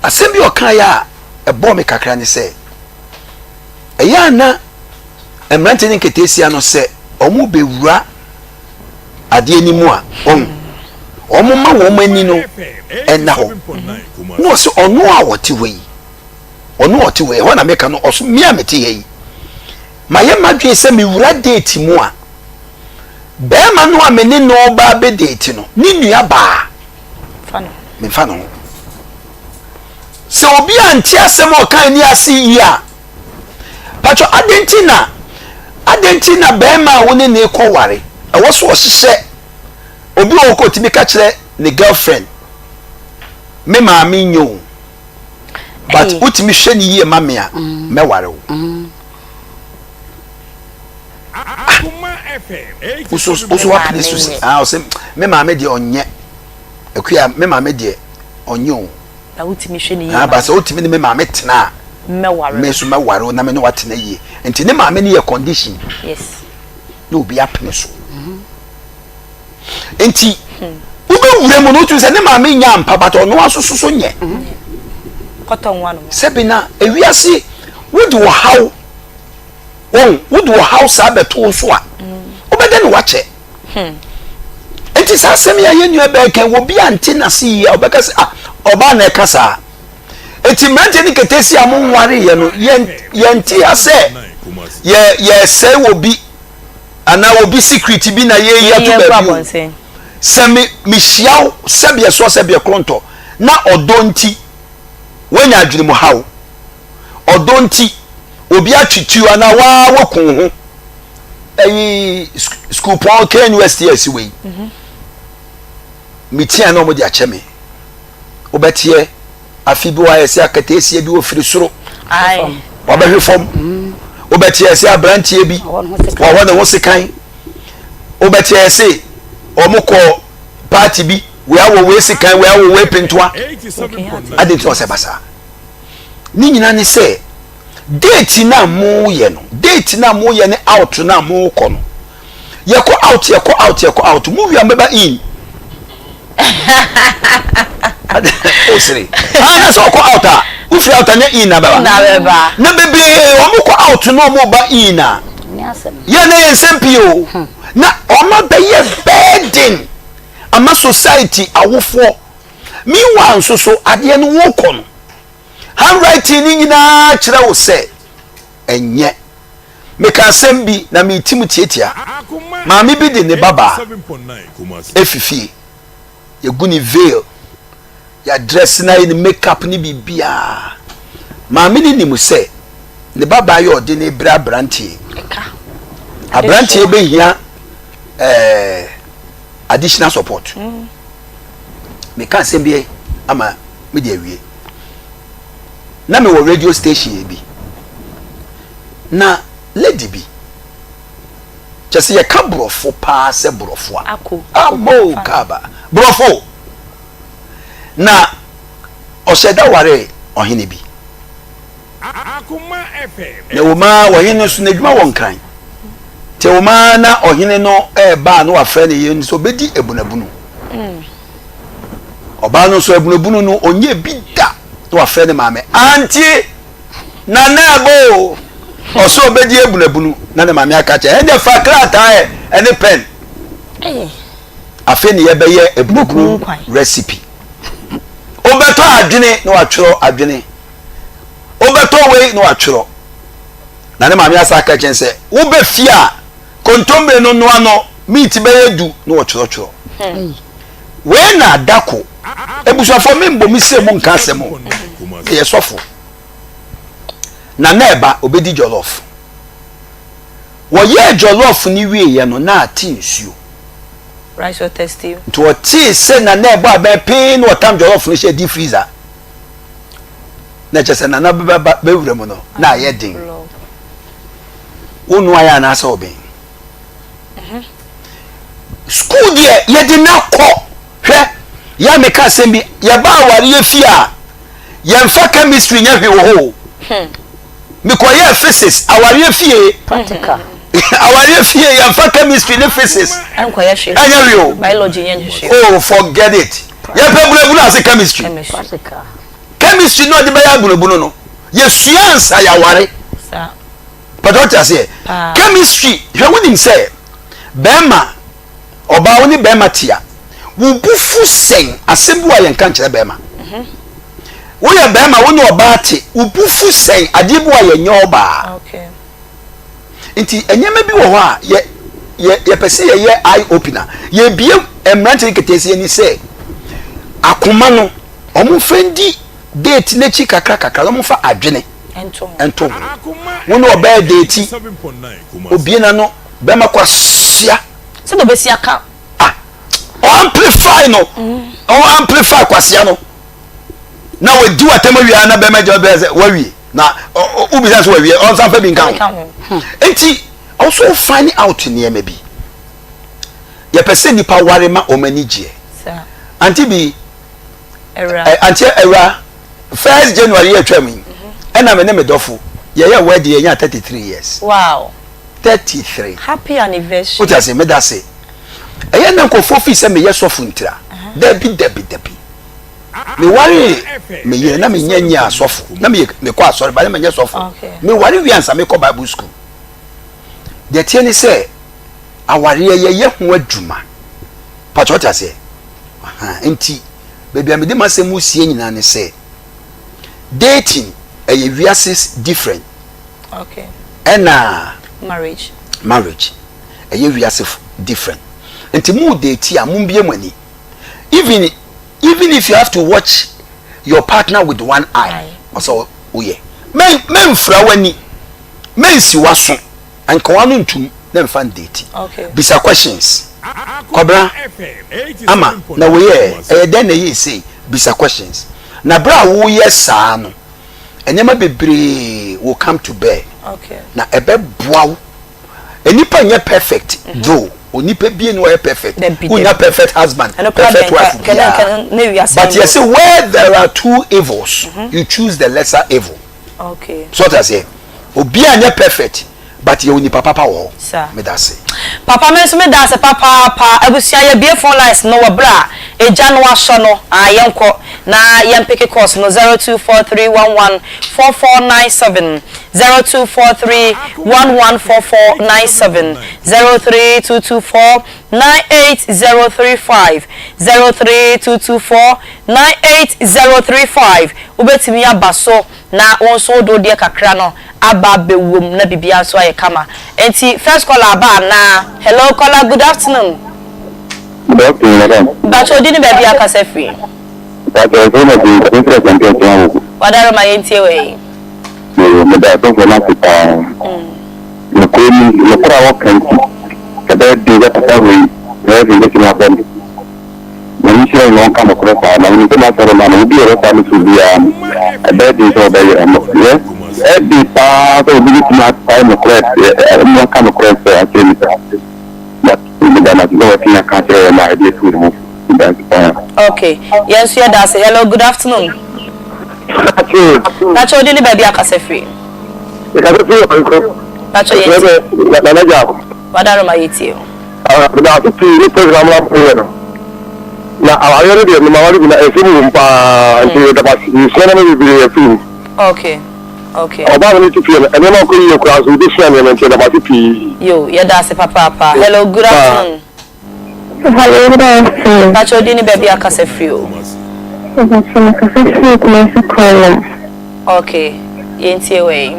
asembi o kan ya ebo me kakra ne se eya na mrante ne ketesia no se omu bewura ade animu a omu ma wo mani no enna ho no so ono a wote wei ono wote wei ho na me ka no oso mi amete yi maye madwe se me wura date mu a be ma no a me ni no ba be date no ni nua ba fano me fano se obi anti asem o kan ni ase yi a pacho adentina be ma woni ne ko ware e wo so ohye obi o ko timi ka kire ne girlfriend me ma mi nyo but utimi hwe ni ye ma me a me ware wo Akoma FM uso wa place to say o say me ma me de onye akua me ma me de onyo na utimi hwe ni ye ba so utimi ne me ma me tena me ware me so me ware na me no watena ye enti ne ma me ne ye condition yes no bi apne so enti ube wure mo no tu se ne ma me nya ampa but ono asoso nye cotton one sebina ewiase wodi wo haw wodi wo haw sabeto so a obede ne wache enti sa sem ya yenu ebe kan wo bi ante na se ya obeka se oba na kasa enti mrante ni ketesi amon ware ye no yenti ase ye say wo bi ana wo bi secret bi na ye ya to ba se mi hyiaw sebie so sebie kronto na odonti wanya adwene mu haw odonti obi atwitu ana wa wakun ho school pon K University asiwe mitia na mo di acheme obetie afibi wa yesi akatesie bi ofiri soro ai wabahwe fom obetie yesi abrantie bi wa wona ho sekan obetie yesi omukọ party bi we awo we sekan we awo we pentoa adenti o se basa ni nyina ni se date na mo ye no date na mo ye ne out na mo ko no ye ko out mo wi ambeba in osiri na so ko out a ufi out anya in na baba na bebe o mo ko out no mo ba in na ye na ye sempio na o ma be ye burden ama society awofo mi wan so ade no wo ko no handwriting ni nyina kire wo se enye me ka sembi na me timu tietia ma me bi de ne baba efifie ye guni veil ya dress na in makeup ni bibia ma me ni mu se ne baba yo de ne bra brantie abrantie be hia additional support me ka sembi ama me de awie na me wo radio station bi na lady bi just ye ka brofo pa se brofo amo kaba brofo na osheda ware ohene bi Akoma FM ne wo ma wo hene so na dwuma won kan te wo ma na ohene no ba no afre ne ye so bedi ebunabunu oba no so ebunabunu no onye bi da to afre ne maame anti na nabo oso obedi ebunabunu na ne mame akache e de fa krata ene pen afi ne ye beye ebunabunu recipe obeto adwene na watwero adwene obeto we na watwero na ne mame asa akache se wo be fia kontombe no no ano meat beye du na watwero we na adako ebusafo membo mi se mu nka asemo ye sofo na neba obedi jollof wo ye jollof ni wie ye no na ati nsuo rice or tasty to ati se na neba abe pin no tam jollof ni she deep freezer na chese na be wure mo no na ye din wonu aya na asa oben school ye di na ko hwe ya meka sembi ya ba aware ye fia ya mfa chemistry nya hwe wo ho mikoye physics aware fie practical aware fie ya mfa chemistry ne physics ankoye hwe anya hwe biology nya hwe oh forget it ya pe bulebulu as chemistry practical chemistry no de ba ya bulebulu no ye science ayaware sa but what I say chemistry hwe wonim say bema oba woni bema tia wo bufu sen asembu ayen kan kire bema wo ya bema woni oba ate wo bufu sen adebu ayen nyoba okay nti enyema bi wo ho a ye pese ye eye opener ye bie emrante ketesi ni say akoma no omo fendi date na chi kakra omo fa adwene ento woni oba date obie na no bema kwasia se do besia ka amplify no amplify kwasia no na we do atema wi na be mejo be se wawie na ubi sense wawie on san fa bi nkan enti also find out near maybe ye pese nipa ware ma o mani gie anti bi anti era 1st January ye twam ena me ne medofo ye wedding ye nya 33 years wow 33 happy anniversary what I say me that say eye na ko fofi se me yesofu ntira debi me wari me ye na me nyanya asofu na me ko asori ba me nyesofu me wari wi ansa me ko Bible school de tie ni say awari ye ho adwuma pa what I say enti baby am de masemu sie nyina ne say dating eye wiases different okay and marriage eye wiases different enti mu date a mu bie mani even if you have to watch your partner with one eye also oye men fra wani men si waso anka wanu ntum na mfa date okay bisa questions kobra ama na we den na ye say bisa questions na bra wo yes no enyema bebre will come to bear okay na ebe boaw enipa nya perfect though onipa bi no perfect unya perfect husband perfect wife but you see where there are two evils you choose the lesser evil okay so that say obi anya perfect but you onipa papa wo me that say papa me so me that say papa abusia ye bie phone lines no bra eja no aso no ayenko na yempeke course no 0243114497 0243114497 03224988035 03224988035 ubetimi abaso na wonso do de kakra no aba bewom na bibia so aye kama enti first caller aba na hello caller good afternoon good afternoon madam bacho di ni baby akase free bacho so na bi champion team wadaro ma yentie we me da to ko na kita no ko ni no kra wa kan kada de ga ta we ne bi ke na ben ni shi no kan ko ko na ni ko na so na ni bi ro ta ni su biya ada de so da ya mo ye e di pa to bi ti na ta no ko mo kan ko a ke ni ta okay yes you da say hello good afternoon Nacho di ni baby akase free Nacho yes wadaro ma yiti na tu ni program la pro na awayere de ni mawali na efimu mpa nti da ba ni sona me bi efimu okay Okay. About me to feel, and then I'll call you across with this one and tell about it. Yo, yeah, that's a papa. Hello, good afternoon. Hello, good afternoon. That's your dinner, baby. I can say few. Okay. Ain't your way.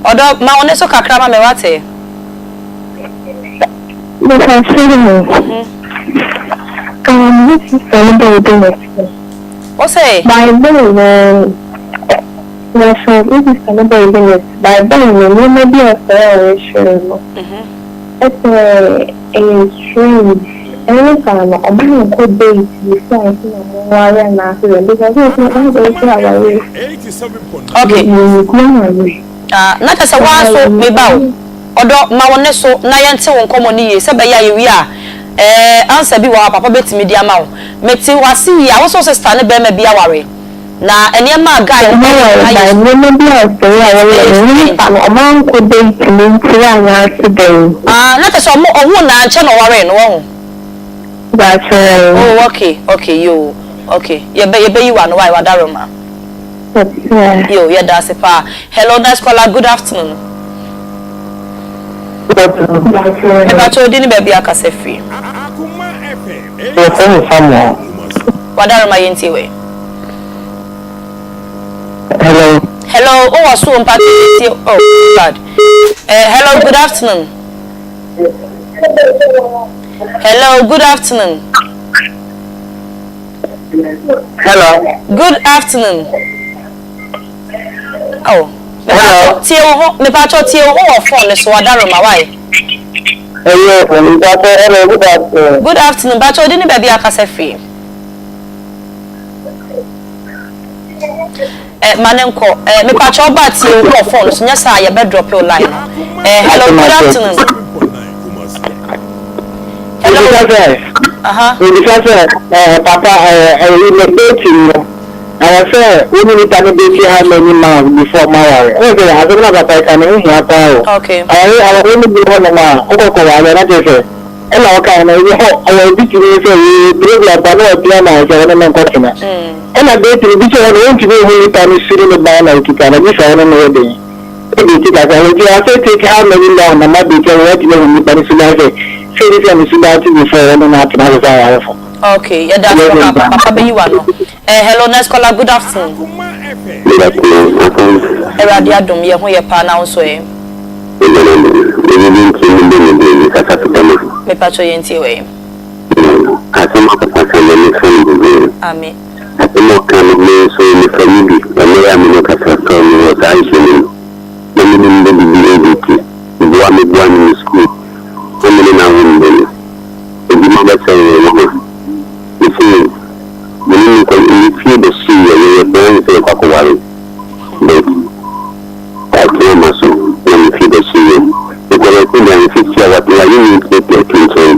Although my honest kakra me wate. This is What say? by then, this is another business. By then, maybe a fair ratio. It's a strange. Any kind of man could be before I and after because it's not going to have a way. Okay. Not as a one so me bow. Although my one so Nayanti won't come on ye, Sabaya, we are. Answer be wa papa bet media ma meti wasi ya wo so sister ne be ma bia ware na ene ma guy no be a story o man ko dey me tira na today na te so mo ohu na nche no ware no wo that's oh okay yo okay ye be you one why wadaroma yo ye da se pa hello nice caller good afternoon eba cho di ni be bia ka se free Wadaroma yenti we. Hello, oh was so empathy. Oh God. Hello, good afternoon. Hello, good afternoon. Hello. Good afternoon. Oh. Hello. Tio, me pa cho tio o phone so Wadaroma why? Hello, good afternoon. Good afternoon. But you didn't be a cafe free. Manenko, me patch your bat your phone, so yes, I better drop your line. Hello, good afternoon. Hello, Papa, I will make you. I say, we need to be how many months before my worry. Okay, I don't know that I can hear. Okay. I only be one of my uncle, and I can I will be to say, like piano, and customer. And I bet you be to be time sitting in the banner to kind of be found on the wedding. I will take how many long I might be telling you when you peninsula. Say this and see that before and not to okay, yeah, that's what Papa be you one. Hello, next caller, good afternoon. Eradia dum ye ho ye pa na so e. Me pa cho yenti we. Amen. Akoma kan me so me family, and I am not a person who was I in school. The sea, you were born to the Akua. But I came also when you feed the sea. Because I think I'm 50 hours, you need to take your attention.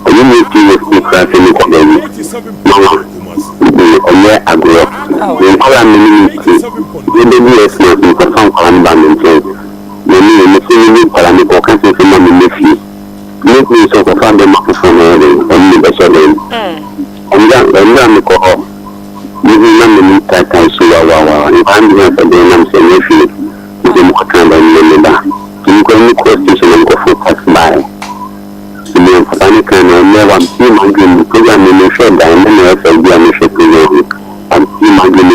You need to speak craft in the community. Mama, I grew up. When all I'm in the US, you can find Palamban. Many in the city, Palamiko can't say to Mammy Nephew. Make me so to find the microphone only the sudden. And then the call. You remember that I saw if I'm going to be I'm saying if you is a more kind of remember. You can question and go for pass by. You know, any kind of never team and the program in the show that I'm going to be on the show to I'm team and the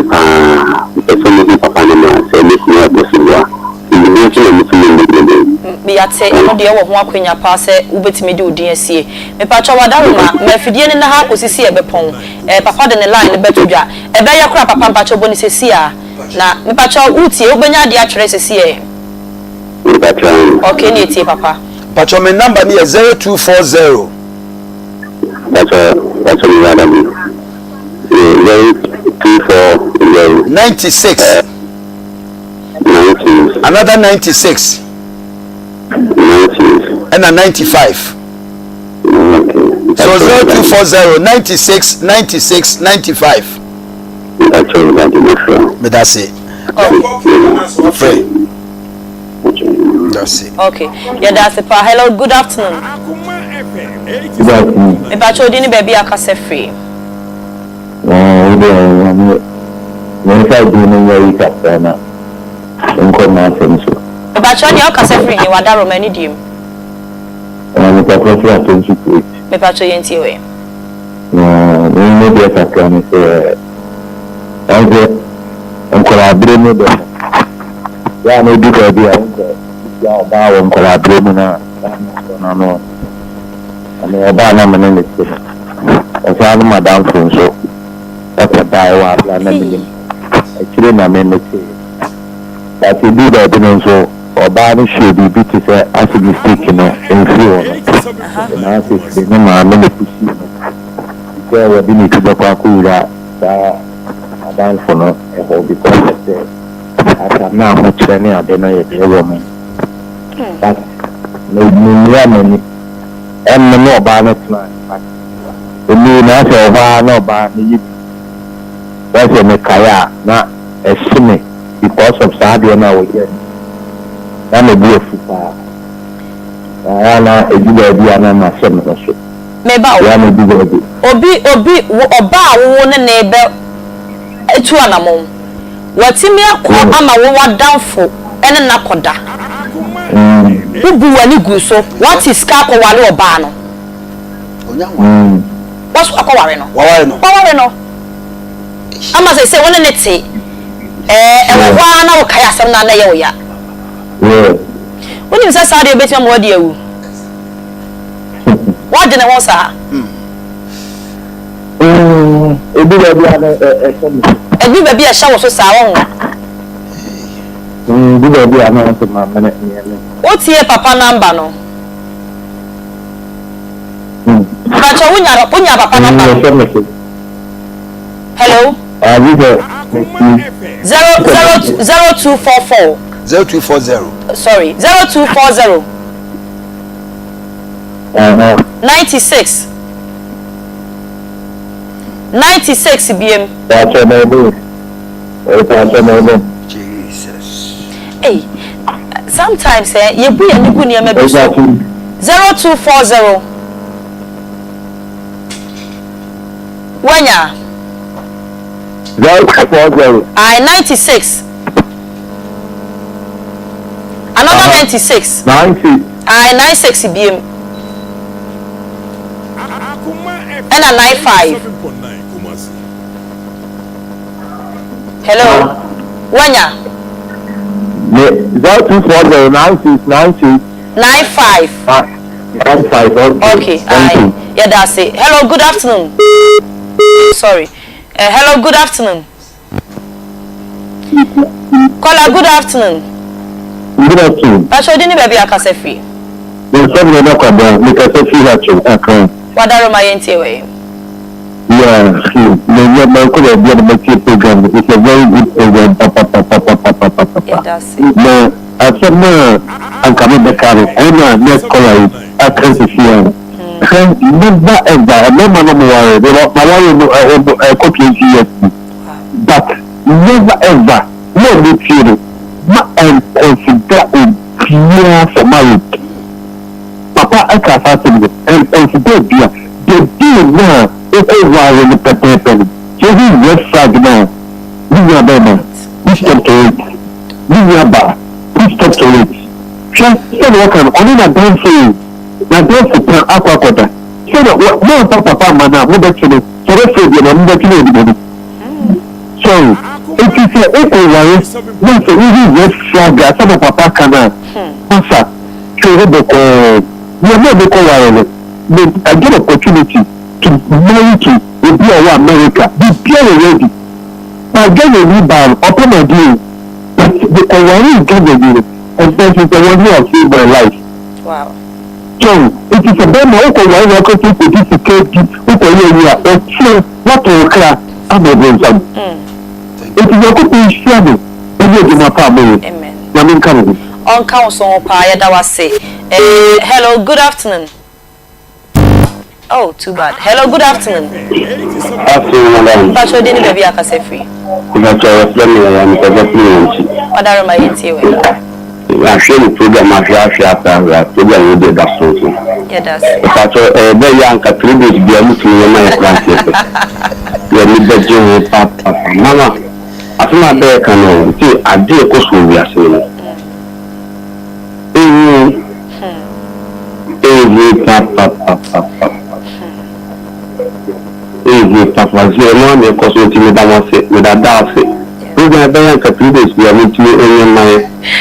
person who is a panel say this is not possible. Be at say no dey wo ho akwanya pa se ubetimi de odin asie me pa cho wadaroma ma fidie ne na ha osisi e bepon papa de ne line betodwa e be yakura papa pa cho boni sesi a na me pa cho utie obenya de atwere sesi e okay ni tie papa pa cho me number ni 0240 that's all rather me 0240 96 another 96 and a 95 so 0240 96 96 95 but that's it that's it okay yeah that's it hello good afternoon me ba cho di ni baby akase free Mensa doing very capana. Uncle Martin. But Johnny, I'll cast every new Wadaro many dim. And the professor to it. Me patcho yenti way. No, we may be a can say. Uncle Abremo. Yeah, maybe I'll be uncle. Yeah, bow Uncle Abremo now. No. And the Obama minister. I found Madame Fonso. That's a die one. Actually, my ministry. That you do that, so Obama should be beat to say, as a mistake, in fear. And I say, the name of the pussy. There will be to the Pakura, Madame Fono, and hold because I have now much any other woman. But no, and no Obama tonight. The moon has a Obama. That's a Mekaya, not a shimmy because of Sadia now again. I'm a beautiful. I know a good idea, and I'm a son of a ship. Maybe Obi, one neighbor, a 2 animal. What's in your corner? I'm a woman down for and a nakoda. Who do any good so? What is Capo Walo Bano? What's Aquarino? Warino? I must say, when it's say, and one kaya some na ya. When you say Saudi bet what you? What did I want, sir? A good baby a shower so sound. What's here, Papa number no? But you wouldn't have Papa number. Hello? 0244 0240. Sorry, 0240 96 BM. Jesus. Hey, sometimes you be a new near maybe 0240 Wanya 040 96 another 96 90 96 BM and a 95. Hello Wanya 0240 90 95. Okay, yeah, that's it. Hello, good afternoon. Sorry. Hello, good afternoon. Caller, good afternoon. Good afternoon. But you didn't baby akasefi. What are my way? Yeah, the program. It's a very good program. Yeah, that's it. No, I said no. I'm coming back out. I'm not calling. I can't see him. Never ever. No man worry. They were my copy here. But never ever. No need fear. And consider it pure for marriage. Papa, I can't ask him. And consider it. The deal now. It's over in the paper. So he's just flag now. This is baby. This stop to it. This is bar. This stop to it. Just say what can only not done for you. Now don't sit down Akua quarter. Say that what no papa mana. What that you? So let's say you know that you know. So it is a over. No, so we just flag. Some papa can. Answer. So we go. We are not going. I get opportunity to marry to a beer America. Be pure already. I get a rebound upon my deal. But the Hawaiian get the deal. And then it's the one who has saved my life. Wow. So it is a better Hawaiian worker to participate with a year or two. What to occur. I'm a good. It is a good struggle. And you're my family. Amen. I'm coming. On council, that was say. Hello, good afternoon. Oh, too bad. Hello, good afternoon. Afternoon, but you didn't baby akasefi. What are my way? ahwe program ahwe after program we dey that so. Yeah, that's. But be young ka tribute bi amu tumi ma ya class. Ya ni beje papa mama. Afuna be kan no ti ade ko so wi ase no. Papa zero no me ko so ti me da mo se me da se. We're going to be able to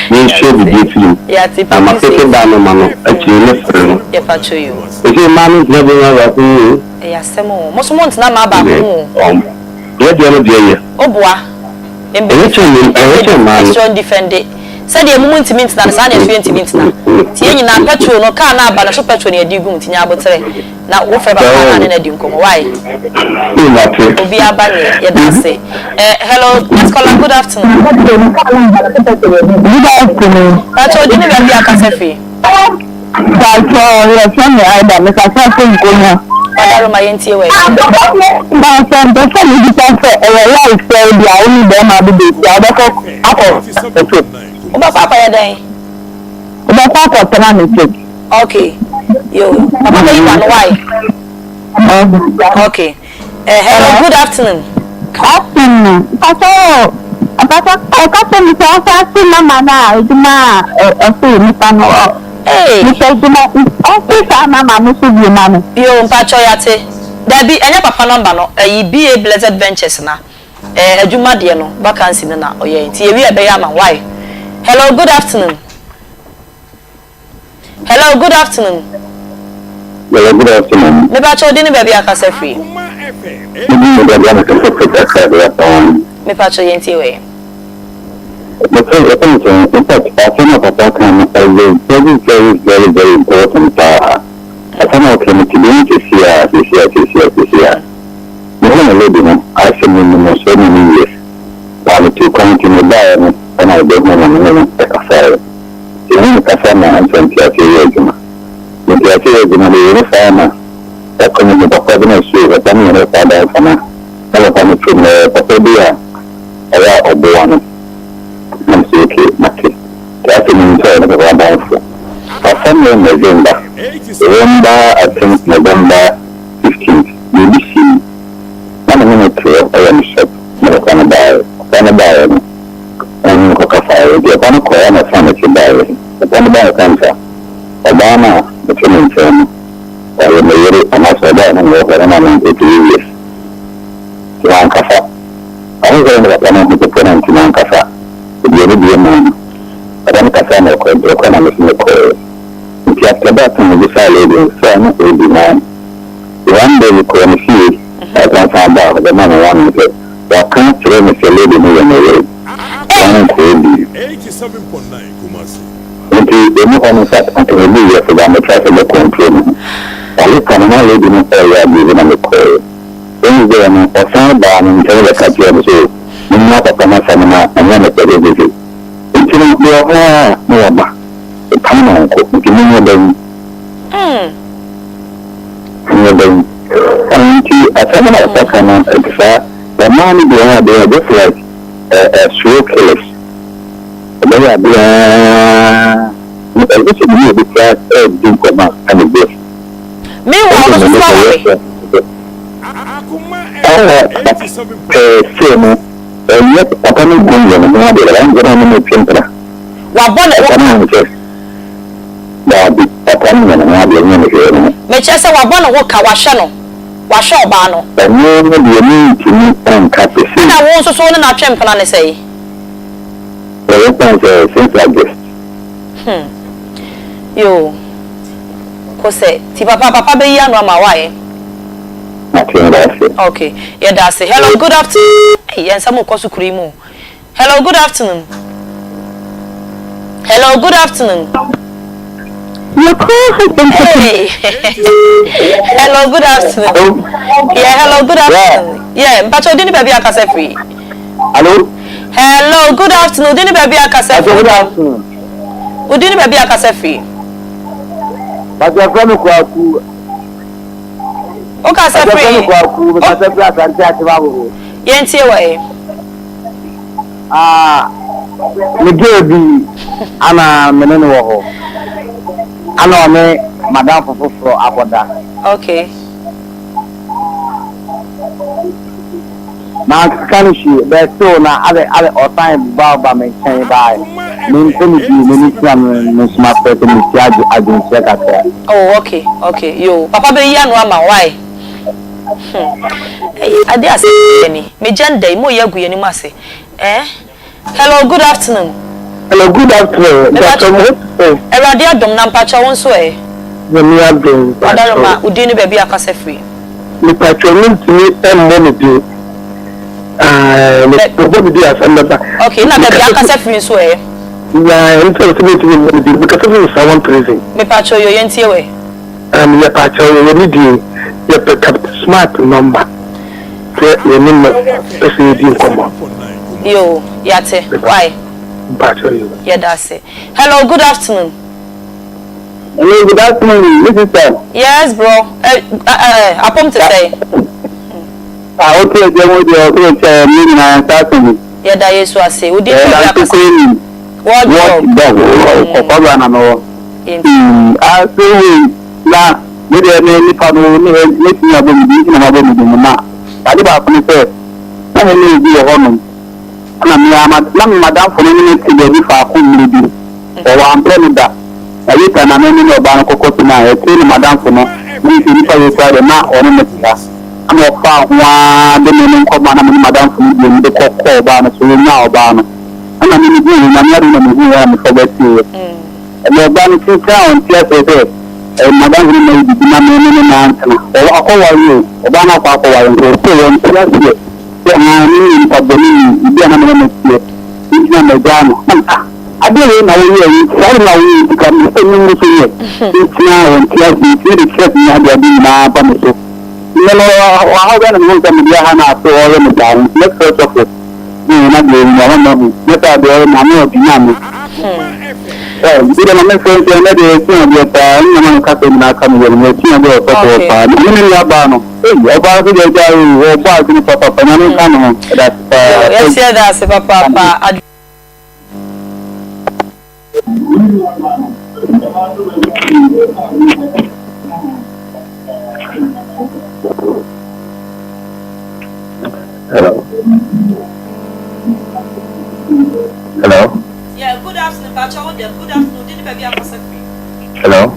make sure we give you. I'm a second down on my actually. If I show you, if your man is never going yes, most months now, my back. What do you do? Oh, boy, and be defend it. Said the moment to meet that Sunday 20 minutes now. Tieni na petrol no car na ba na so petrol ne adi gum tinya abotre. Na wo fe ba na na di nkomo why? Obi abane ye da say. Hello, let's call good afternoon. Good afternoon. Pacho di ne be bia kasefi. Pacho ye se me ai da me kasefi nkomo. Padaro ma yentie we. Ba se ndo se ni di kafe life say dia oni be ma be be dia ba ko apo. Oba papa ya den. Oba papa tena me check. Okay. Yo, papa you want why? Okay. Hello, good afternoon. Afternoon. Papa, papa me say mama na ejuma mi pano. Eh. Mi say ejuma office mama mo so bi mama. Yo, mpacho ya te. Dabi enya papa number no, BA Blessed Ventures na. Ejuma de no, vacancy na oye. Nti ye wi e be ya man why? Hello, good afternoon. Hello, good afternoon. Hello, good afternoon. Me ba cho dini baby akase free. Me pa cho yenti we. Very important. I cannot claim to be this year. I said in so many years. While to continue by and I don't know a fair. The Casana and Santiago. The farmer. That can be the problem issue that I mean, I from Papabia. I are born. I'm so okay, Maki. That's an inside of a downfall. I send them November, I think November 15th. Maybe see. 1 minute to I am shop. No, Canada. And Coca-Cola, the Obama and a family by the Panama cancer. Obama, the Finland firm, or the Mayor, and also that, and over and 80 years. To Ancafa. I was going to run with the tenant in Ancafa. The Yoruba man. But I'm Casano called the economist in the coil. If you have to back on the lady, son will be mine. One day you can see, I can find out the man wanted it. But can't train if your lady knew in the way. 87.9 Kumasi. The new one is at the media for the traffic control. I look on my lady in the area given on the coil. Then they are found down in the country of the zoo. Not a Panama and then a television. It's not the the Panama, the the money they are just like serial killers. They are Washo ba no. No no dey mean to me and capacity. Na won so so na twem plan say. Since like this. Yo. Ko say ti papa be yi anu ama why? Okay. Yeah, that's it. Hello, good afternoon. Hey, yen samu ko sukuri mu. Hello, good afternoon. Hello, good afternoon. Hey. Hello, good afternoon. Yeah, hello, good afternoon. Yeah, but you didn't be akase free. Hello. Hello, good afternoon. Didn't be akase free. Good afternoon. We didn't be akase free. But your friend Kwaku. Okay, say free. Kwaku, but the black and chat about. Yentie way. me girl ana menene wo ho ana me madam foforo aboda okay na kan shi be so na ale o time ba me chen ba me nti me tiam me smart to me tiaji agency ka ta oh okay yo papa be ya no ama why ade ase ni me gender mo ye aguye ni mo ase hello good afternoon Dr. Mo erade adom na mpacha won so Yemi adom adaroma udi ni baby akase free me patron ntimi emmo me bi me go bi asanda okay na baby akase free so yeah until ntimi me bi because of someone prison me pacho yo yentie we me pacho yo ni di ye pick up smart number ye ni me pese di komo yo yate why pacho yo yeah that's it hello good afternoon hello good afternoon this is sir yes bro apom to say okay demo di okay me na starting yeah da yesu ase udi baby akase what Akoma na no na me de ni pa no ni ti na bo mi na bo mi na ade ba ko ni se na me ni ho no na mi ama na madam fo ni ti de bi fa ko mi bi o wa ample ni da ayi ta na me ni o ba ko ko na e ti madam fo no ni ti ni pa yo sa de na o ni me ti ya ama fa wa de me ko ma na madam fo ni de ko ko ba na so nya o ba no ana mi bi na mi na mi ya mi fo ba ti e ba ni ti ka on ti e madam ni me bi na me ni na antana o akwa yo o ba na kwa yo so yo ti ya ti ya ni pa bo ni bi na me na ti ni na me ga no ade na wo yi sai na wo ka mi se ni mo so ye ti na on ti ya ti ti chef na dia bi na pa mo so ni no wa ha ga na mo ka mi ya ha na so o yo mi da ni first of all ni na bi ni na mo ni ta do na mo bi na mo bila na mimi sasa ndio sio ndio ta ni na mkato na kama yeye ni sio ndio sasa pa mimi ya bano ya ba ku je ja o ba ku ni papa pa na kana da yes yeah that's papa pa Hello. yeah good afternoon pacha wo dem good afternoon did baby akase free Hello.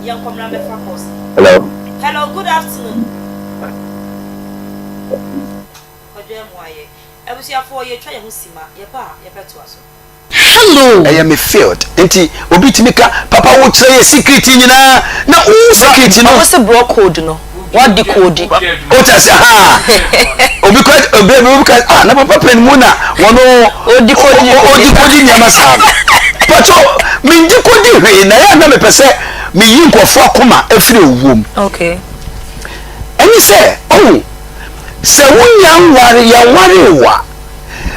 young comrade Fakos hello good afternoon odem waye ebusia for ye twa ye ho sima ye ba ye beto aso hello I am a field enti obi timika papa wo kire ye secret nyina na o secret no o se bro code no what the code o ta se obi ko obi ka na papa pen mu na wono o di code nyama sa pato mi di code hwe na ya na me pese mi yi nkofo akoma afire owom okay eni se se wunya nware ya nware wa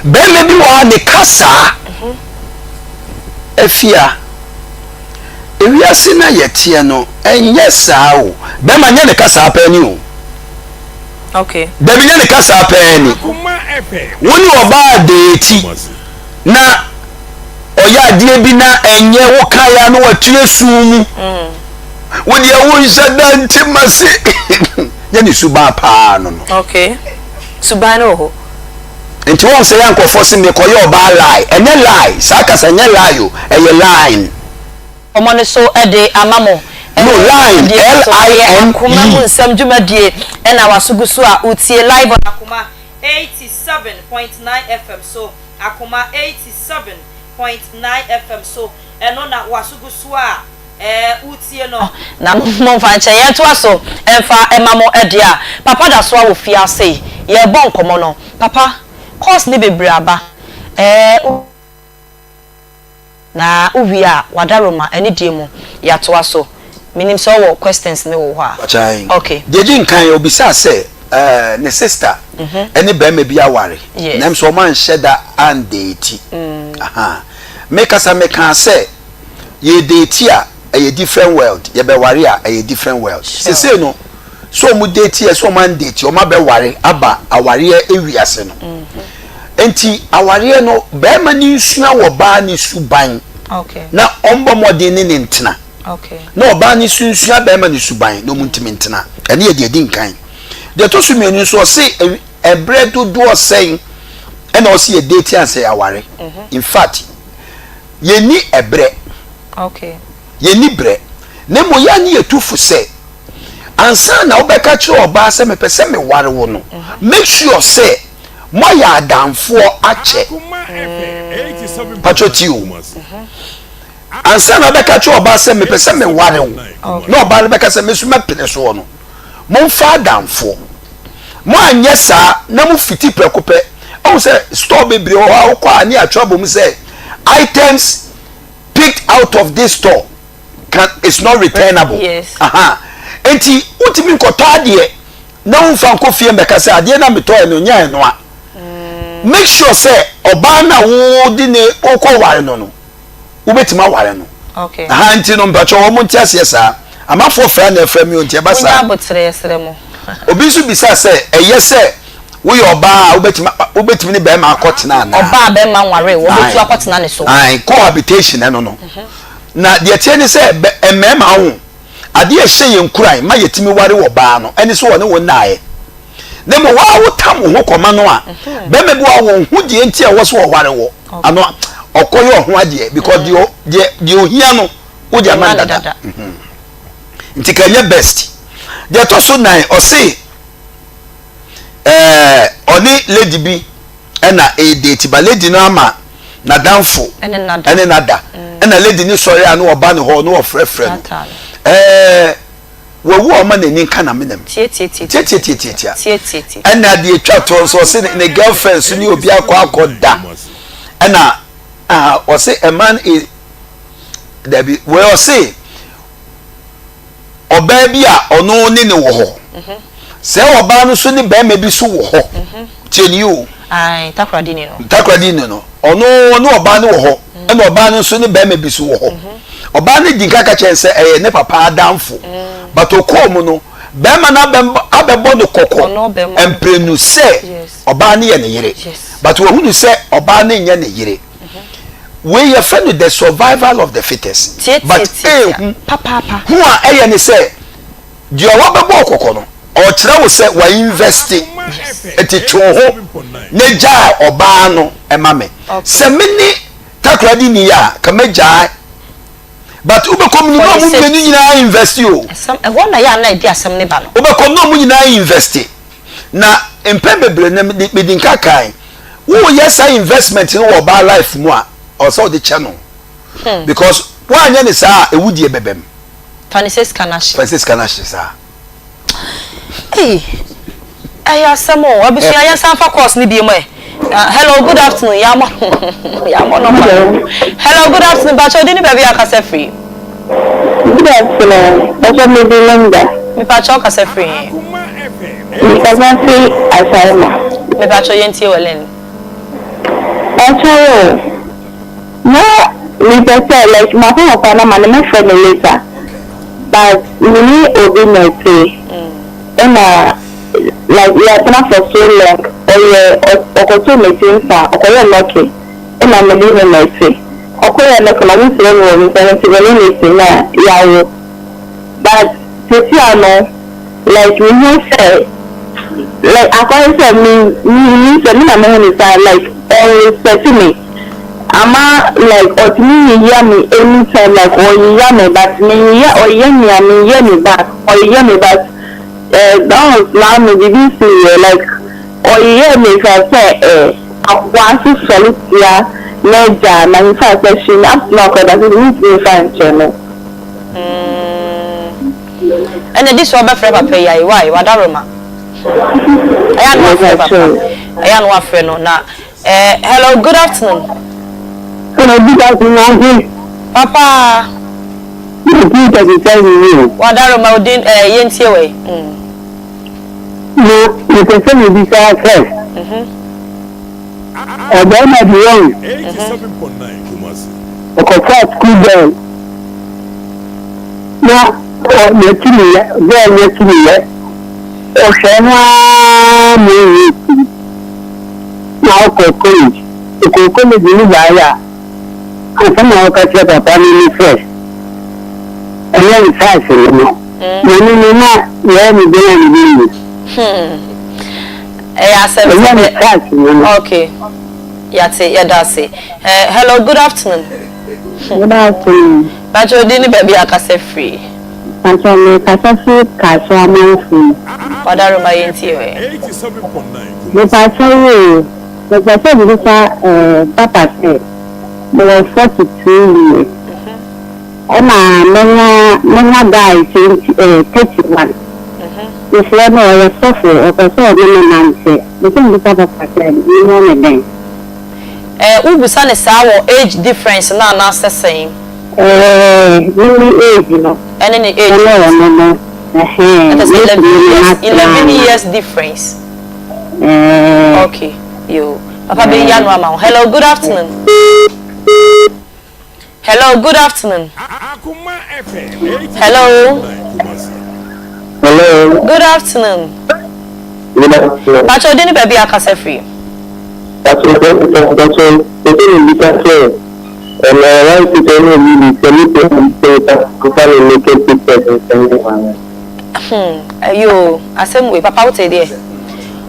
be me bi wa ne kasa efia ewiase na yetie no enye saa o be ma nya ne kasa pa ni o okay be mi nya ne kasa pa ni woni oba de ti na oya die bi na enye wo kaya no watue sumu woni awo nsada ntimase ya ni suba pa no okay suba no ho enti won se yan ko force me ko yo ba lie enye lie saka sa enye lie o eye line omo ne so ede amamo no line line kuma mu nsam dwumadie na wasugusu a utie live on Akoma 87.9 FM so Akoma 87.9 FM so eno na wasugusu a utie no na mo fa nche ye to aso emfa emamo ede a papa da so a wo fia sei ye bon komo no papa course ne bebre aba na uwi a wadaroma eni die mu ya to aso minim so wo questions ne wo ha okay jeji nkan obisa se ne sister eni be me bia ware nem so man sheda and date aha make us make can say ye date a a different world. You be worry a different world. Say no. So mu date here, so man date. You ma be worry aba awari ewiase no. Enti awari no be mani nsua wo ba ni suban. Okay. Na ombo modern ni ntena. Okay. Na oba ni sunsua be mani suban no muntimi ntena. Ene ye de din kan. De to so mienu so say ebre dodo sen and also a date and say aware. In fact, ye ni ebre. Okay. Ye ni bre. Nemo ya ni etufu say. Ansa na obeka cho oba se me pese me ware wo no. Make sure say mo ya adamfo ache. Patroti o. Ansa na obeka cho oba se me pese me ware wo. No oba le beka se me su me pene so no. Mo fa adamfo. Mo anye sa na mo fiti prekope. O say store bebre o ha kwa ani atwabom say items picked out of this store it's not returnable. Yes. Enti utimi nkoto ade na unfa nkofie mbeka say ade na meto eno nya eno a make sure say oba na wo di ne okoware no no ubetima ware no. Okay. Enti no mpacho wo monti ase sa amafo fra na fra mi onti e basa onya botre yesre mo obi su bisa say eye say wo yo ba ubetima ni be ma akotena na oba be ma nware wo betu akotena ne so cohabitation no na de tie ni say emema ho ade e hye ye nkuran ma yetimi ware wo ba no eni so wo ne wo naaye ne mo wa wo tam ho koma no a be me bi wa wo hu de enti e wo so wo ware wo ano okoyo ho ade because de ohia no wo de amanda nti kanye best de to so nan o say oni lady bi ena e date ba lady no ama na danfo ene nada ena lady ni sorry anu oba ne ho no ofrefre wo o ma na ni nka na menem tie ena de etwa to so se ne girlfriend so ni obi akoda ena o say a man is there be we o say oba bi a ono ni ne wo ho se oba no so ni ba ma bi so wo ho tieni o ai takradi ni no ono no oba no wo ho e no oba no so ni ba ma bi so wo ho oba ne dinka ka chen se ne papa adamfo but okom no ba ma na abebo no kokko emprenu se oba ne ye ne yire but wo hunu se oba ne nye ne yire we ye friend the survival of the fittest but papa who are ye ne se di o wa bebo kokko no o kire wo se wa invest eti twoho ne ja oba no ema me se mini takradi ni ya ka meja but ube kom ni no mu menu nyina invest yo e wona ya na di asem ne ba no ube kom no mu nyina invest na empebebre na medinka kai wo yes investment no wo ba life mu a o so the channel because wa nya ne sa ewudi ebebem 26 kanashi sa aya samo abisu aya sanfa course ni bi mo hello good afternoon yamo no hello good afternoon bacho dini baby akase free good afternoon bacho me be longa me bacho akase free me kasa free asaima me bacho yenti welen bacho no me better like my papa na man me friend later but me obi no say like we are not for so long or to meeting sa or lucky and I'm living my say okay na kama we say we say na yawo but no like we know say like according to me say na me say like respect me ama like or me hear me anytime like or hear me but me hear me back or hear me back that was now me didn't see like or hear me say Akua so solitaire neja na in fact she not knock that it needs to find channel and this one be free papa ya why wadaroma ayan wa free no na hello good afternoon papa wadaroma odin yentie we no you can say me be first ọ̀dọ́ náà di wọ́n. 87.9 Kumasi. ọkọ̀ fún school bell. na o me tini ya go me tini ya o shema me na o ko college ni ba ya asa na o ka che papa ni fresh ẹ̀yẹ́ ìsáàsì ni mo ní náà yẹ́ mi gbé ẹni bí mi. ẹ̀yà sẹ́mi ẹ̀yẹ́ ìsáàsì ni mo. Okay. Yadase. Hello, good afternoon. Good afternoon. Pacho dini baby akase free. Pacho me kasa free kaso amanfu. Wadaro ma yenti we. 87.9. Me pacho we. Me pacho bisa papa say. Me was 42 years. Ema menya guy 31. Me say no I suffer o person me nanse. Me say bisa papa say me no me den. Ubusa ne sawo age difference na same. Really age, you know. And in the age. No. That's 11 years difference. Okay. You. Papa be yan mama. Hello, good afternoon. Hello, good afternoon. Akoma FM. Hello. Hello. Good afternoon. Good afternoon. Pacho dini baby akase free. That's what and right to tell me you asem we papa wote there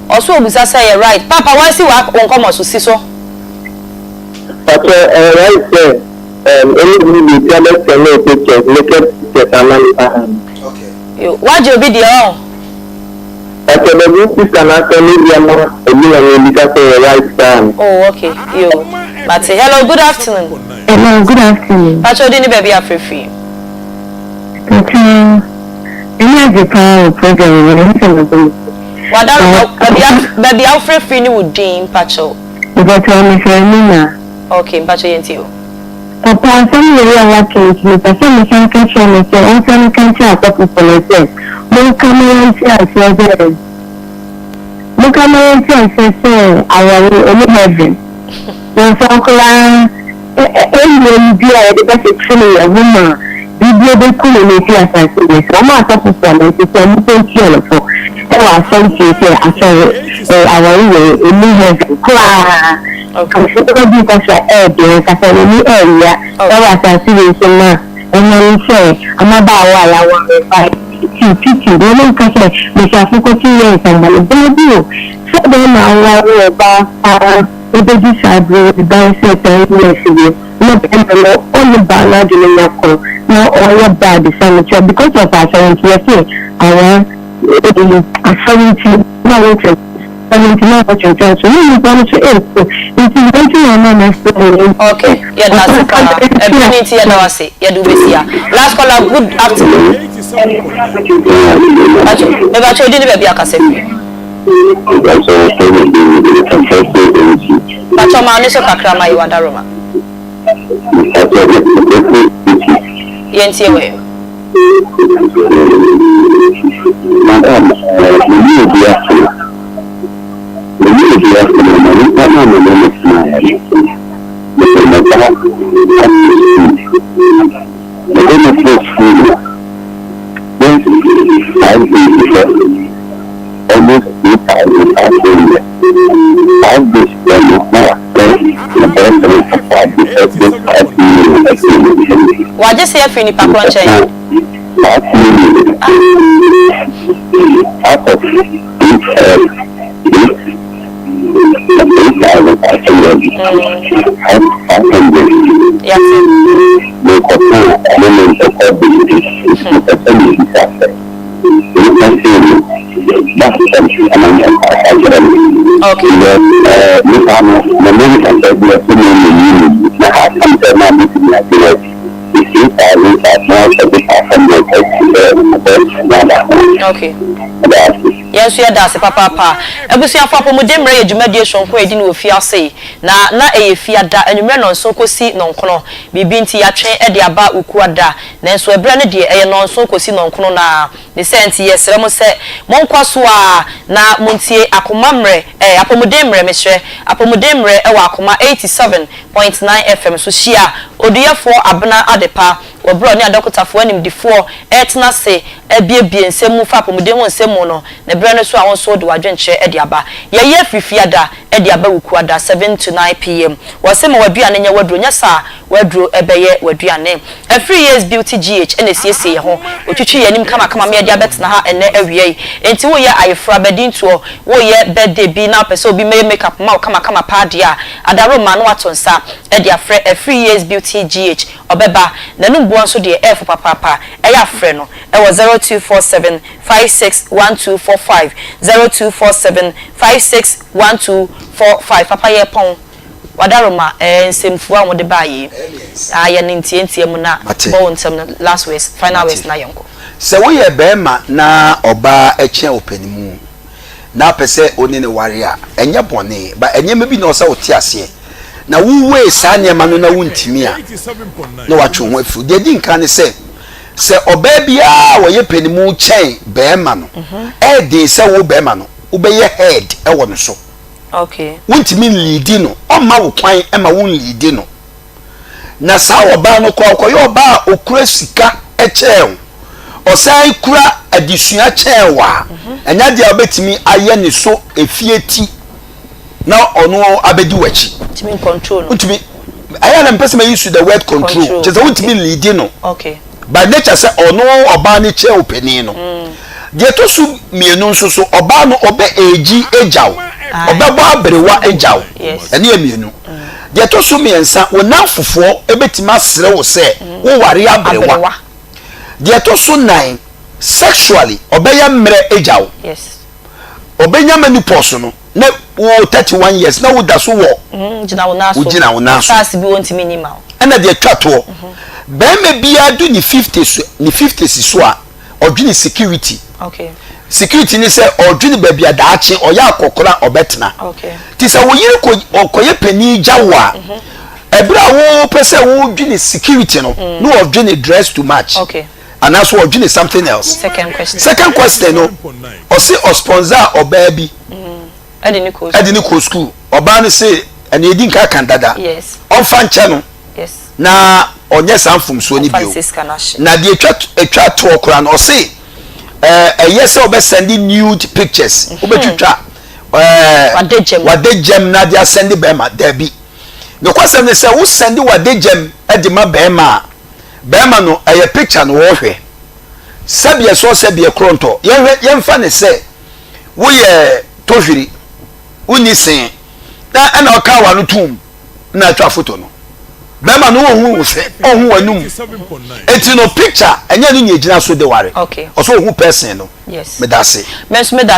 also obusa say right papa why see wa won so si so but right there any we tell us no pictures make it Okay. you why you be there but the business can actually be more right time. oh okay you but hello good afternoon. Hello, good afternoon. Pacho dini baby afrefi. Okay. Any of the program we want to do. Baby afrefi ni wudin Pacho. But I'm saying okay, Pacho yenti o. Papa, some of you are working with me. Some of you can show me. Some can show up for myself. Mo come and see us here. Mo come and see us here. Our own heaven. Mo so every day the best training a woman we be cool in the class so ma so for me so mo to chill for e wa so say our way in heaven kla okay so to be because dey ka so ni area e wa so see so ma e mo say amaba wa la wa ba ti do no ka so me sha fuko ti ye so ma le bi o so do na wa ba ebe disabled the benefit of the no better only bad in no all bad the because of our 70 our 70 no 79 so we want to it's okay yeah that's it community ya na wase ya do besia last caller good afternoon eba chodi ni baby akase Pacho maani so kakra mai wadaroma. Yenti we. Madam, Waje se afi ni pakro nchen. Okay. Yes, we are that's papa. Ebusia for pomodemre edwumadie shonko edi na ofia sei na eyefia da enwumre no nso kosi nonkono bibi nti ya twen ede aba ukuada na nso ebra ne de eye no nso kosi nonkono na ne senti yesere mo se monkwaso a na montie akoma mre apomodemre mesre apomodemre e wa akoma 87.9 FM so hia oduyefo abena adepa wo bro ne adokota fo anim di fo etna se ebiebie nsemu fa pomodem nsemu no ne bre no so a won so de wadwenche e de aba ye ye fifiada e de aba wukuada 7 to 9 pm wo se ma waduane nya waduro nya sa waduro ebeye waduane every years beauty gh ene siesie ho otwitwi yanim kama me de abetna ha ene awie enti wo ye ayefra bedinto wo ye birthday bi na person obi makeup ma kama party a adaro ma no atonsa e de afre every years beauty gh obeba nanu buan so de f papa e ya afre no e wo 0247561245 0247561245 papa ye pon wadaroma nsemfu a wode baaye aye ntientie mu na bo ntem last week final week na yonko se wo ye bema na oba eche opanimu na pese oni ne ware a enye bone ba enye mebi na osa oti ase na wuwe sa nyema no na wuntimi a na watwe ho afu de di nka ne se oba bia wo ye panimu chen bema no e de se wo bema no ubeye head e wo no so okay wuntimi lead no o ma wo kwan e ma won lead no na sa oba no ko yo ba okura sika e chen osai kura adisua chewa enya dia obetimi aye ne so efieti na ono abedi wachi timi control no utimi aya na mpese ma use the word control je say utimi lead no okay by nature say ono oba ne che openi no de to su mienu nso so oba no obe eji ejaw obebo abrewa ejaw ene mienu de to su miensa wona fofo ebetimi asere wo se wo ware abrewa de to so 9 sexually obeya mre ejaw yes obenya menopause no na wo 31 years na wo da so wo jina wo naso sas bi wonti minimal ena de twato be me bia do ni 50 so ni 50 so a odwini security okay security ni se odwini ba bia daache oya akokora obetena okay ti se wo yire ko okoye pani jawa ebra wo pese wo dwini security no no odwini dress too much okay and that's what doing something else. Second question no o si o sponsor oba bi edi ni ko school oba no say and e din ka kan dada yes on fan channel yes na onye sanfum so ni bio na de etwa to okura no say yes oba send nude pictures obetwa wade gem na dia send be ma there be the question is say who send wade gem e di ma be ma bema no eye picture no wo hwe sabia so sabia kronto yemfa ne se wo ye tohwiri uni sen na na okawa no tum na atwa photo no bema no wo hu se ohun wanum enti no picture enya no nyegina so de ware okay oso ohun person no yes me dase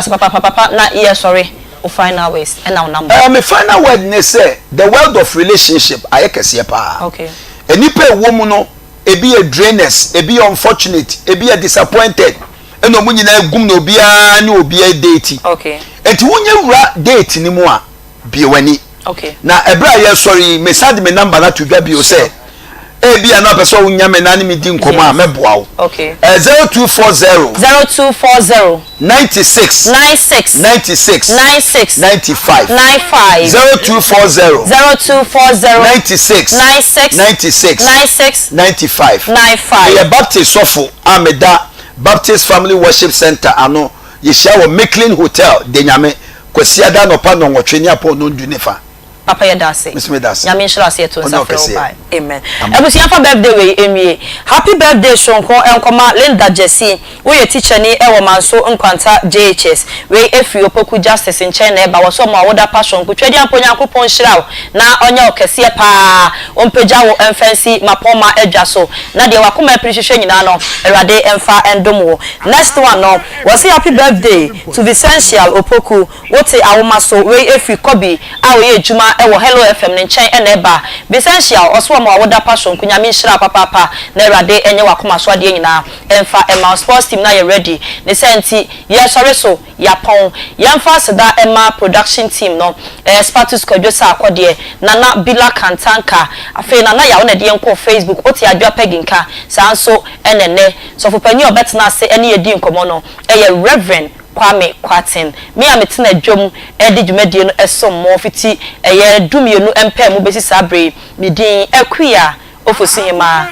papa na yeah sorry o final ways and now number me final word ne say the world of relationship ayekese pa okay enipa ewo no ebi a drainers ebi unfortunate ebi a disappointed eno mu nyina gum na obia ni obia date okay enti wonye wura date ni mu a bi wani okay na ebra ye sorry me sad me number na to dwa bi o say ebi a na person wonya me na ni me di nkoma a meboa wo okay 0240 96 96 95 95 0240 96 95 ye Baptist sofo ameda Baptist Family Worship Center ano ye share wo Micklin Hotel de nyame kwasiada no pa no nwotwe ni apo no ndu nefa papa ya dase nyame nshira se to nsa fro bye amen ebusia fa birthday we emie happy birthday shonko enkoma Linda Jesse we ye teacher ni ewo manso nkwanta JHS we efi opoku justice nchen na eba wo so ma woda passion ku twedi ampo nyankopon shirawo na onya okese pa ompeja wo emfancy mapoma edwa so na de wakoma appreciation nyina no erade emfa endomo next one no was happy birthday to Essential opoku wote awoma so we efi kobi awo ye juma ewo Hello FM nchen eneba Essential oswo ma woda passion ku nyame nhira papa na erade enye wakoma so ade nyina emfa ema sports team na ye ready ne senti ye sorry so ya pon yemfa seda ema production team no Spatus Kodwosa akode nana Bila Kantanka afi nana ya wona de enko Facebook oti adwa peginka sanso enene so fopanyi obetna se ene yedi nkomo no eye Reverend Kwame Kwatin me ametina dwom edi dwumadie no esom mo fiti eye dumienu empem besi sabre midin Akua Ofosuhemaa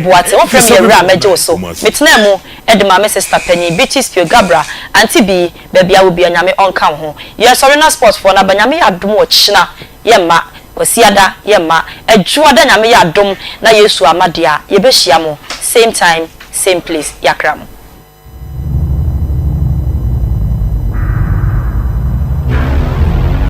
Boateng wo from yewra meje so metena mu edema me sister Penny Beatrice Pio Gabra anti bi bebia wo bia nyame onka ho ye sorry na sports for na banyame adom o china ye ma kwasiada ye ma adwuada nyame ya adom na Yesu amade a ye behia mo same time same place yakram